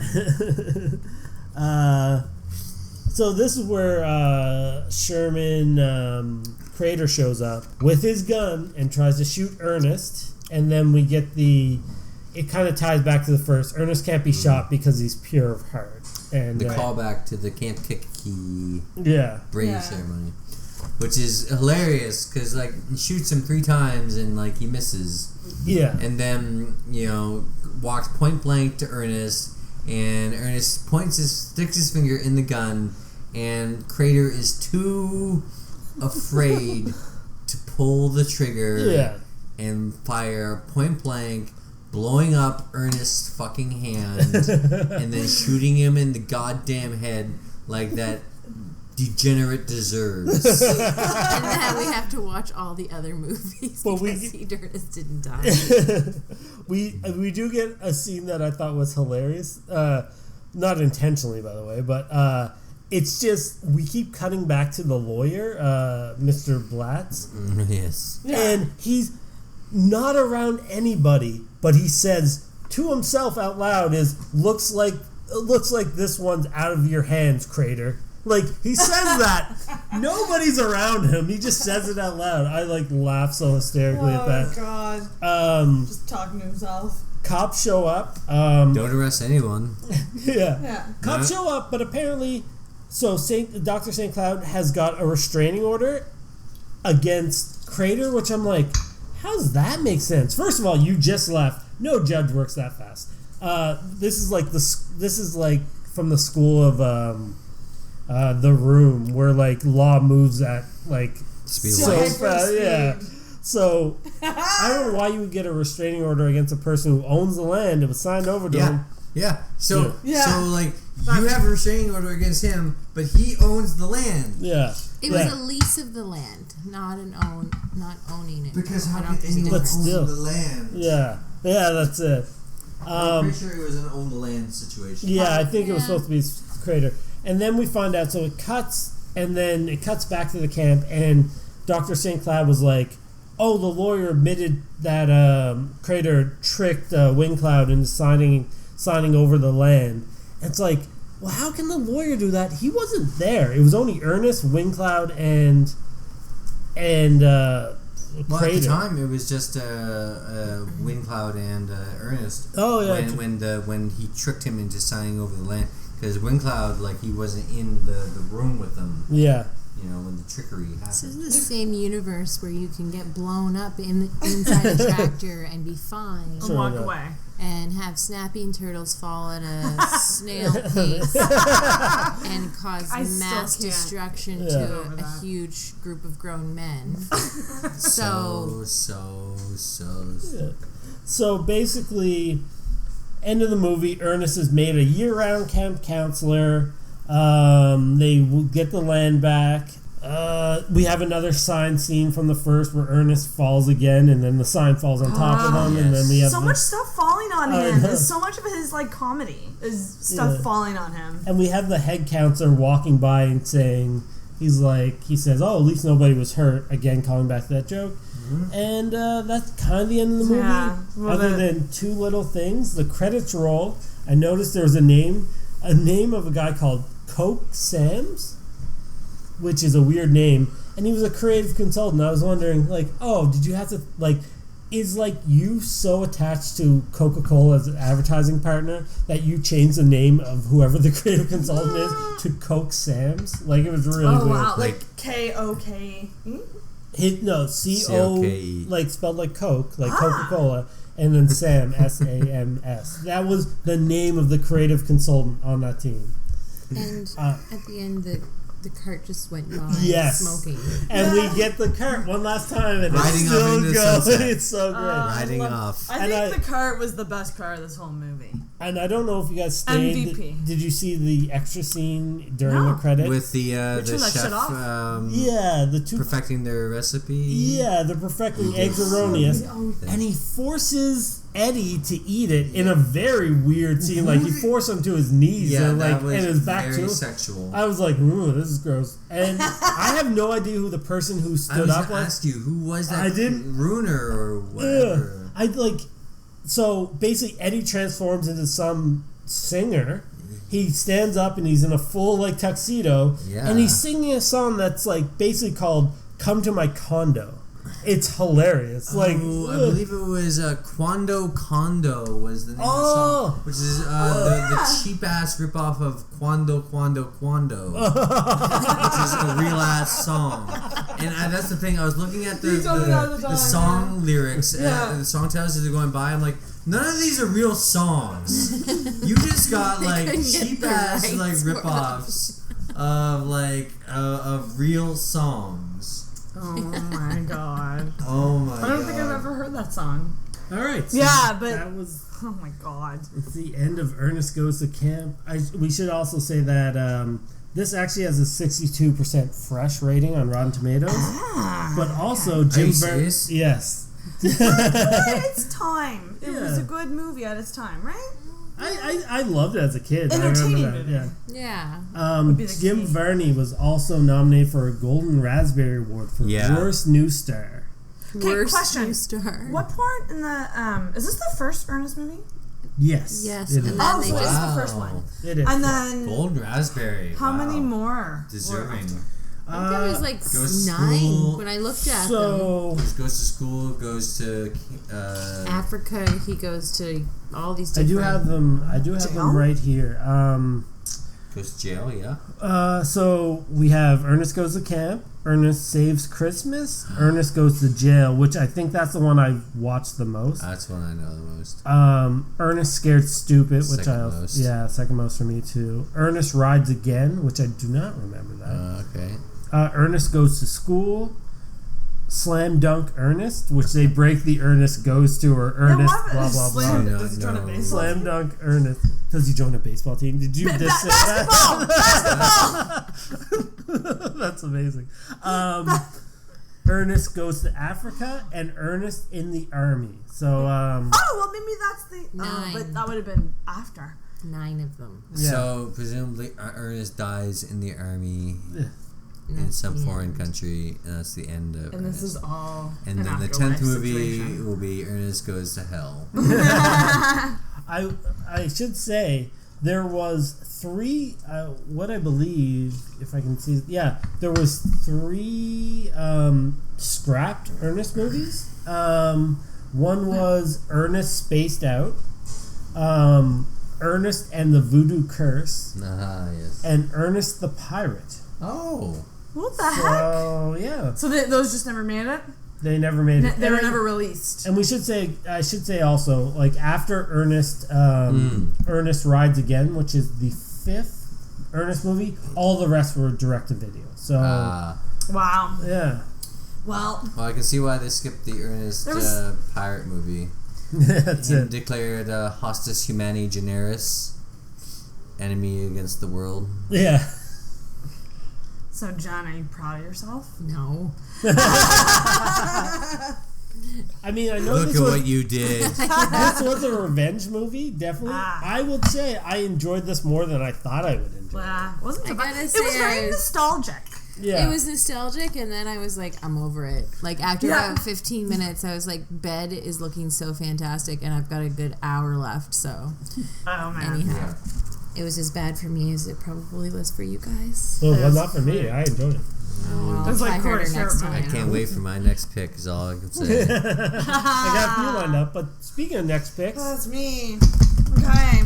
Speaker 5: So this is where Sherman Crater shows up with his gun and tries to shoot Ernest, and then we get it kind of ties back to the first. Ernest can't be shot because he's pure of heart. And
Speaker 2: the callback to the Camp Kikiki brave ceremony, which is hilarious because, like, he shoots him 3 times and, like, he misses.
Speaker 5: Yeah.
Speaker 2: And then, walks point blank to Ernest, and Ernest sticks his finger in the gun, and Crater is too afraid to pull the trigger and fire point blank, blowing up Ernest's fucking hand, and then shooting him in the goddamn head like that degenerate deserves.
Speaker 3: And then we have to watch all the other movies because Ernest didn't die.
Speaker 5: We do get a scene that I thought was hilarious. Not intentionally, by the way, but it's just we keep cutting back to the lawyer, Mr. Blatz.
Speaker 2: Yes.
Speaker 5: And he's not around anybody, but he says to himself out loud looks like this one's out of your hands, Crater. Like, he says that. Nobody's around him. He just says it out loud. I, like, laugh so hysterically at that.
Speaker 4: Oh, God. Just talking to himself.
Speaker 5: Cops show up.
Speaker 2: Don't arrest anyone.
Speaker 5: Yeah. Cops show up, but apparently... So, Dr. St. Cloud has got a restraining order against Crater, which I'm like, how does that make sense? First of all, you just left. No judge works that fast. This is like from the school of The Room, where, like, law moves at, like, so fast. Yeah. So I don't know why you would get a restraining order against a person who owns the land. It was signed over to him.
Speaker 2: Yeah. So like, you have a restraining order against him, but he owns the land.
Speaker 5: Yeah.
Speaker 3: It was a lease of the land, not owning it.
Speaker 2: Because how can anyone own the land?
Speaker 5: Yeah. Yeah, that's it.
Speaker 2: I'm pretty sure it was an own the land situation.
Speaker 5: Yeah, I think it was supposed to be Crater. And then we find out, so it cuts back to the camp, and Dr. St. Cloud was like, oh, the lawyer admitted that Crater tricked Wingcloud into signing over the land. And it's like, well, how can the lawyer do that? He wasn't there. It was only Ernest, Wingcloud, and
Speaker 2: well,
Speaker 5: Crater.
Speaker 2: at the time, it was just Wingcloud and Ernest.
Speaker 5: Oh, yeah.
Speaker 2: When he tricked him into signing over the land. Because Windcloud, like, he wasn't in the room with them.
Speaker 5: Yeah.
Speaker 2: You know, when the trickery happened.
Speaker 3: This is the same universe where you can get blown up inside a tractor and be fine.
Speaker 4: And walk away.
Speaker 3: And have snapping turtles fall at a snail pace and cause mass destruction to a huge group of grown men. So
Speaker 5: basically, end of the movie, Ernest is made a year-round camp counselor. They get the land back. We have another sign scene from the first where Ernest falls again, and then the sign falls on top of him, and then we have
Speaker 4: much stuff falling on him. There's so much of his like comedy is stuff falling on him.
Speaker 5: And we have the head counselor walking by and saying, he says, "Oh, at least nobody was hurt." Again, calling back to that joke. Mm-hmm. And that's kind of the end of the movie. Yeah, other than two little things, the credits roll. I noticed there was a name of a guy called Coke Sam's, which is a weird name, and he was a creative consultant. I was wondering, like, oh, did you have to, like, is, like, you so attached to Coca-Cola as an advertising partner that you changed the name of whoever the creative consultant is to Coke Sam's? Like, it was really weird.
Speaker 4: Oh, wow, like K-O-K-E?
Speaker 5: No, C-O, like, spelled like Coke, like Coca-Cola, and then Sam, S-A-M-S. That was the name of the creative consultant on that team.
Speaker 3: And at the end, the cart just went by smoking.
Speaker 5: And we get the cart one last time, and
Speaker 2: riding
Speaker 5: it's still going.
Speaker 2: It's
Speaker 5: so great.
Speaker 2: Riding off.
Speaker 4: I think the cart was the best car of this whole movie.
Speaker 5: And I don't know if you guys stayed.
Speaker 4: MVP.
Speaker 5: Did you see the extra scene during the credits?
Speaker 2: With the chef
Speaker 5: the two
Speaker 2: perfecting their recipe?
Speaker 5: Yeah, they're perfecting eggs erroneous. And he forces Eddie to eat it in a very weird scene. Like, he forced him to his knees and his back to him.
Speaker 2: Sexual.
Speaker 5: I was like, ooh, this is gross. And I have no idea who the person who stood up was.
Speaker 2: I asked you, who was that? I didn't. Runer or whatever.
Speaker 5: So basically, Eddie transforms into some singer. He stands up and he's in a full like tuxedo, and he's singing a song that's like basically called "Come to My Condo." It's hilarious. I
Speaker 2: believe it was Quando Condo was the name of the song, which is the cheap ass ripoff of Quando, which is a real ass song. And that's the thing. I was looking at the song lyrics, and the song titles as they're going by. I'm like, none of these are real songs. You just got like cheap ass like ripoffs of real songs.
Speaker 4: Oh my god.
Speaker 2: Oh my god.
Speaker 4: I don't think I've ever heard that song.
Speaker 5: Alright. So that was...
Speaker 4: Oh my god.
Speaker 5: It's the end of Ernest Goes to Camp. We should also say that this actually has a 62% fresh rating on Rotten Tomatoes. But also Jim Varney... Yes.
Speaker 4: It's time. It was a good movie at its time, right?
Speaker 5: I loved it as a kid.
Speaker 4: Entertaining
Speaker 5: movie.
Speaker 3: Yeah.
Speaker 5: Jim Varney was also nominated for a Golden Raspberry Award for Worst New Star.
Speaker 3: Worst New Star.
Speaker 4: What part in the is this the first Ernest movie?
Speaker 5: Yes.
Speaker 3: Yes.
Speaker 5: It is.
Speaker 4: So this is the first one.
Speaker 5: It is.
Speaker 4: And then
Speaker 2: Golden Raspberry.
Speaker 4: How many more?
Speaker 2: Deserving.
Speaker 3: I think there was like 9 when I looked at them.
Speaker 2: Goes to school, goes to
Speaker 3: Africa. He goes to all these different...
Speaker 5: I do have them right here.
Speaker 2: Goes to jail, yeah.
Speaker 5: So we have Ernest Goes to Camp, Ernest Saves Christmas, Ernest Goes to Jail, which I think that's the one I watched the most.
Speaker 2: That's one I know the most.
Speaker 5: Ernest Scared Stupid, which second most for me too. Ernest Rides Again, which I do not remember that.
Speaker 2: Okay.
Speaker 5: Ernest Goes to School, Slam Dunk Ernest, which they break the Ernest Goes to or Ernest blah blah blah.
Speaker 4: Does he join a baseball
Speaker 5: Slam
Speaker 4: team?
Speaker 5: Dunk Ernest. Does he join a baseball team? Did you just say
Speaker 4: basketball?
Speaker 5: Basketball! That's amazing. Ernest Goes to Africa and Ernest in the Army. So
Speaker 4: maybe that's the
Speaker 3: 9.
Speaker 4: but that would have been after
Speaker 3: 9 of them.
Speaker 5: Yeah.
Speaker 2: So presumably Ernest dies in the army. In some foreign country, and that's the end of
Speaker 4: And
Speaker 2: Ernest.
Speaker 4: This is all
Speaker 2: and then the 10th movie will be Ernest Goes to Hell.
Speaker 5: I should say there was 3 what I believe, if I can see, there was 3 scrapped Ernest movies. One was Ernest Spaced Out, Ernest and the Voodoo Curse.
Speaker 2: Yes.
Speaker 5: And Ernest the Pirate.
Speaker 2: Oh.
Speaker 4: What the heck?
Speaker 5: So, yeah.
Speaker 4: So those just never made it?
Speaker 5: They never made it.
Speaker 4: They were never released.
Speaker 5: And I should say also, like, after Ernest, Ernest Rides Again, which is the 5th Ernest movie, all the rest were direct-to-video. So,
Speaker 4: wow.
Speaker 5: Yeah.
Speaker 4: Well,
Speaker 2: I can see why they skipped the Ernest pirate movie.
Speaker 5: That's it.
Speaker 2: Declared Hostis Humani Generis, enemy against the world.
Speaker 5: Yeah.
Speaker 4: So, Jen, are you proud of yourself?
Speaker 3: No.
Speaker 5: I mean, I know
Speaker 2: Look at what you did.
Speaker 5: This was a revenge movie, definitely. I would say I enjoyed this more than I thought I would enjoy.
Speaker 4: Wasn't it?
Speaker 3: gotta
Speaker 4: It
Speaker 3: say
Speaker 4: was very nostalgic.
Speaker 5: Yeah.
Speaker 3: It was nostalgic, and then I was like, I'm over it. Like, after about 15 minutes, I was like, bed is looking so fantastic, and I've got a good hour left, so.
Speaker 4: Oh, man.
Speaker 3: Anyhow, it was as bad for me as it probably was for you guys.
Speaker 5: Well, not for me. I enjoyed it.
Speaker 3: Well,
Speaker 4: That's like
Speaker 3: try harder
Speaker 4: Corey's
Speaker 3: next
Speaker 4: favorite
Speaker 3: time.
Speaker 2: I can't wait for my next pick is all I can say.
Speaker 5: I got a few lined up, but speaking of next picks.
Speaker 4: That's me. Okay.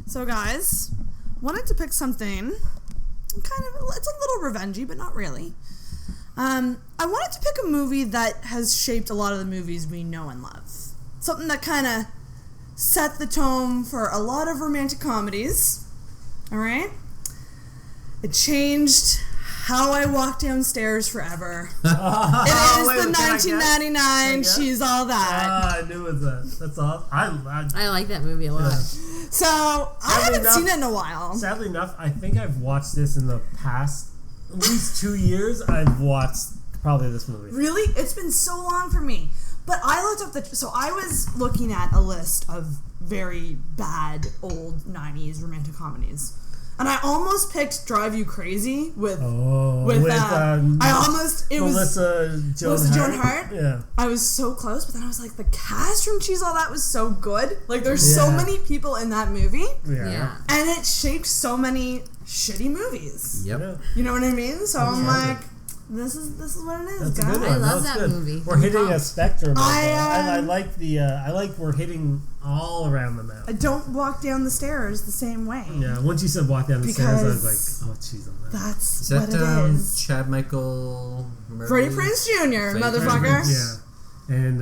Speaker 4: So, guys, wanted to pick something it's a little revengey, but not really. I wanted to pick a movie that has shaped a lot of the movies we know and love. Something that kind of set the tone for a lot of romantic comedies. All right? It changed how I walk downstairs forever. It is the 1999 She's All That.
Speaker 5: I knew it was that. That's all.
Speaker 3: I like that movie a lot.
Speaker 5: Yeah.
Speaker 4: So, I haven't seen it in a while.
Speaker 5: Sadly enough, I think I've watched this in the past at least 2 years. I've watched probably this movie.
Speaker 4: Really? It's been so long for me. But I looked up so I was looking at a list of very bad old 90s romantic comedies. And I almost picked Drive You Crazy with
Speaker 5: Melissa Joan Hart. Yeah.
Speaker 4: I was so close, but then I was like, the cast from She's All That was so good. Like, there's so many people in that movie.
Speaker 5: Yeah.
Speaker 4: And it shaped so many shitty movies.
Speaker 2: Yep.
Speaker 4: You know what I mean? So I'm like, this is what it is,
Speaker 5: That's
Speaker 4: guys.
Speaker 5: a good one.
Speaker 3: I love
Speaker 5: That's
Speaker 3: that
Speaker 5: good.
Speaker 3: movie.
Speaker 5: We're hitting a spectrum.
Speaker 4: I
Speaker 5: like we're hitting all around the map.
Speaker 4: I don't walk down the stairs the same way.
Speaker 5: Yeah, once you said walk down the stairs, I was like, oh, jeez, on that.
Speaker 4: That's
Speaker 2: Is that
Speaker 4: what it is.
Speaker 2: Chad Michael Murray?
Speaker 4: Freddie Prinze Jr., motherfucker.
Speaker 5: Yeah. And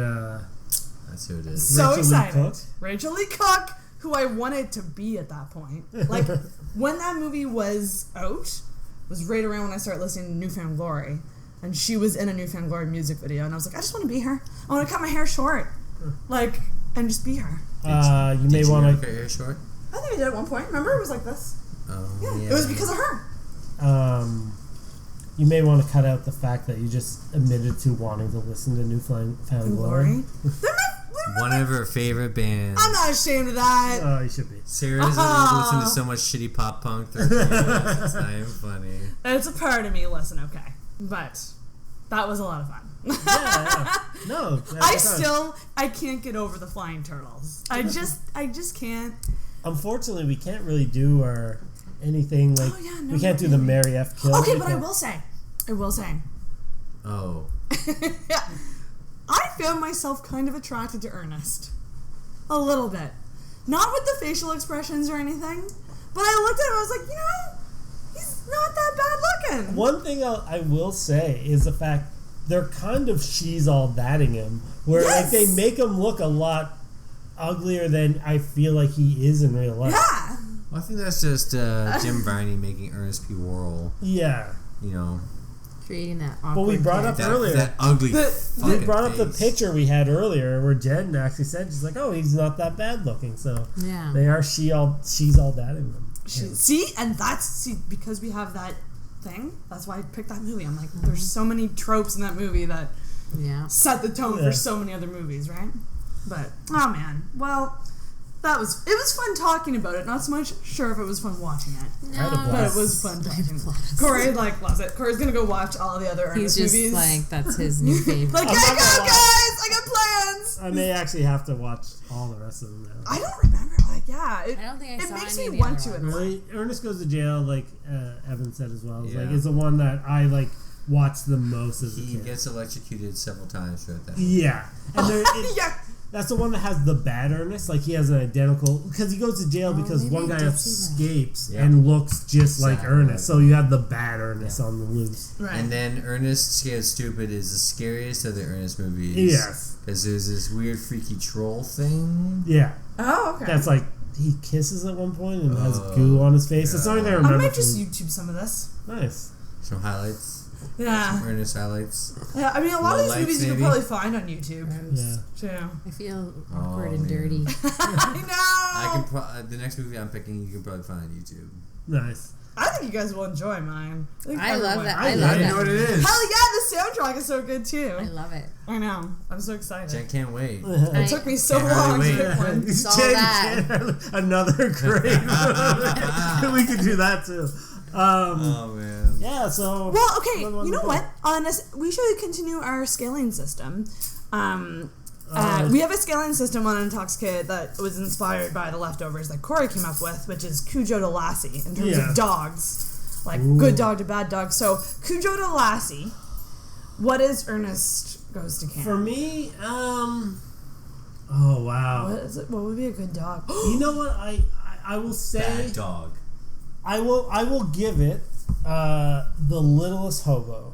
Speaker 2: that's who it is.
Speaker 4: So
Speaker 5: Rachel
Speaker 4: excited.
Speaker 5: Lee Cook.
Speaker 4: Rachel Lee Cook, who I wanted to be at that point. Like, when that movie was out, was right around when I started listening to New Found Glory. And she was in a New Found Glory music video. And I was like, I just want to be her. I want to cut my hair short. Like, and just be her.
Speaker 5: You may want
Speaker 2: to
Speaker 5: to.
Speaker 2: cut your hair short.
Speaker 4: I think I did at one point. Remember? It was like this.
Speaker 2: Oh,
Speaker 4: Yeah. It was because of her.
Speaker 5: You may want to cut out the fact that you just admitted to wanting to listen to New Found Glory.
Speaker 2: One of her favorite bands.
Speaker 4: I'm not ashamed of that.
Speaker 5: Oh, you should be.
Speaker 2: Sarah's listened to so much shitty pop punk. It's not even funny.
Speaker 4: It's a part of me. Listen, okay. But that was a lot of fun.
Speaker 5: Yeah. No.
Speaker 4: I can't get over the flying turtles. I just can't.
Speaker 5: Unfortunately, we can't really do anything like. We can't do the Mary F. Kill.
Speaker 4: Okay, but I will say.
Speaker 2: Oh.
Speaker 4: Yeah. I found myself kind of attracted to Ernest. A little bit. Not with the facial expressions or anything, but I looked at him and I was like, he's not that bad looking.
Speaker 5: One thing I will say is the fact they're kind of she's all thatting him, where like they make him look a lot uglier than I feel like he is in real life.
Speaker 4: Yeah.
Speaker 2: Well, I think that's just Jim Varney making Ernest P. Worrell.
Speaker 5: Yeah.
Speaker 3: Creating that awkward.
Speaker 5: But we brought up earlier
Speaker 2: that ugly.
Speaker 5: We brought up the picture we had earlier where Jen actually said she's like, oh, he's not that bad looking. So they are she's all thatting them.
Speaker 4: Because we have that thing. That's why I picked that movie. I'm like, there's so many tropes in that movie that set the tone for so many other movies, right? But oh man, well. It was fun talking about it. Not so much sure if it was fun watching it.
Speaker 3: No.
Speaker 4: But it was fun talking about it. Corey loves it. Corey's gonna go watch all the other Ernest movies.
Speaker 3: He's just like, that's his new favorite.
Speaker 4: Like, hey, go guys! I got plans!
Speaker 5: I may actually have to watch all the rest of them now.
Speaker 4: I don't remember.
Speaker 3: I don't think I saw
Speaker 4: makes
Speaker 3: any
Speaker 4: me
Speaker 3: of the
Speaker 4: want
Speaker 3: other
Speaker 4: to.
Speaker 3: ones.
Speaker 5: Really? Ernest Goes to Jail, like Evan said as well, is the one that I like watched the most as a kid.
Speaker 2: He gets electrocuted several times throughout that.
Speaker 5: Yeah. And That's the one that has the bad Ernest. Like, he has an identical... Because he goes to jail because one guy escapes and looks just like Ernest. So you have the bad Ernest on the loose.
Speaker 2: Right. And then Ernest Scared Stupid is the scariest of the Ernest movies.
Speaker 5: Yes.
Speaker 2: Because there's this weird, freaky troll thing.
Speaker 5: Yeah.
Speaker 4: Oh, okay.
Speaker 5: That's like... He kisses at one point and has goo on his face. It's the only thing I remember.
Speaker 4: I might just YouTube some of this.
Speaker 5: Nice.
Speaker 2: Some highlights.
Speaker 4: Yeah.
Speaker 2: Some Ernest highlights.
Speaker 4: Yeah, I mean, a lot of these movies you can probably find on YouTube.
Speaker 5: Yeah.
Speaker 4: Too.
Speaker 3: I feel awkward and dirty.
Speaker 4: I
Speaker 2: know! The next movie I'm picking, you can probably find on YouTube.
Speaker 5: Nice.
Speaker 4: I think you guys will enjoy mine.
Speaker 3: I love that.
Speaker 2: I love it. I know what it is.
Speaker 4: Hell yeah, the soundtrack is so good too.
Speaker 3: I love it.
Speaker 4: I know. I'm so excited.
Speaker 2: Jen can't wait.
Speaker 4: It took me so long to pick one.
Speaker 5: Another great movie. We could do that too.
Speaker 2: Oh man.
Speaker 5: Yeah. So.
Speaker 4: Well, okay. You know what? We should continue our scaling system. We have a scaling system on Intoxicated that was inspired by the leftovers that Corey came up with, which is Cujo to Lassie in terms of dogs, like good dog to bad dog. So Cujo to Lassie, what is Ernest Goes to Camp?
Speaker 5: For me, oh wow.
Speaker 4: What is it? What would be a good dog?
Speaker 5: You know what? I will say
Speaker 2: bad dog.
Speaker 5: I will give it the Littlest Hobo.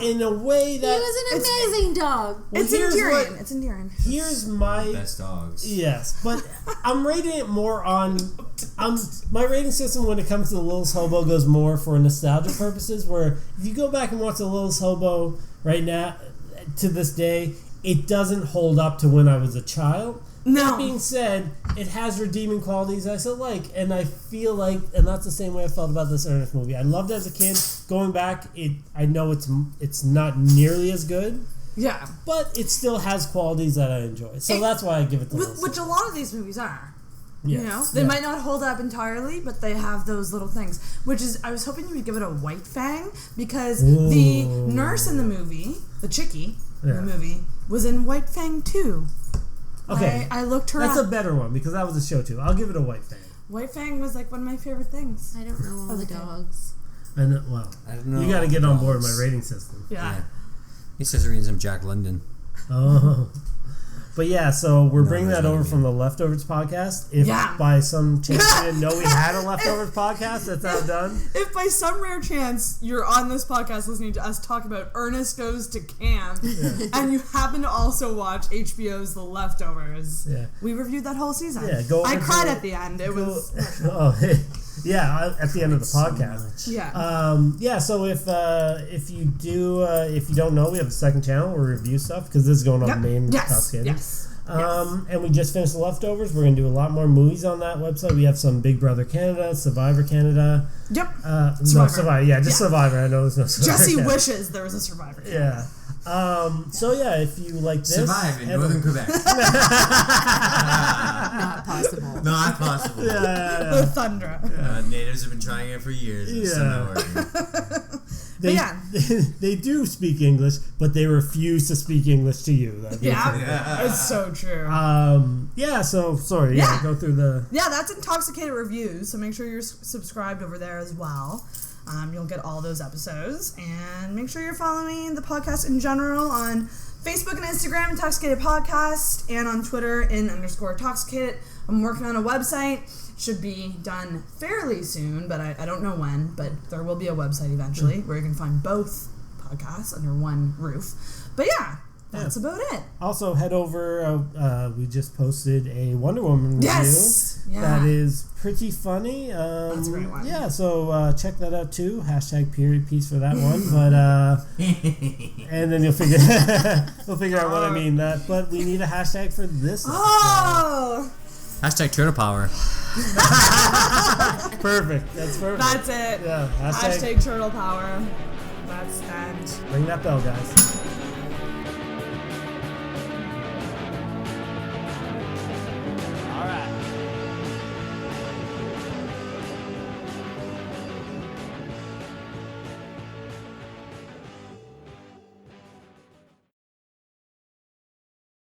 Speaker 5: In a way that...
Speaker 3: He was an amazing dog.
Speaker 5: Well,
Speaker 4: it's endearing. It's endearing.
Speaker 5: Here's my...
Speaker 2: Best dogs.
Speaker 5: Yes, but I'm rating it more on... my rating system when it comes to The Littlest Hobo goes more for nostalgia purposes, where if you go back and watch The Littlest Hobo right now, to this day, it doesn't hold up to when I was a child.
Speaker 4: No.
Speaker 5: That being said, it has redeeming qualities I still like, and I feel like, and that's the same way I felt about this Ernest movie. I loved it as a kid. Going back, I know it's not nearly as good.
Speaker 4: Yeah,
Speaker 5: but it still has qualities that I enjoy. So that's why I give it the
Speaker 4: which a lot of these movies are.
Speaker 5: Yes.
Speaker 4: You know, they might not hold up entirely, but they have those little things. Which is, I was hoping you would give it a white fang because the nurse in the movie, the chickie in the movie, was in White Fang too.
Speaker 5: Okay,
Speaker 4: I looked her up.
Speaker 5: That's a better one because that was a show too. I'll give it a white fang.
Speaker 4: White Fang was like one of my favorite things.
Speaker 3: I don't know all the dogs.
Speaker 5: I know. Well,
Speaker 2: I don't know.
Speaker 5: You got to get on board with my rating system.
Speaker 4: Yeah.
Speaker 2: He says reading some Jack London.
Speaker 5: Oh. But yeah, so we're bringing that over from the Leftovers podcast. If by some chance you didn't know we had a Leftovers podcast, that's now done.
Speaker 4: If by some rare chance you're on this podcast listening to us talk about Ernest Goes to Camp, and you happen to also watch HBO's The Leftovers, we reviewed that whole season.
Speaker 5: Yeah, go.
Speaker 4: I cried at the end. It was.
Speaker 5: Yeah, at the end of the podcast.
Speaker 4: Yeah.
Speaker 5: So if you don't know, we have a second channel where we review stuff because this is going on the main Intoxicated.
Speaker 4: Yes.
Speaker 5: And we just finished The Leftovers. We're going to do a lot more movies on that website. We have some Big Brother Canada, Survivor Canada.
Speaker 4: Yep.
Speaker 5: Survivor. No, Survivor. Yeah, just Survivor. I know there's no Survivor.
Speaker 4: Jesse wishes there was a Survivor Canada.
Speaker 5: Yeah. So yeah, if you like this,
Speaker 2: survive in northern Quebec.
Speaker 3: Not possible.
Speaker 2: Not possible.
Speaker 5: Yeah.
Speaker 4: The Thundra.
Speaker 2: Natives have been trying it for years. It's still not working.
Speaker 5: They do speak English, but they refuse to speak English to you.
Speaker 4: It's so true.
Speaker 5: So sorry. Yeah, go through the.
Speaker 4: Yeah, that's Intoxicated Reviews. So make sure you're subscribed over there as well. You'll get all those episodes, and make sure you're following the podcast in general on Facebook and Instagram, Intoxicated Podcast, and on Twitter _Intoxicated. I'm working on a website. Should be done fairly soon, but I don't know when. But there will be a website eventually where you can find both podcasts under one roof. But that's about it.
Speaker 5: Also, head over. We just posted a Wonder Woman review.
Speaker 4: Yes! Yeah.
Speaker 5: That is pretty funny.
Speaker 4: That's a great one.
Speaker 5: Yeah, so check that out too. #period_piece for that one. But and then you'll figure out what I mean. But we need a hashtag for this.
Speaker 4: Oh!
Speaker 2: #Turtle Power.
Speaker 5: Perfect. That's perfect.
Speaker 4: That's it.
Speaker 5: Yeah.
Speaker 4: Hashtag Turtle Power. That's that.
Speaker 5: Ring that bell, guys.